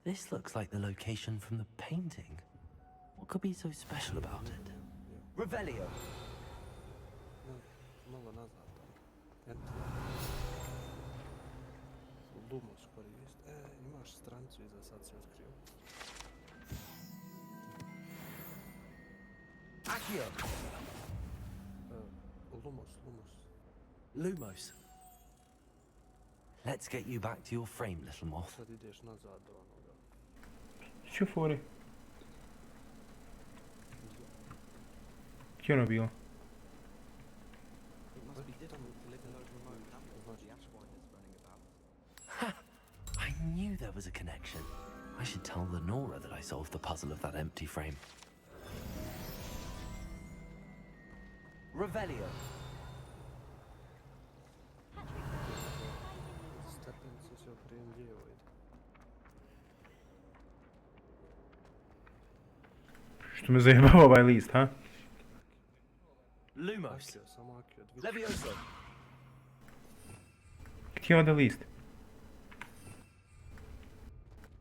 This looks like the location from the painting. What could be so special about it? Revelio. Malo nazad tamo. Lumos korist. Imaš strancu iza, sad si otkrio. Accio. Lumos. Let's get you back to your frame, little moth. Sad ideš nazad do onoga. Što fori? Gdje ono bilo? I knew there was a connection. I should tell the Nora that I solved the puzzle of that empty frame. Revelio. Stepenice se okrenem lijevo ide. Što me zajebao ovaj list, ha? Lumos. Samo Akio. Levioso. Gdje ode list?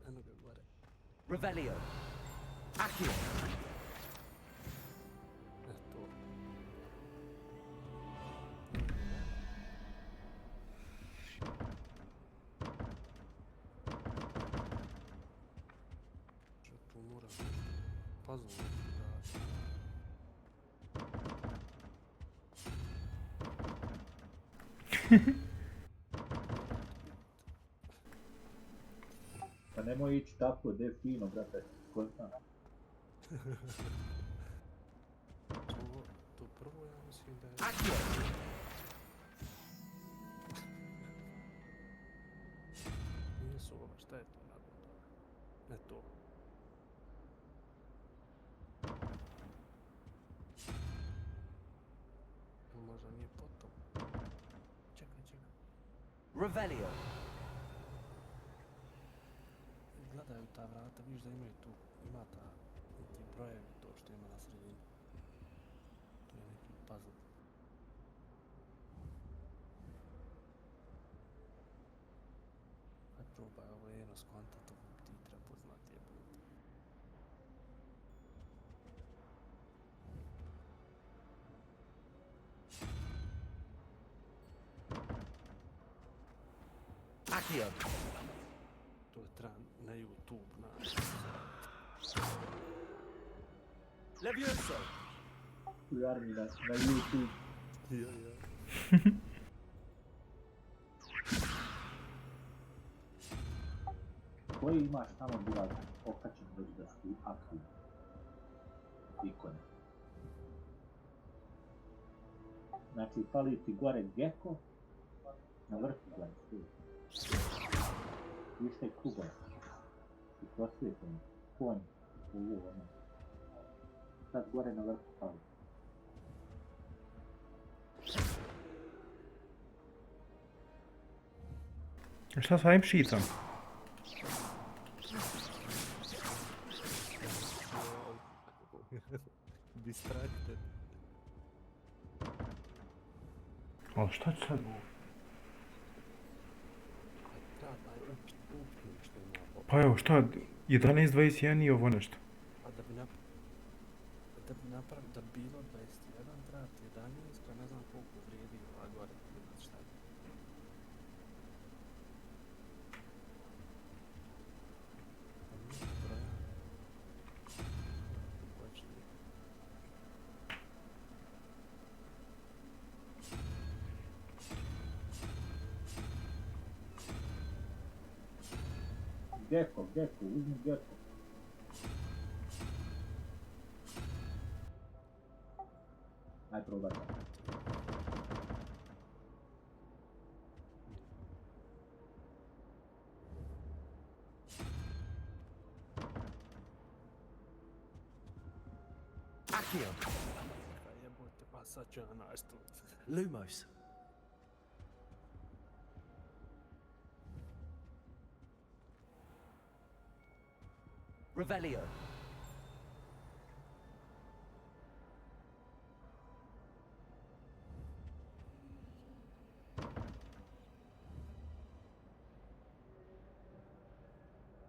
Eno ga gore. Revelio. Accio. Eto. Što tu moram puzzle raditi. Pa nemoj ići tako, de fino, brate. Kontam. To prvo ja mislim da je... Accio. Nije su ova, šta je to nakon toga? Ne to. Možda nije potom. Čekaj. Revelio. Gledaju ta vrata, vidiš da imaju tu, ima ti brojevi, to što ima na sredini. To je neki puzzle. Aj probaj, ovo je jedno skvanta, to ti treba poznati jebati. Accio. To je treba na YouTube naći. Levioso. Ujarni na YouTube. Ja. Koji imaš tamo bila okačen već da su aktivni? Ikone. Znači, fali ti gore gecko, na vrhu gore stoji. Viš taj krugar. I prosvijetljen. Konj. Ovo, ono. Sad gore na vrhu fali. Šta sa ovim šicom? Distracted. Ali šta ću sad? Pa evo šta, 11.21 i ovo nešto. A da bi napravili, da bi bilo 21, treba ti 11, pa ne znam koliko vrijedi ova gore, znači šta je. Gecko, uzmi gecko. Aj probaj. Accio. Jebote, pas. such a nice to Lumos. Revelio.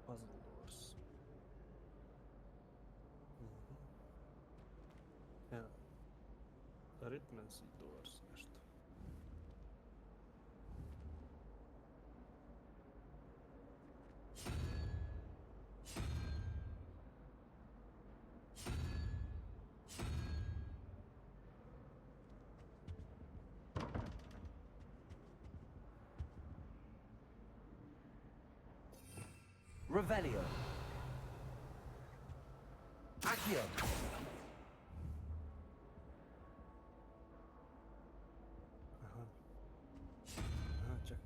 Puzzle doors. Ja. Arithmancy doors nešto. Revelio. Accio. Aha, čak.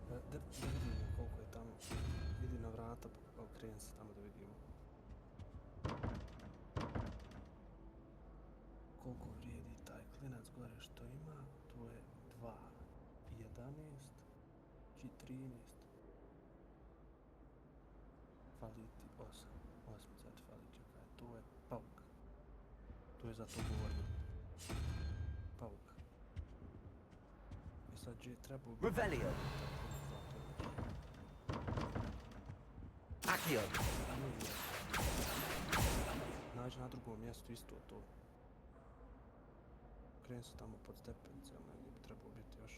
Da vidimo koliko je tamo. Vidi na vrata, okreni se tamo da vidimo. Koliko vrijedi taj klinac gore što ima, to je 2, 11 i 13. Fali ti 8. 8 sad fali, čekaj, to je pauk. To je za to govorio. Pauk. I sad je trebao... Revelio. Accio. Nađi na drugom mjestu isto to. Kreni se tamo pod stepenicama, gdje bi trebao biti još.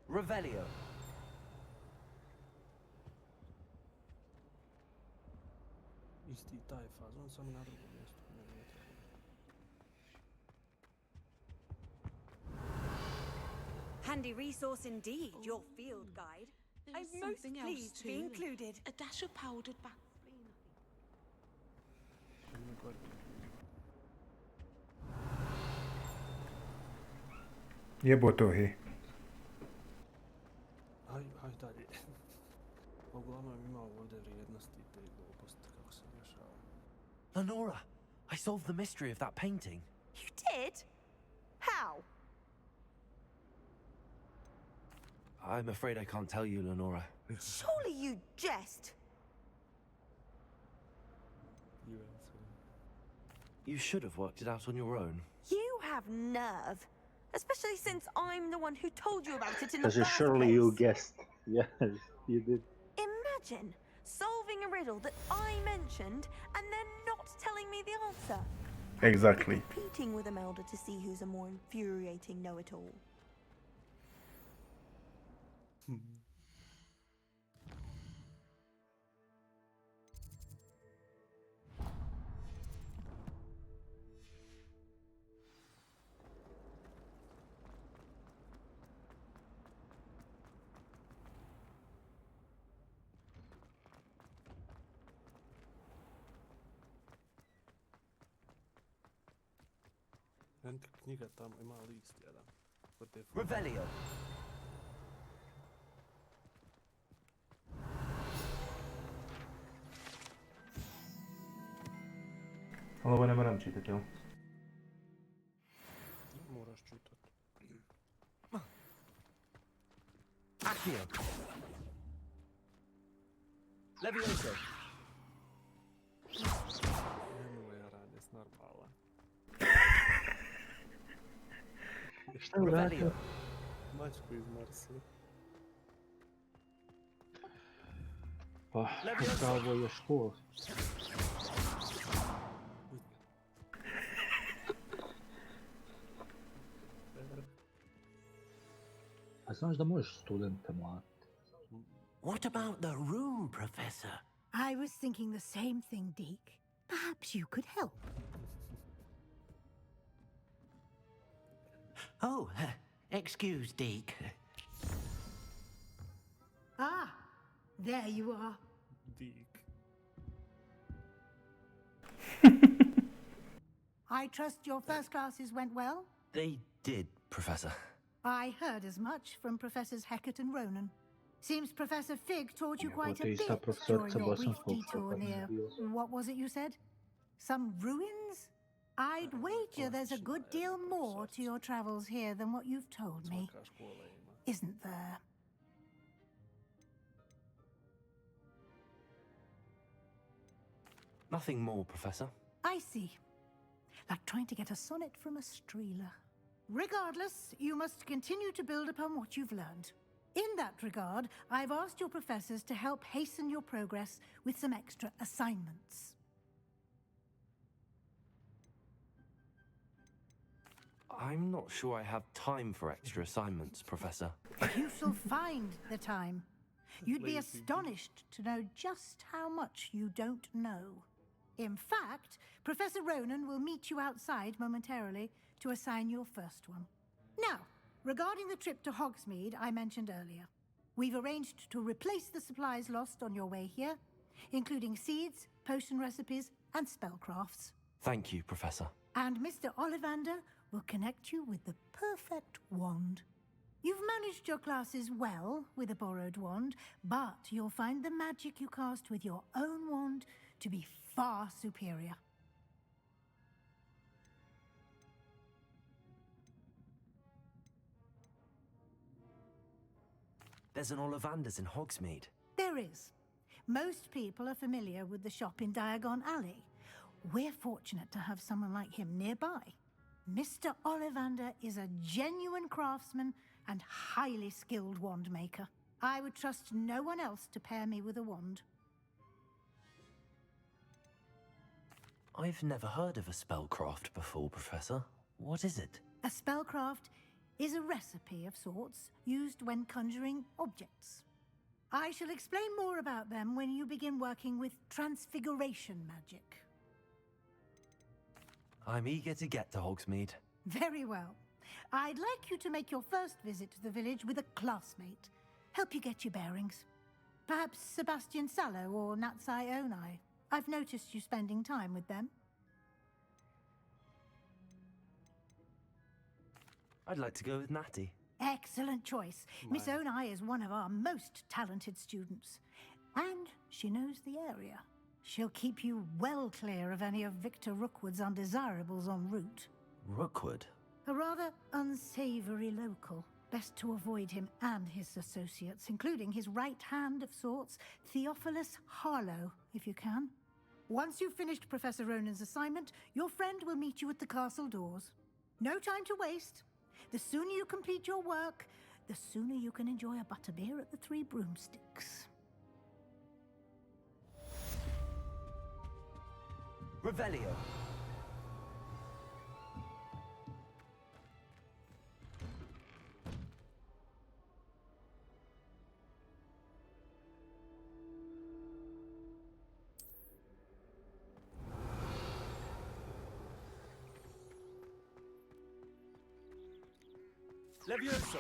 Revelio. Isti taj fazon, samo na drugom mjestu. Handy resource indeed, your field guide. I'm most pleased to be included. A dash of powdered back. Jebote, hej. Aj dalje. Uglavnom imao ovdje vrijednosti i te gluposti kako se rješava. Lenora, I solved the mystery of that painting. You did? How? I'm afraid I can't tell you, Lenora. Surely you jest. You should have worked it out on your own. You have nerve. Especially since I'm the one who told you about it in the Because first surely place. you guessed. Yes, you did. Imagine solving a riddle that I mentioned and then not telling me the answer. Exactly. Competing with Imelda to see who's a more infuriating know-it-all. Knjiga tamo ima list jedan. Revelio. Ali ovo ne moram čitati, jel? Moraš čitati. Accio. Levioso. Nemoj radi, s normalan. Šta je uradio? Mačku iz Marsa. Pa, pravo je škol. A znaš da možeš studente mlatiti? What about the room, Professor? I was thinking the same thing, Deke. Perhaps you could help. Oh, excuse, Deke. Ah, there you are. Deke. I trust your first classes went well? They did, Professor. I heard as much from Professors Hecat and Ronan. Seems Professor Fig taught you quite a Te ista bit during profesorica your brief bosanskog detour near... What was it you said? Some ruins? I'd wager there's a good deal more to your travels here than what you've told me. Isn't there? Nothing more, Professor. I see. Like trying to get a sonnet from a streeler. Regardless, you must continue to build upon what you've learned. In that regard, I've asked your professors to help hasten your progress with some extra assignments. I'm not sure I have time for extra assignments, Professor. You shall find the time. You'd be astonished to know just how much you don't know. In fact, Professor Ronan will meet you outside momentarily to assign your first one. Now, regarding the trip to Hogsmeade I mentioned earlier, we've arranged to replace the supplies lost on your way here, including seeds, potion recipes, and spellcrafts. Thank you, Professor. And Mr. Ollivander will connect you with the perfect wand. You've managed your classes well with a borrowed wand, but you'll find the magic you cast with your own wand to be far superior. There's an Ollivander's in Hogsmeade. There is. Most people are familiar with the shop in Diagon Alley. We're fortunate to have someone like him nearby. Mr. Ollivander is a genuine craftsman and highly skilled wand maker. I would trust no one else to pair me with a wand. I've never heard of a spellcraft before, Professor. What is it? A spellcraft is a recipe of sorts used when conjuring objects. I shall explain more about them when you begin working with transfiguration magic. I'm eager to get to Hogsmeade. Very well. I'd like you to make your first visit to the village with a classmate. Help you get your bearings. Perhaps Sebastian Sallow or Natsai Onai. I've noticed you spending time with them. I'd like to go with Natty. Excellent choice. Miss Onai is one of our most talented students. And she knows the area. She'll keep you well clear of any of Victor Rookwood's undesirables en route. Rookwood? A rather unsavory local. Best to avoid him and his associates, including his right hand of sorts, Theophilus Harlow, if you can. Once you've finished Professor Ronan's assignment, your friend will meet you at the castle doors. No time to waste. The sooner you complete your work, the sooner you can enjoy a butterbeer at the Three Broomsticks. Revelio. Levioso.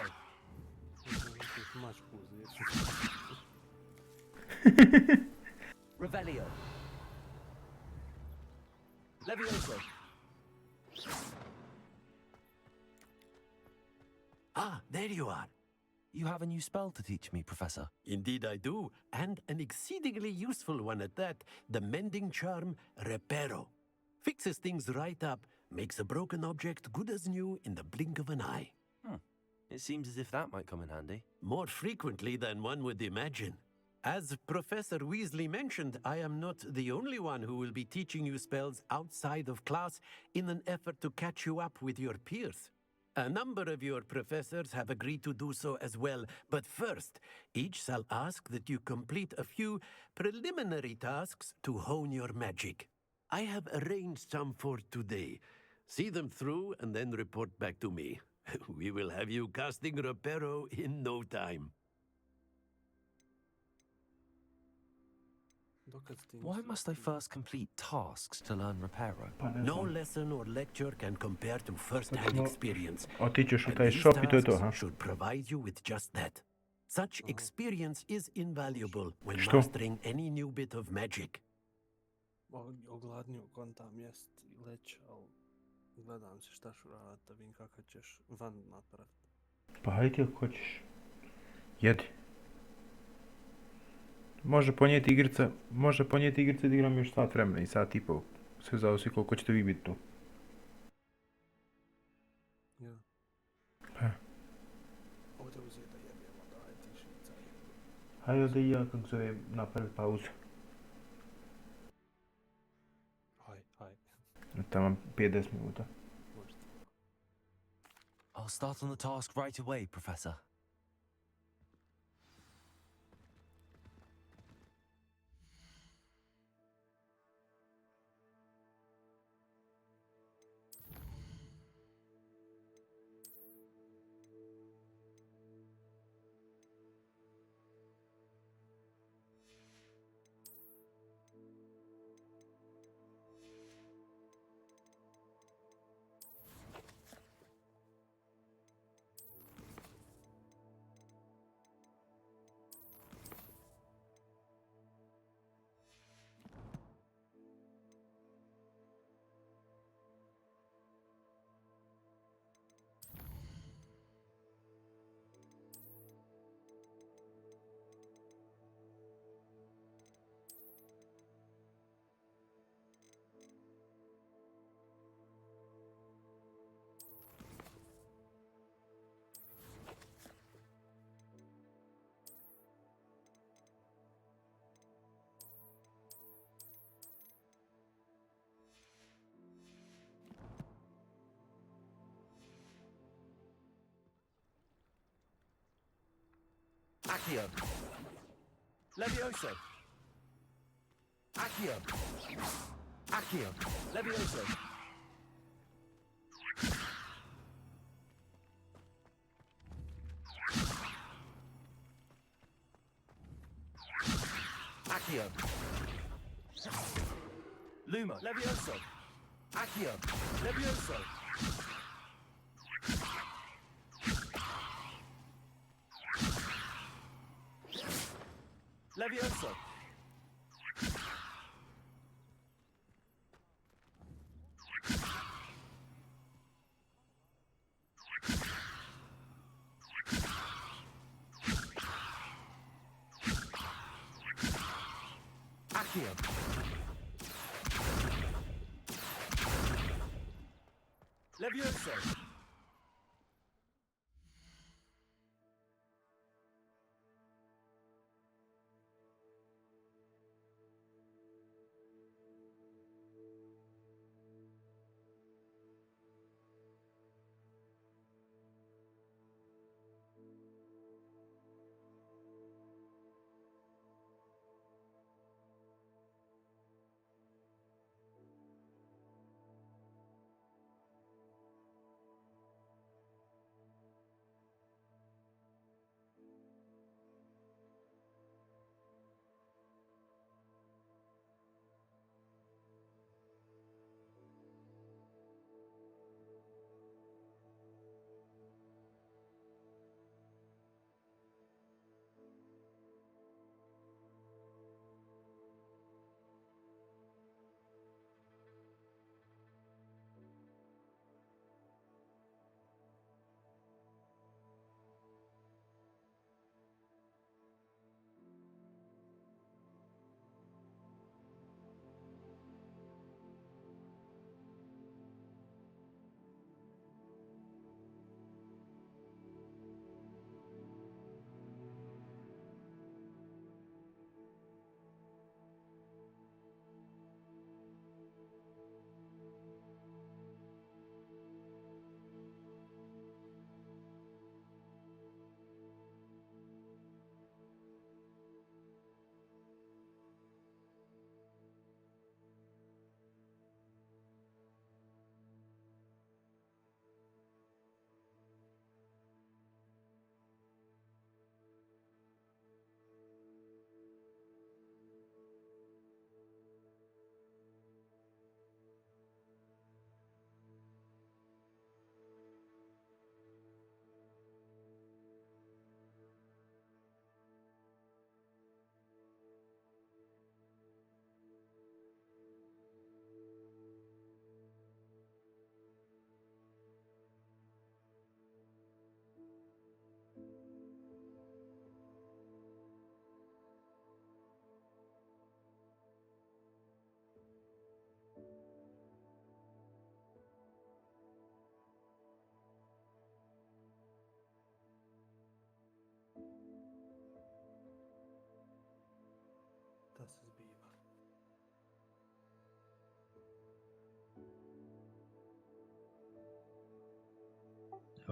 Revelio. Levioso. Ah, there you are. You have a new spell to teach me, Professor. Indeed I do, and an exceedingly useful one at that. The mending charm, Reparo. Fixes things right up, makes a broken object good as new in the blink of an eye. It seems as if that might come in handy. More frequently than one would imagine. As Professor Weasley mentioned, I am not the only one who will be teaching you spells outside of class in an effort to catch you up with your peers. A number of your professors have agreed to do so as well, but first, each shall ask that you complete a few preliminary tasks to hone your magic. I have arranged some for today. See them through and then report back to me. We will have you casting Reparo in no time. Why must I first complete tasks to learn Reparo? No lesson or lecture can compare to first-hand experience. Otićeš u And taj these shop I to je to, tasks ha? should provide you with just that. Such experience is invaluable when Što? mastering any new bit of magic. Ogladniju kontam jest i leć, ali gledam se šta ću radit da vidim kakav ćeš van napravit. Pa hajde ako hoćeš. Jedi. Može ponijeti igrica da igram još sat vremena i sat i pol. Sve zavisi koliko ćete vi biti tu. Ja. Pa. Ovdje uzeti da jebimo, daj tišica. Hajde da i ja, kako zove, napravim pauzu. Haj. Tamo 50 minuta. I'll start on the task right away, Professor. Accio. Levioso. Accio. Accio. Levioso. Accio. Luma. Levioso. Accio. Levioso. Levioso. Accio. Levioso.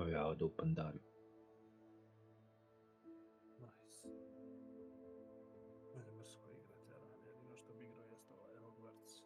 Oh ja, od Open Dark. Nice. Mene mrsko igrat, jedino što bi igrao jest ovaj Hogwarts.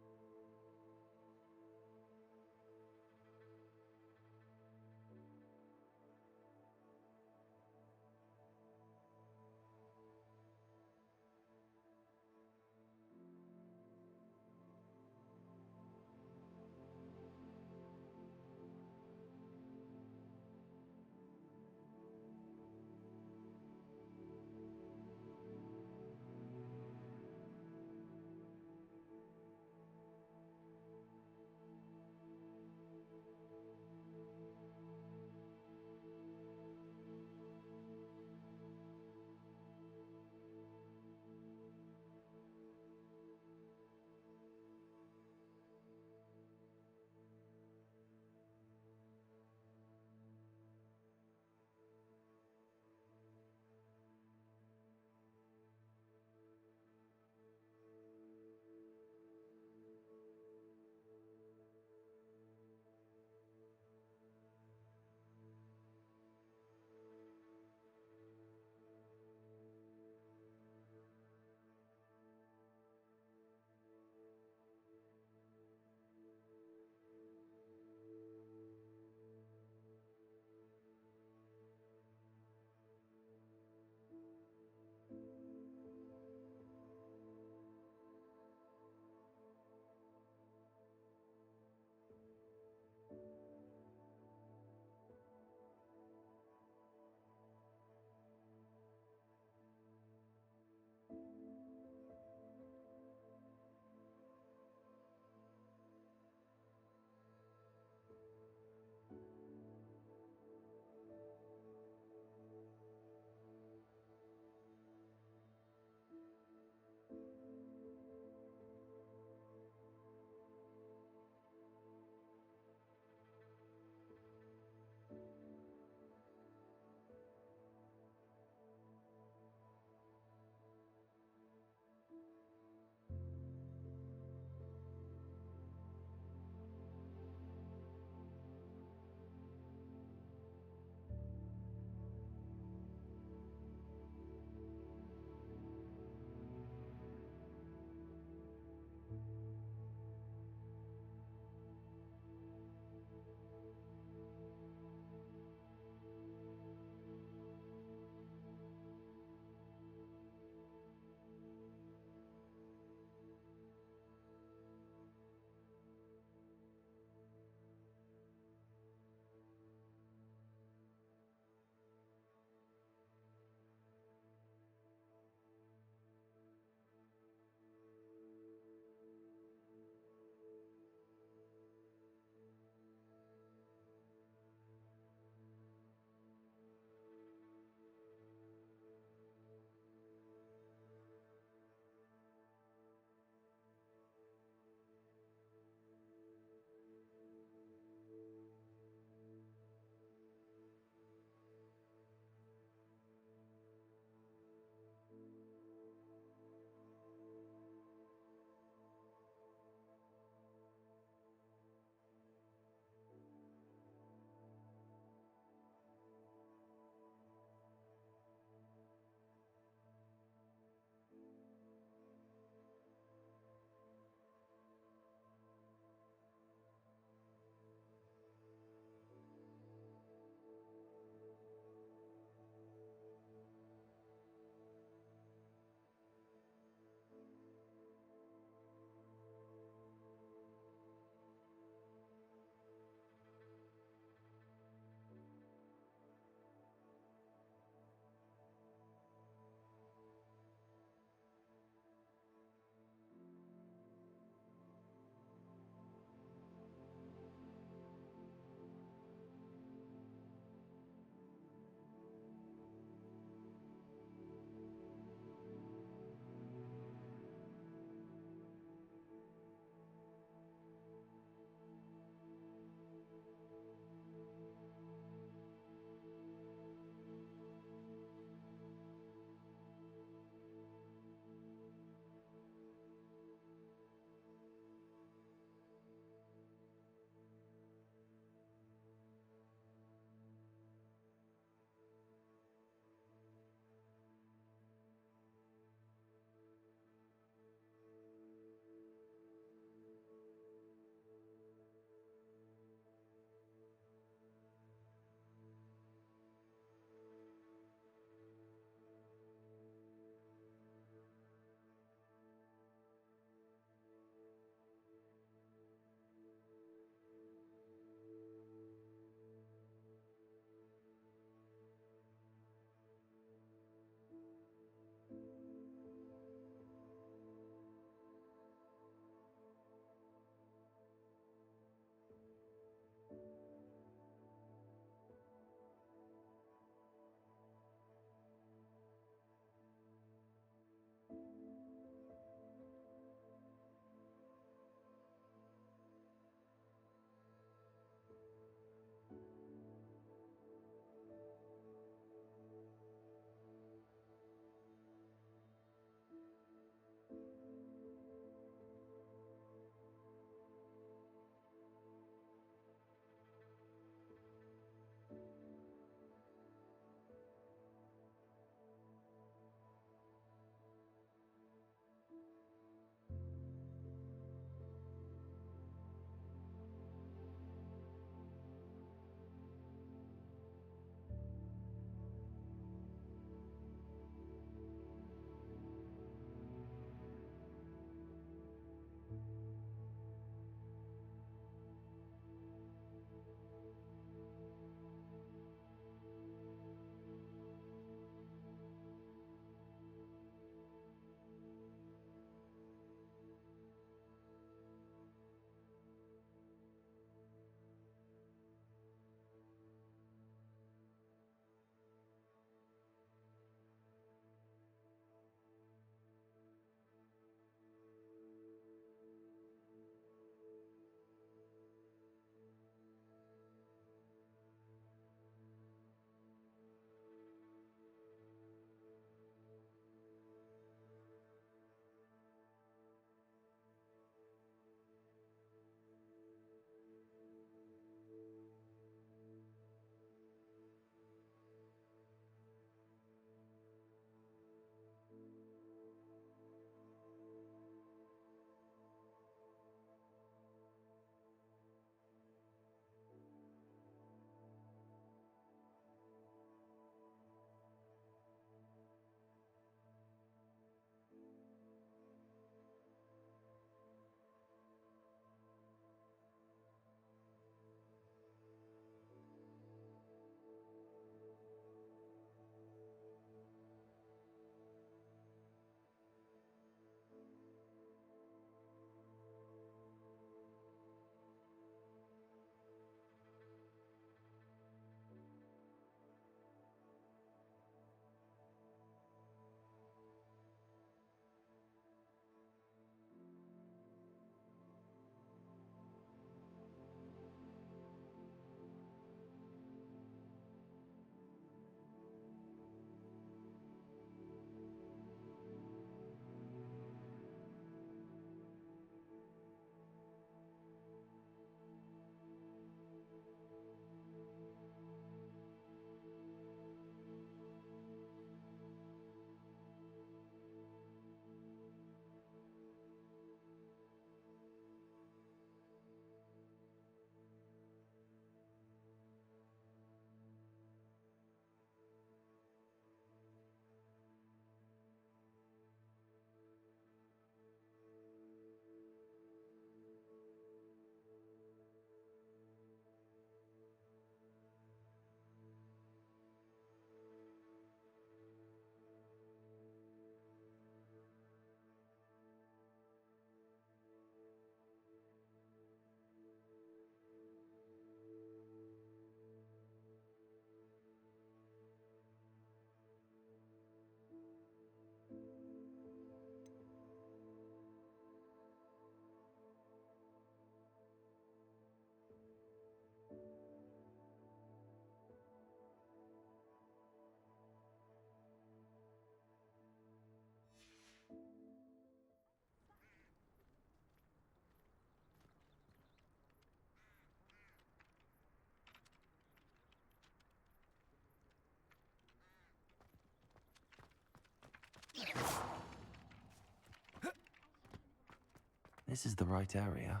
This is the right area.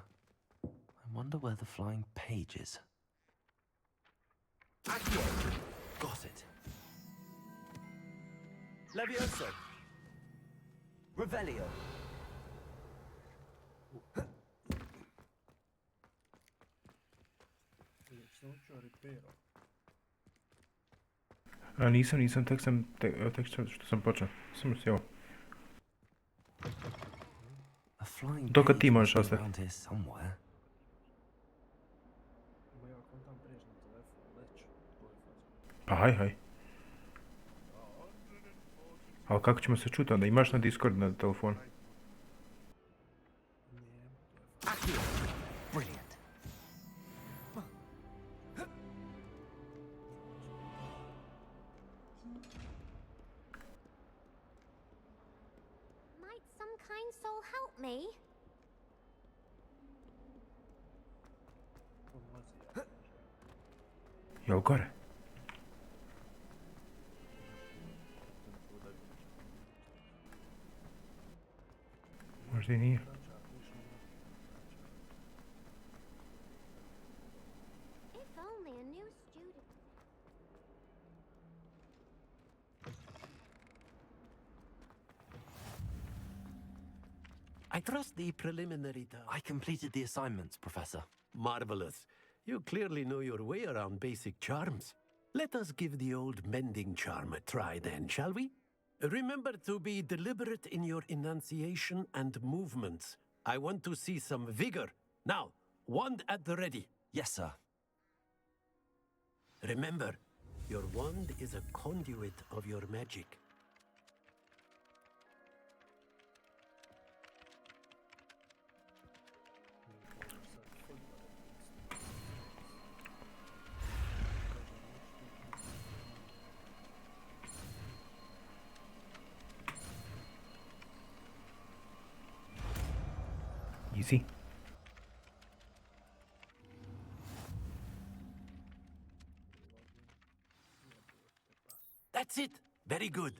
I wonder where the flying page is. Accio! Got it. Levioso! Revelio! A nisam, tek što sam počeo. Samo sjeo. Dok ti možeš ostati. Pa haj. Ali kako ćemo se čuti onda? Imaš na Discord na telefonu? Brilliant. Might some kind soul help me? Jel gore? Možda i nije. If only a new student. I trust the preliminary I completed the assignments, Professor. Marvelous. You clearly know your way around basic charms. Let us give the old mending charm a try then, shall we? Remember to be deliberate in your enunciation and movements. I want to see some vigor. Now, wand at the ready. Yes, sir. Remember, your wand is a conduit of your magic. Easy. That's it. Very good.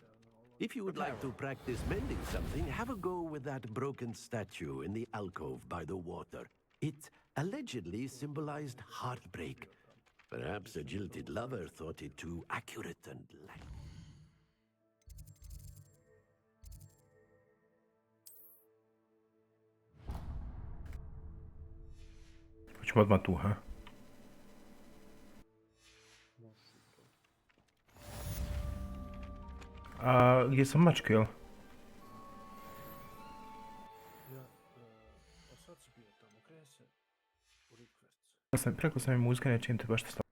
If you would like to practice mending something, have a go with that broken statue in the alcove by the water. It allegedly symbolized heartbreak. Perhaps a jilted lover thought it too accurate and Hoćemo odmah tu, ha? A gdje sam mačke, jel? Preko sam i muzika, neće im te baš staviti.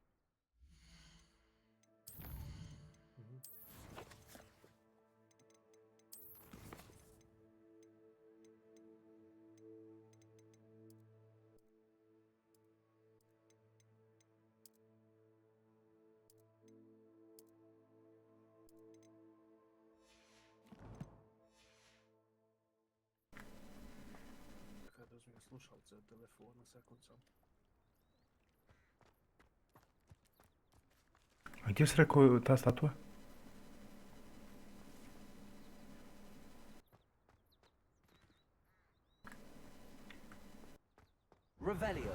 Slušalce od telefona, sekund sam. A gdje si rekao ta statua? Revelio.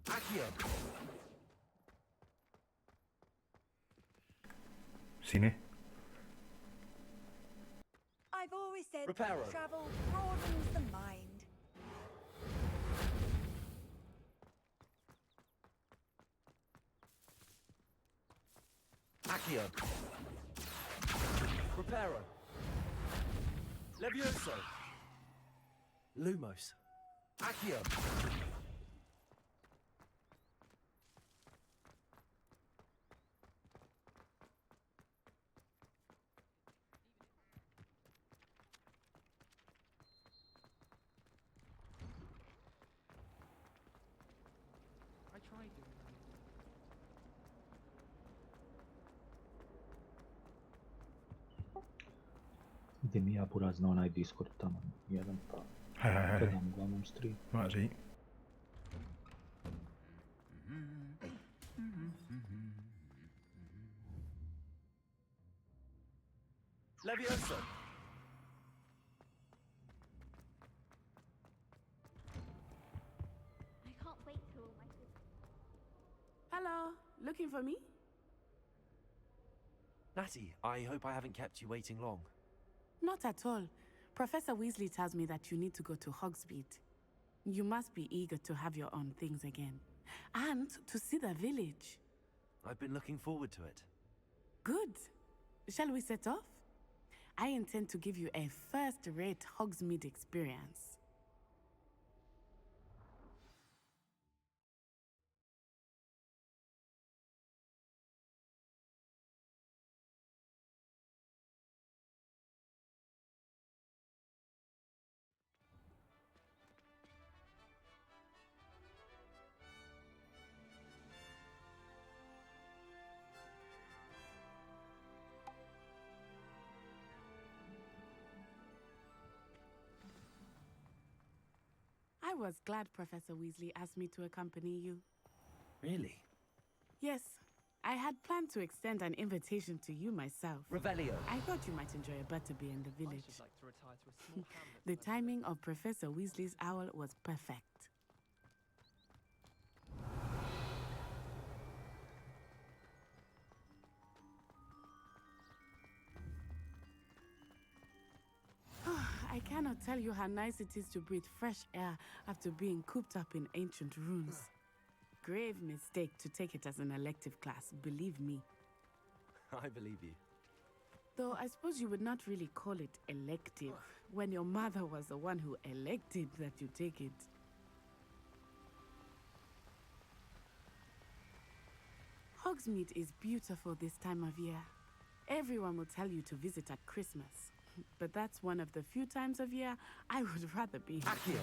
Accio. Sine? I've always said Reparo. travel broadens the mind. Accio. Reparo. Levioso. Lumos. Accio. Idem ja buraz na onaj Discord tamo, jedan pa Haj. gledam uglavnom stream. Maži. Hello, looking for me? Natty, I hope I haven't kept you waiting long. Not at all. Professor Weasley tells me that you need to go to Hogsmeade. You must be eager to have your own things again. And to see the village. I've been looking forward to it. Good. Shall we set off? I intend to give you a first-rate Hogsmeade experience. I was glad Professor Weasley asked me to accompany you. Really? Yes, I had planned to extend an invitation to you myself. Revelio. I thought you might enjoy a butterbeer in the village. I should like to retire to a small hamlet. The timing of Professor Weasley's owl was perfect. I cannot tell you how nice it is to breathe fresh air after being cooped up in ancient ruins. Grave mistake to take it as an elective class, believe me. I believe you. Though I suppose you would not really call it elective when your mother was the one who elected that you take it. Hogsmeade is beautiful this time of year. Everyone will tell you to visit at Christmas. But that's one of the few times of year I would rather be here.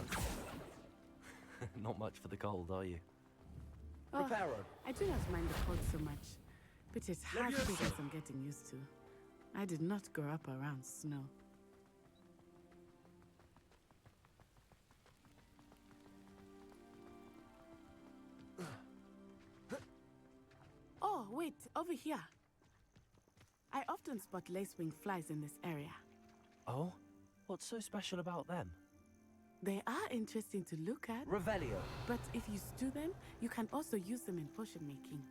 Not much for the cold, are you? Oh, I do not mind the cold so much, but it's harsh business I'm getting used to. I did not grow up around snow. Oh, wait, over here. I often spot lacewing flies in this area. Oh? What's so special about them? They are interesting to look at. Revelio. But if you stew them, you can also use them in potion making.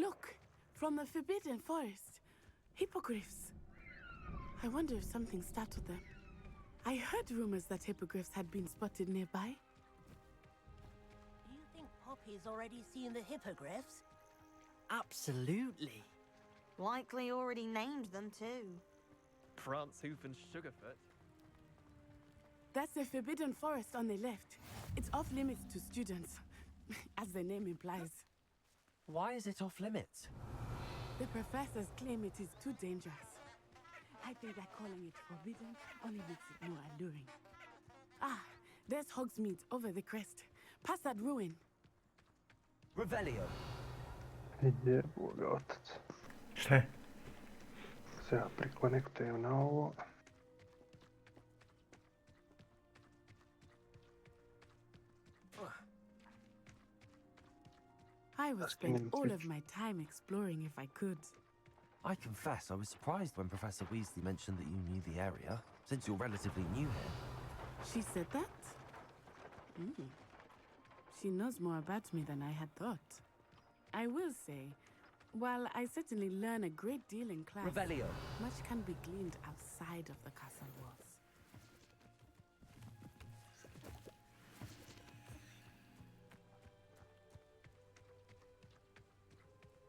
Look, from the Forbidden Forest. Hippogriffs. I wonder if something startled them. I heard rumors that hippogriffs had been spotted nearby. Do you think Poppy's already seen the hippogriffs? Absolutely. Likely already named them too. Prance, Hoof, and Sugarfoot. That's the Forbidden Forest on the left. It's off limits to students, as the name implies. Why is it off limits? The professors claim it is too dangerous. I think that calling it forbidden only makes it more alluring. Ah, there's Hogsmeade over the crest. Past that ruin. Revelio. E vuotat. Sì. Se apri connecte now. I would spend all of my time exploring if I could. I confess I was surprised when Professor Weasley mentioned that you knew the area, since you're relatively new here. She said that? She knows more about me than I had thought. I will say, while I certainly learn a great deal in class, Revelio. Much can be gleaned outside of the castle walls.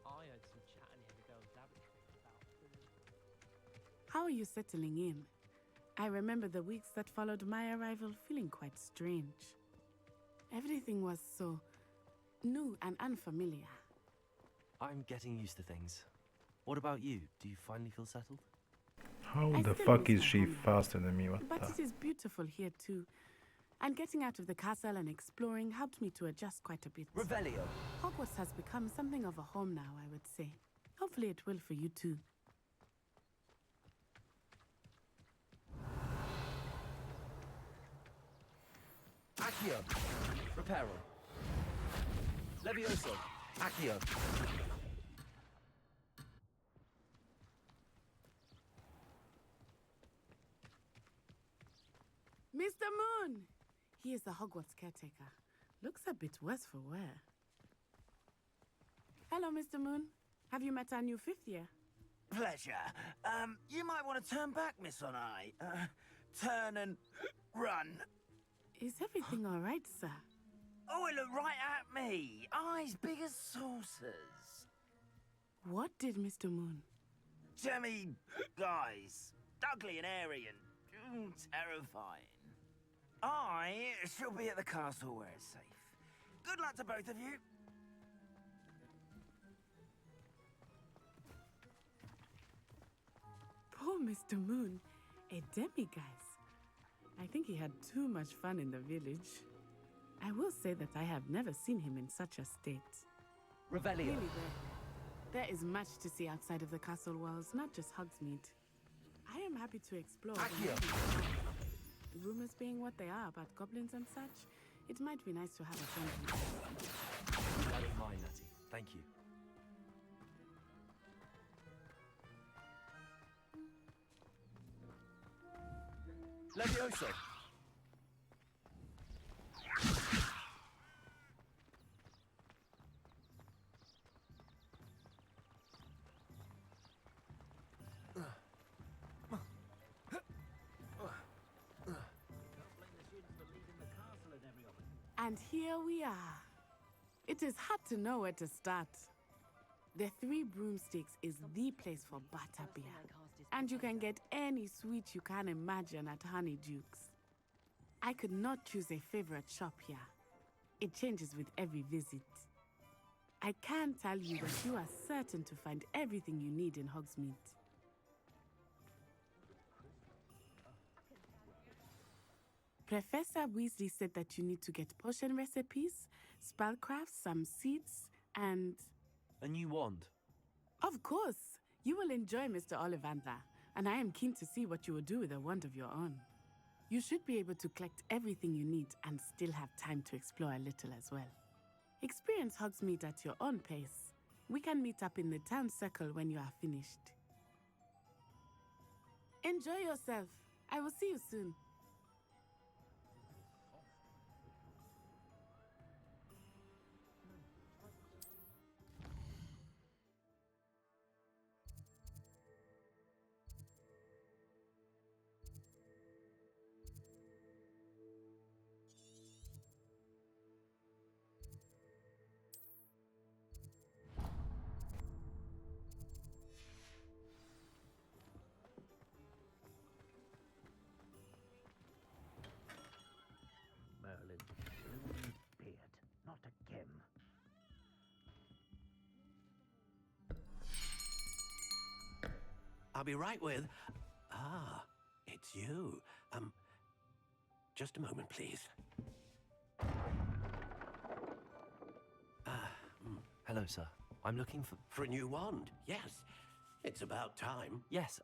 I had some chat in here the girls' lavatory about food. How are you settling in? I remember the weeks that followed my arrival feeling quite strange. Everything was so new and unfamiliar. I'm getting used to things. What about you? Do you finally feel settled? How I the still fuck miss is my she home, faster than me? What But the? it is beautiful here too. And getting out of the castle and exploring helped me to adjust quite a bit. Revelio. Hogwarts has become something of a home now, I would say. Hopefully it will for you too. Accio. Reparo. Levioso. Accio. Mr. Moon! He is the Hogwarts caretaker. Looks a bit worse for wear. Hello, Mr. Moon. Have you met our new 5th year? Pleasure. You might want to turn back, Miss Onai. Turn and run. Is everything all right, sir? Oh, it looked right at me. Eyes big as saucers. What did Mr. Moon? Jemmy guys. Ugly and airy and terrifying. I shall be at the castle where it's safe. Good luck to both of you. Poor Mr. Moon. A demiguise. I think he had too much fun in the village. I will say that I have never seen him in such a state. Revelio. Really, there is much to see outside of the castle walls, not just Hogsmeade. I am happy to explore. Rumors being what they are about goblins and such, it might be nice to have a friend. I don't mind, Natty. Thank you. Levioso. And here we are. It is hard to know where to start. The Three Broomsticks is the place for butterbeer. And you can get any sweet you can imagine at Honeyduke's. I could not choose a favorite shop here. It changes with every visit. I can tell you that you are certain to find everything you need in Hogsmeade. Professor Weasley said that you need to get potion recipes, spellcrafts, some seeds, and... A new wand. Of course! You will enjoy Mr. Ollivander, and I am keen to see what you will do with a wand of your own. You should be able to collect everything you need and still have time to explore a little as well. Experience Hogsmeade at your own pace. We can meet up in the town circle when you are finished. Enjoy yourself. I will see you soon. Merlin, beard, not again. I'll be right with... Ah, it's you. Just a moment, please. Hello, sir. I'm looking for... For a new wand, yes. It's about time. Yes,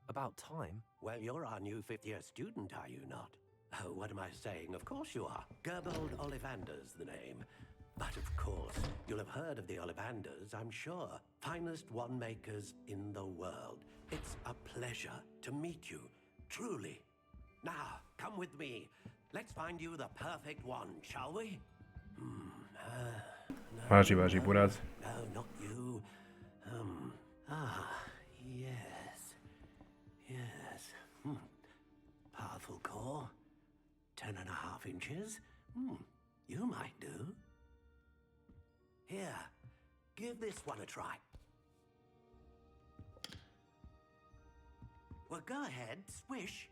about time? Well, you're our new 5th-year student, are you not? Oh, what am I saying? Of course you are. Gerbold Ollivander's the name. But of course, you'll have heard of the Ollivanders, I'm sure. Finest wand makers in the world. It's a pleasure to meet you, truly. Now, come with me. Let's find you the perfect wand, shall we? Váži, Buraz. No, not you. Yes. Yes. Powerful core. 10.5 inches. You might do. Here, give this one a try. Well, go ahead, swish.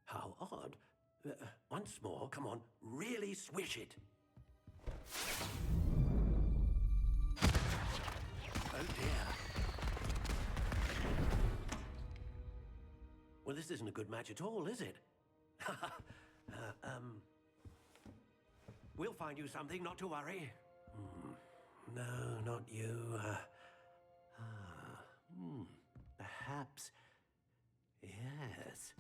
How odd. Once more, come on, really swish it. Oh dear. Well, this isn't a good match at all, is it? We'll find you something, not to worry. No, not you. Perhaps. Yes.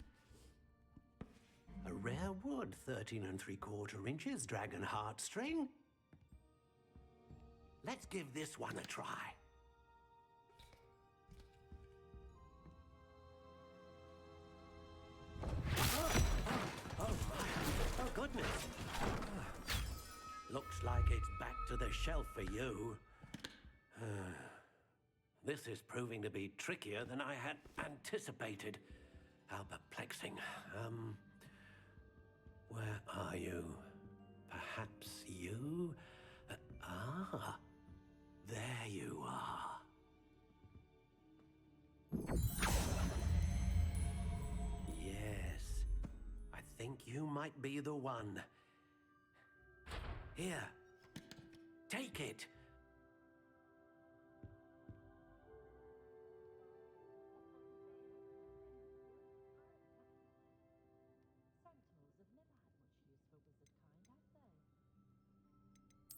rare wood, 13 3/4 inches, dragon heartstring. Let's give this one a try. Oh, goodness. Looks like it's back to the shelf for you. This is proving to be trickier than I had anticipated. How perplexing. Where are you? Perhaps you? There you are. Yes, I think you might be the one. Here, take it.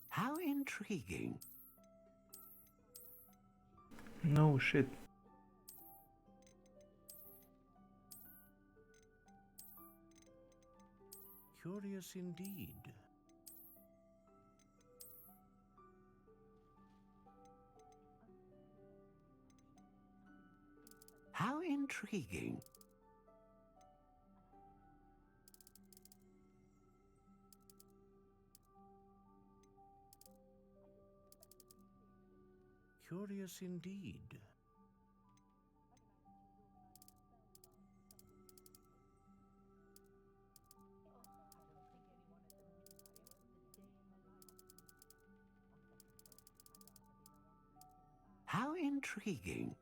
How intriguing. No shit. Curious indeed. How intriguing. Curious indeed. How intriguing.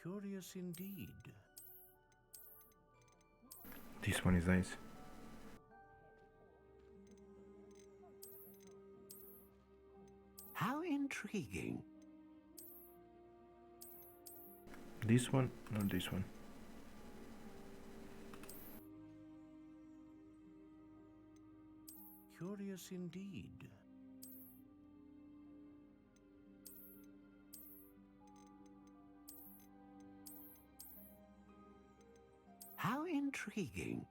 Curious indeed. This one is nice. How intriguing. This one, not this one. Curious indeed. How intriguing.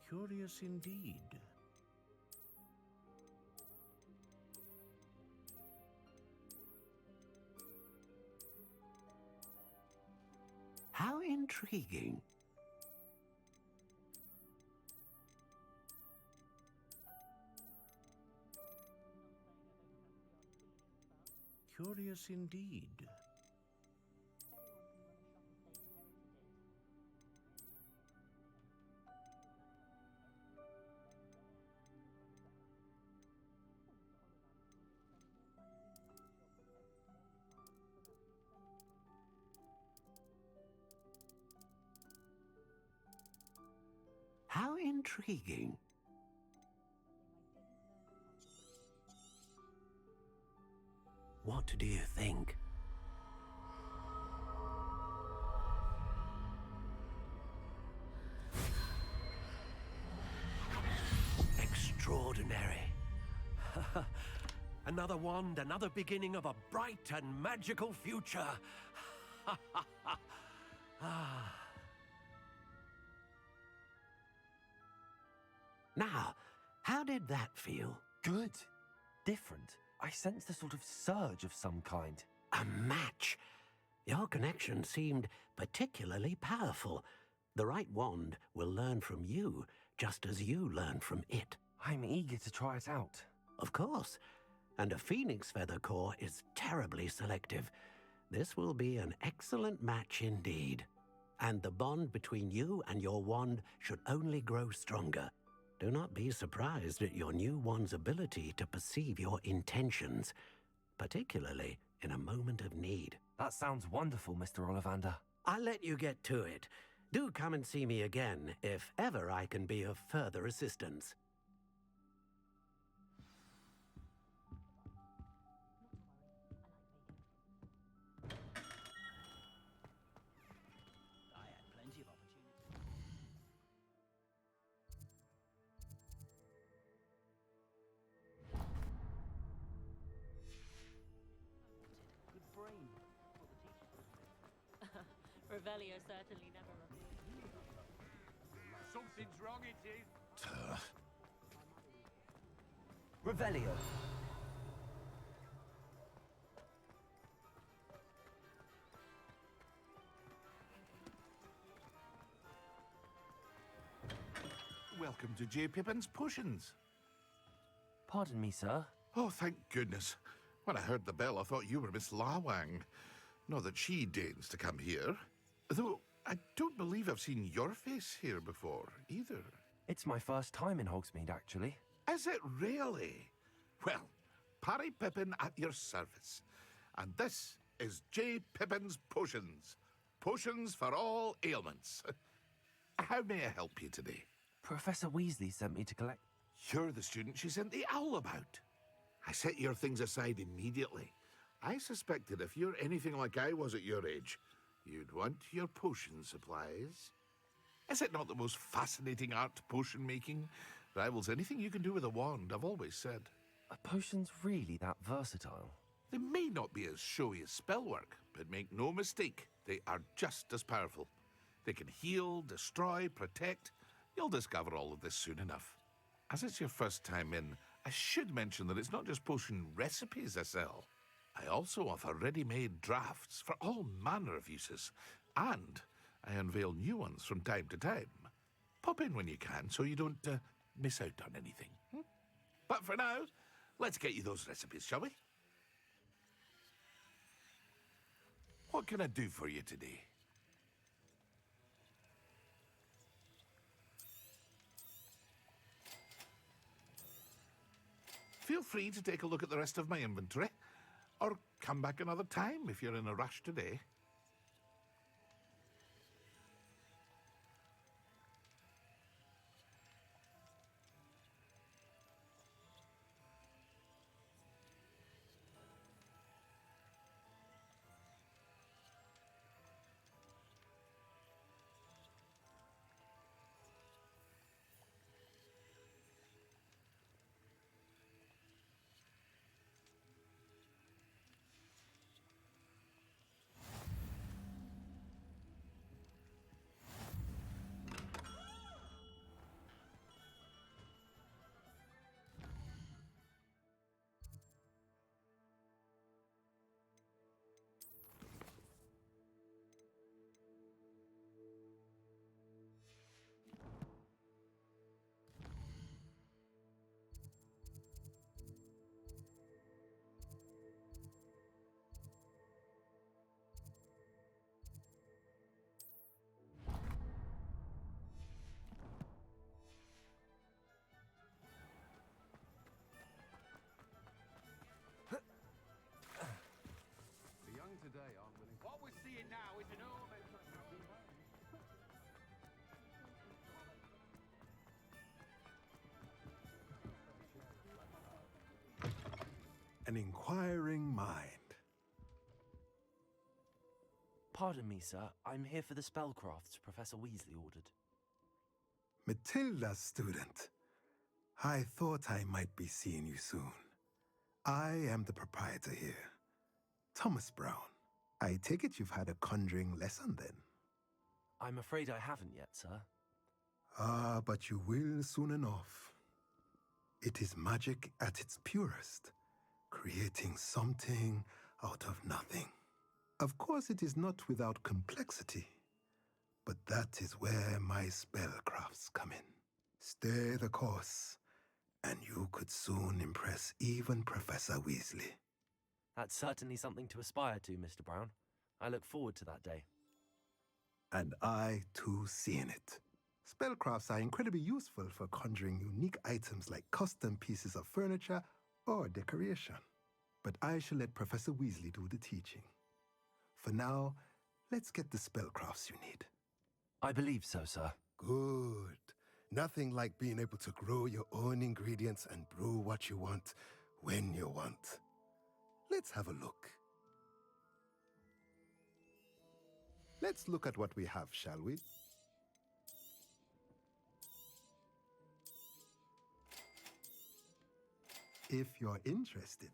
Curious indeed. How intriguing. Curious indeed. How intriguing. What do you think? Extraordinary. Another wand, another beginning of a bright and magical future. Now, how did that feel? Good. Different. I sensed a sort of surge of some kind. A match. Your connection seemed particularly powerful. The right wand will learn from you, just as you learn from it. I'm eager to try it out. Of course. And a phoenix feather core is terribly selective. This will be an excellent match indeed. And the bond between you and your wand should only grow stronger. Do not be surprised at your new wand's ability to perceive your intentions, particularly in a moment of need. That sounds wonderful, Mr. Ollivander. I'll let you get to it. Do come and see me again if ever I can be of further assistance. Revelio certainly never appeared. Something's wrong, it is. Revelio. Welcome to J. Pippin's Potions. Pardon me, sir. Oh, thank goodness. When I heard the bell, I thought you were Miss Lawang. Not that she deigns to come here. Though, I don't believe I've seen your face here before, either. It's my first time in Hogsmeade, actually. Is it really? Well, Parry Pippin at your service. And this is J. Pippin's Potions. Potions for all ailments. How may I help you today? Professor Weasley sent me to collect... You're the student she sent the owl about. I set your things aside immediately. I suspected if you're anything like I was at your age, you'd want your potion supplies. Is it not the most fascinating art, potion making? Rivals anything you can do with a wand, I've always said. Are potions really that versatile? They may not be as showy as spellwork, but make no mistake, they are just as powerful. They can heal, destroy, protect. You'll discover all of this soon enough. As it's your first time in, I should mention that it's not just potion recipes I sell. I also offer ready-made drafts for all manner of uses, and I unveil new ones from time to time. Pop in when you can so you don't miss out on anything. But for now, let's get you those recipes, shall we? What can I do for you today? Feel free to take a look at the rest of my inventory, or come back another time if you're in a rush today. Today aren't willing. What we're seeing now is an omen. An inquiring mind. Pardon me, sir. I'm here for the spellcrafts Professor Weasley ordered. Matilda's student. I thought I might be seeing you soon. I am the proprietor here, Thomas Brown. I take it you've had a conjuring lesson then? I'm afraid I haven't yet, sir. Ah, but you will soon enough. It is magic at its purest, creating something out of nothing. Of course, it is not without complexity, but that is where my spellcrafts come in. Stay the course, and you could soon impress even Professor Weasley. That's certainly something to aspire to, Mr. Brown. I look forward to that day. And I, too, see in it. Spellcrafts are incredibly useful for conjuring unique items like custom pieces of furniture or decoration. But I shall let Professor Weasley do the teaching. For now, let's get the spellcrafts you need. I believe so, sir. Good. Nothing like being able to grow your own ingredients and brew what you want when you want. Let's have a look. Let's look at what we have, shall we? If you're interested,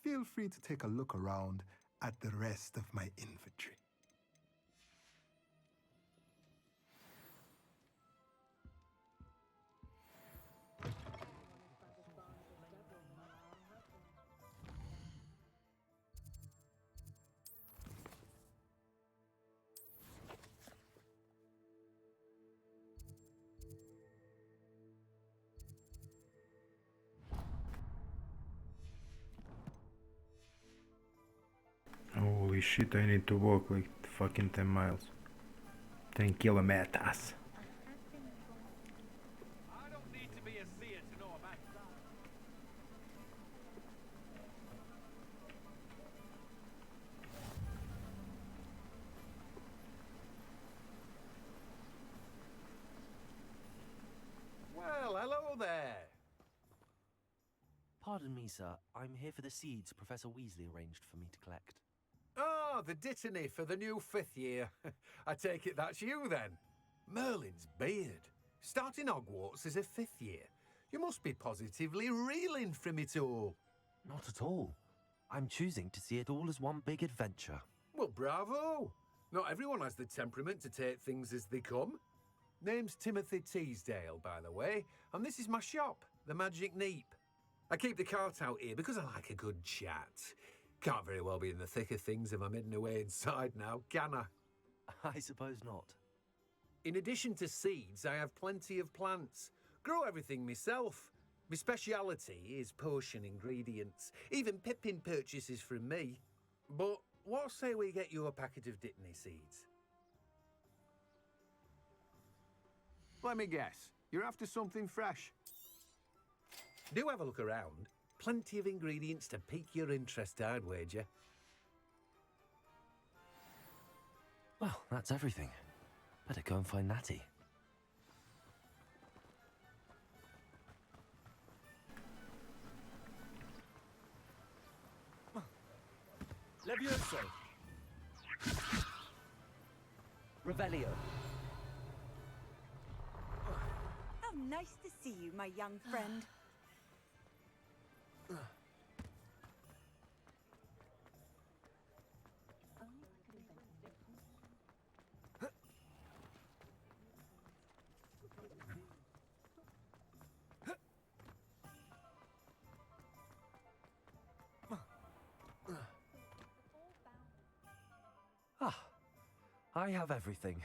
feel free to take a look around at the rest of my inventory. shit, I need to walk like fucking 10 miles. 10 kilometers. Well, hello there. Pardon me, sir. I'm here for the seeds Professor Weasley arranged for me to collect. Oh, the dittany for the new 5th year. I take it that's you, then. Merlin's beard. Starting Hogwarts as a 5th year. You must be positively reeling from it all. Not at all. I'm choosing to see it all as one big adventure. Well, bravo. Not everyone has the temperament to take things as they come. Name's Timothy Teasdale, by the way, and this is my shop, the Magic Neep. I keep the cart out here because I like a good chat. Can't very well be in the thick of things if I'm hidden away inside now, can I? I suppose not. In addition to seeds, I have plenty of plants. Grow everything myself. My speciality is potion ingredients. Even Pippin purchases from me. But what say we get you a packet of Dittany seeds? Let me guess. You're after something fresh. Do have a look around. Plenty of ingredients to pique your interest, I'd wager. Well, that's everything. Better go and find Natty. Levioso. Revelio. How nice to see you, my young friend. Ah, I have everything.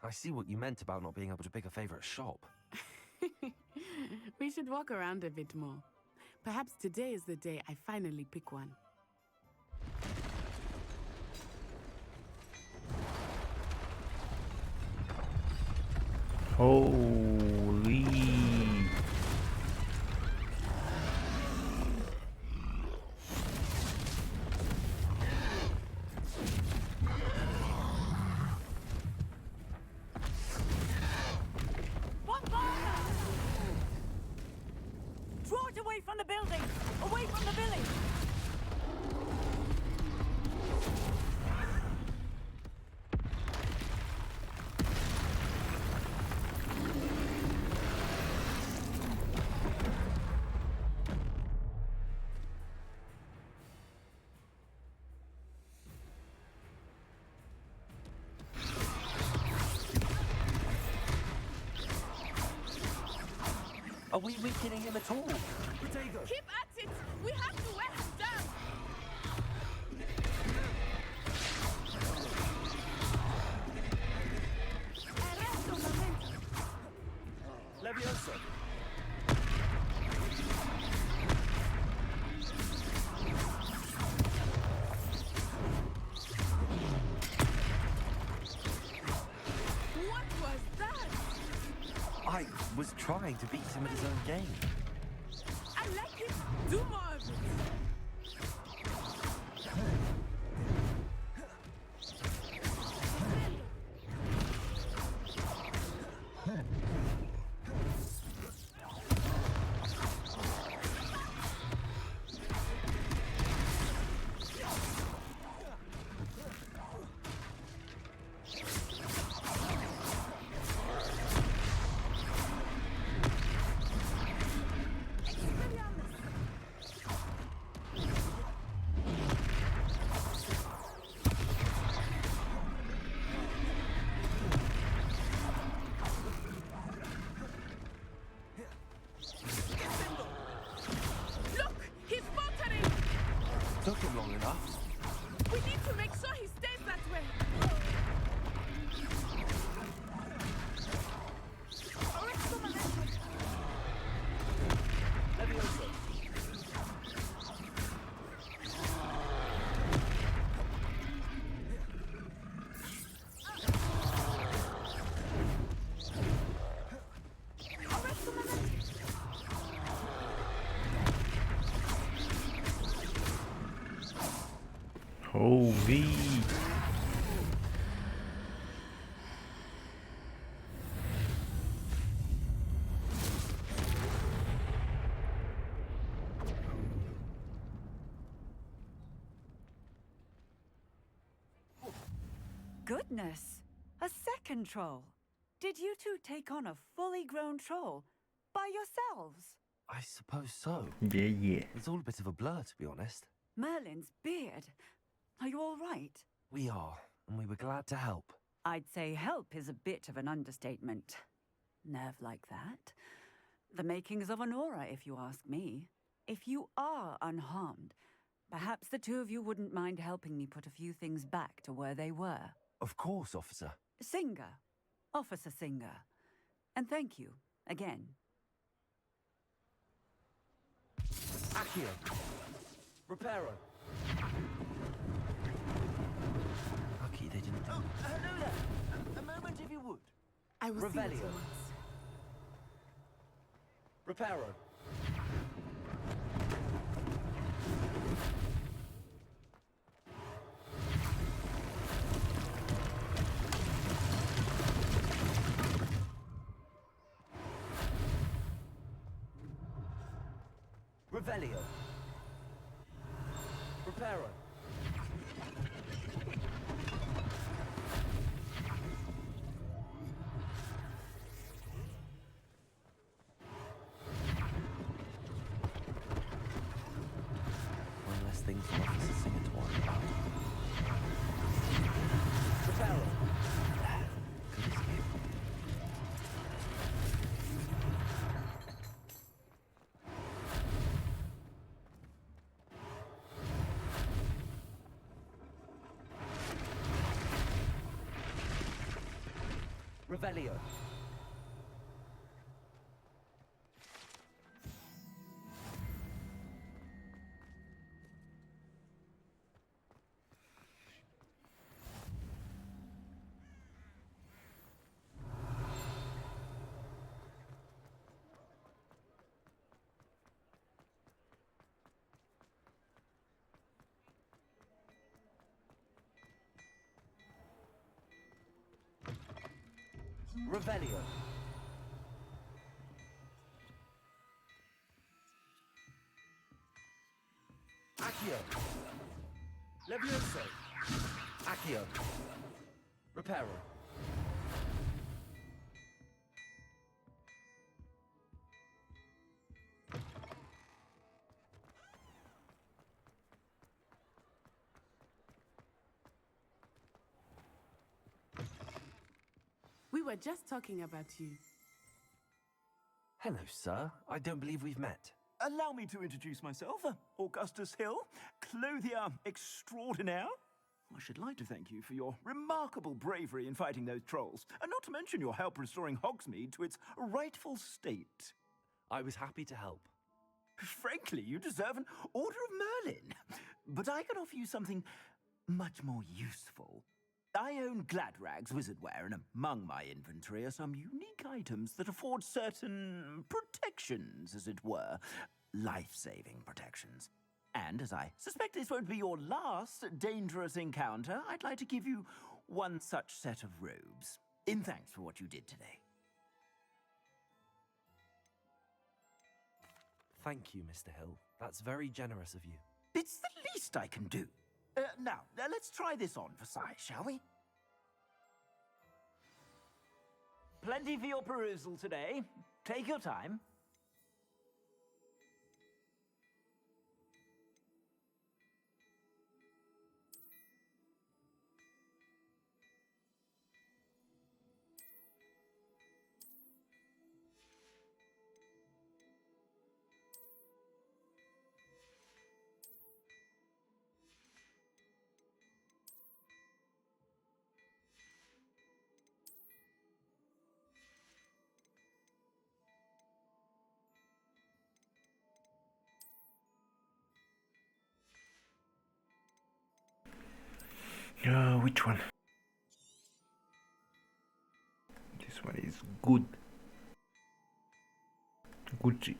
I see what you meant about not being able to pick a favorite shop. We should walk around a bit more. Perhaps today is the day I finally pick one. Holy. Draw it away from the building! Away from the village! Are we weakening him at all? Keep at it! We have to wear him down! Levioso. What was that? I was trying to beat him at his own game. I like it! Do more of it! Oh, V. Goodness! A second troll! Did you two take on a fully grown troll by yourselves? I suppose so. Yeah. It's all a bit of a blur, to be honest. Merlin's beard. Are you all right? We are, and we were glad to help. I'd say help is a bit of an understatement. Nerve like that. The makings of an aura, if you ask me. If you are unharmed, perhaps the two of you wouldn't mind helping me put a few things back to where they were. Of course, officer. Singer. Officer Singer. And thank you, again. Accio. Reparo. Lucky they didn't. Oh, hello there. A moment if you would. I will see you Revelio. once. Reparo. Revelio. Reparo. One less thing for Officer Singer to worry about. Reparo. Good escape. Revelio. Revelio. Accio. Levioso. Accio. Reparo. We were just talking about you. Hello, sir. I don't believe we've met. Allow me to introduce myself, Augustus Hill, clothier extraordinaire. I should like to thank you for your remarkable bravery in fighting those trolls, and not to mention your help restoring Hogsmeade to its rightful state. I was happy to help. Frankly, you deserve an Order of Merlin. But I can offer you something much more useful. I own Gladrag's wizardware, and among my inventory are some unique items that afford certain protections, as it were. Life-saving protections. And as I suspect this won't be your last dangerous encounter, I'd like to give you one such set of robes, in thanks for what you did today. Thank you, Mr. Hill. That's very generous of you. It's the least I can do. Now, let's try this on for size, shall we? Plenty for your perusal today. Take your time. Which one? This one is good. Gucci.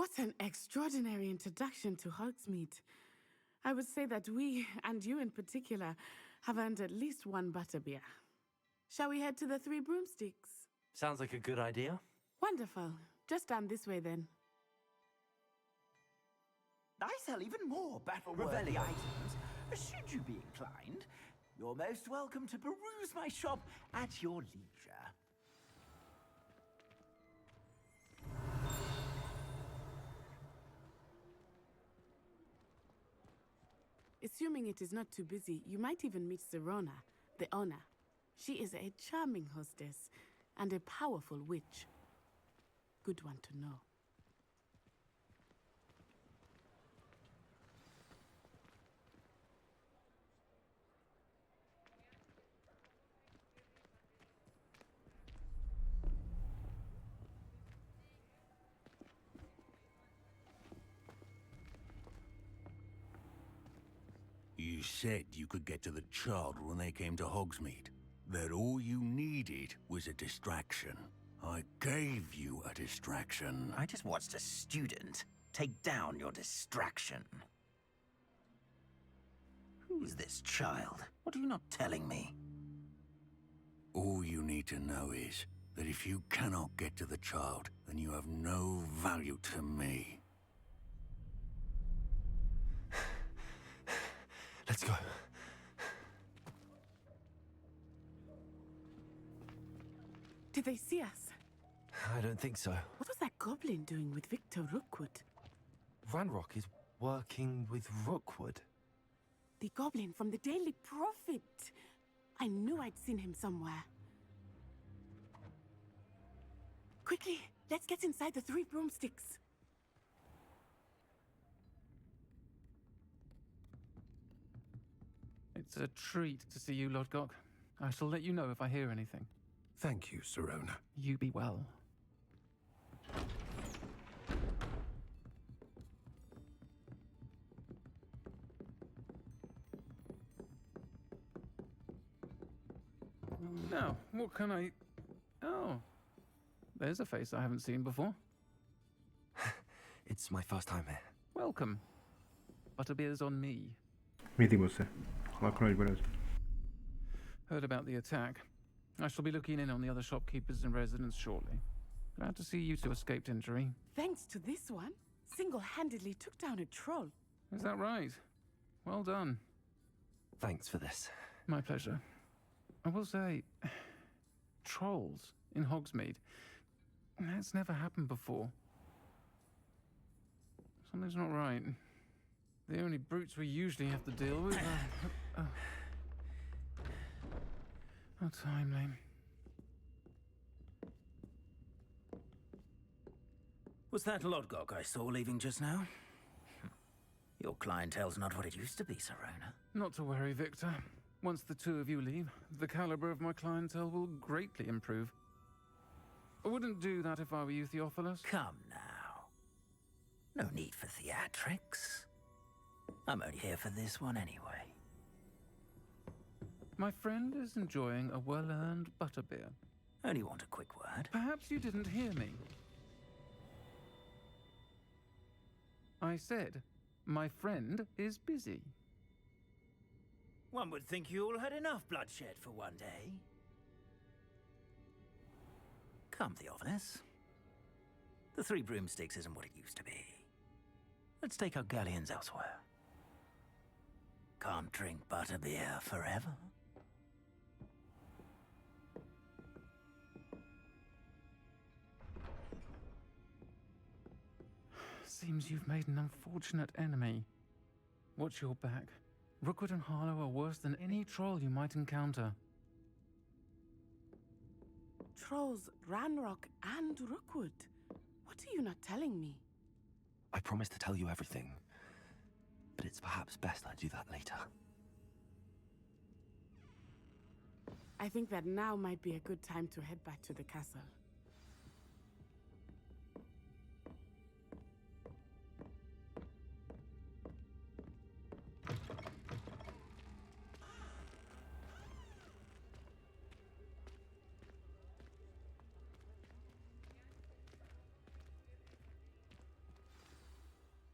What an extraordinary introduction to Hogsmeade. I would say that we, and you in particular, have earned at least one butterbeer. Shall we head to the Three Broomsticks? Sounds like a good idea. Wonderful. Just down this way then. I sell even more battle-worthy items. Should you be inclined, you're most welcome to peruse my shop at your leisure. Assuming it is not too busy, you might even meet Serona, the owner. She is a charming hostess and a powerful witch. Good one to know. You said you could get to the child when they came to Hogsmeade. That all you needed was a distraction. I gave you a distraction. I just watched a student take down your distraction. Who is this child? What are you not telling me? All you need to know is that if you cannot get to the child, then you have no value to me. Let's go. Did they see us? I don't think so. What was that goblin doing with Victor Rookwood? Ranrock is working with Rookwood. The goblin from the Daily Prophet. I knew I'd seen him somewhere. Quickly, let's get inside the Three Broomsticks. It's a treat to see you, Lodgok. I shall let you know if I hear anything. Thank you, Serona. You be well. Now, what can I... Oh, there's a face I haven't seen before. It's my first time here. Welcome. Butterbeer's on me. Mindig você. Falar com ele, beleza. Heard about the attack. I shall be looking in on the other shopkeepers and residents shortly. Glad to see you two escaped injury. Thanks to this one, single-handedly took down a troll. Is that right? Well done. Thanks for this. My pleasure. I will say, trolls in Hogsmeade. That's never happened before. Something's not right. The only brutes we usually have to deal with are... How timely. Was that Lodgok I saw leaving just now? Your clientele's not what it used to be, Serona. Not to worry, Victor. Once the two of you leave, the caliber of my clientele will greatly improve. I wouldn't do that if I were you, Theophilus. Come now. No need for theatrics. I'm only here for this one anyway. My friend is enjoying a well-earned butterbeer. Only want a quick word. Perhaps you didn't hear me. I said, my friend is busy. One would think you all had enough bloodshed for one day. Come, Theophilus. The Three Broomsticks isn't what it used to be. Let's take our galleons elsewhere. Can't drink butterbeer forever. Seems you've made an unfortunate enemy. Watch your back. Rookwood and Harlow are worse than any troll you might encounter. Trolls, Ranrock, and Rookwood. What are you not telling me? I promise to tell you everything, but it's perhaps best I do that later. I think that now might be a good time to head back to the castle.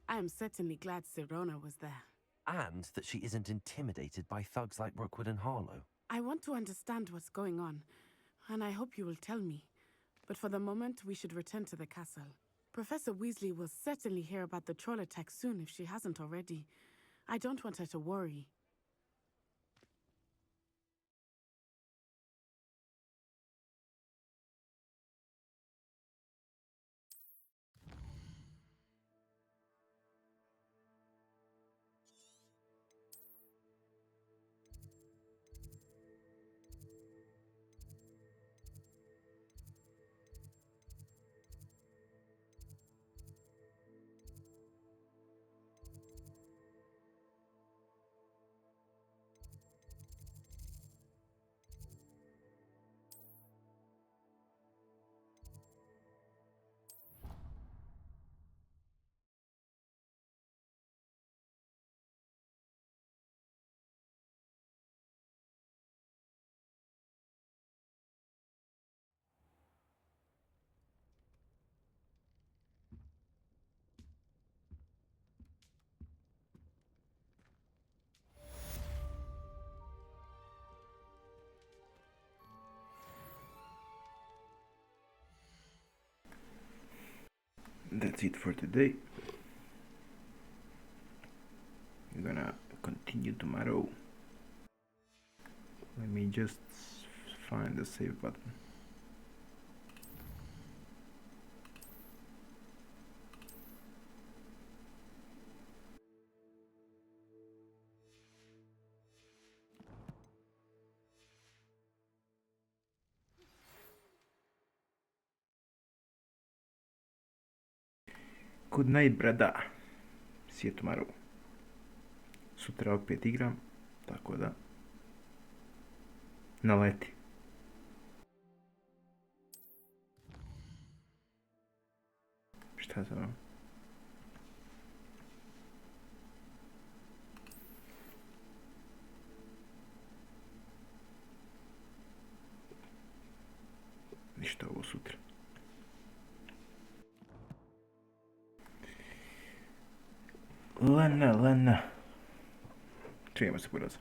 I am certainly glad Sirona was there. And that she isn't intimidated by thugs like Rookwood and Harlow. I want to understand what's going on, and I hope you will tell me. But for the moment, we should return to the castle. Professor Weasley will certainly hear about the troll attack soon if she hasn't already. I don't want her to worry. That's it for today. We're gonna continue tomorrow. Let me just find the save button. Good night, brother. See you tomorrow. Sutra opet igram, tako da naleti. Šta za vam? Ništa ovo sutra. Lana. Čujemo se, buraz.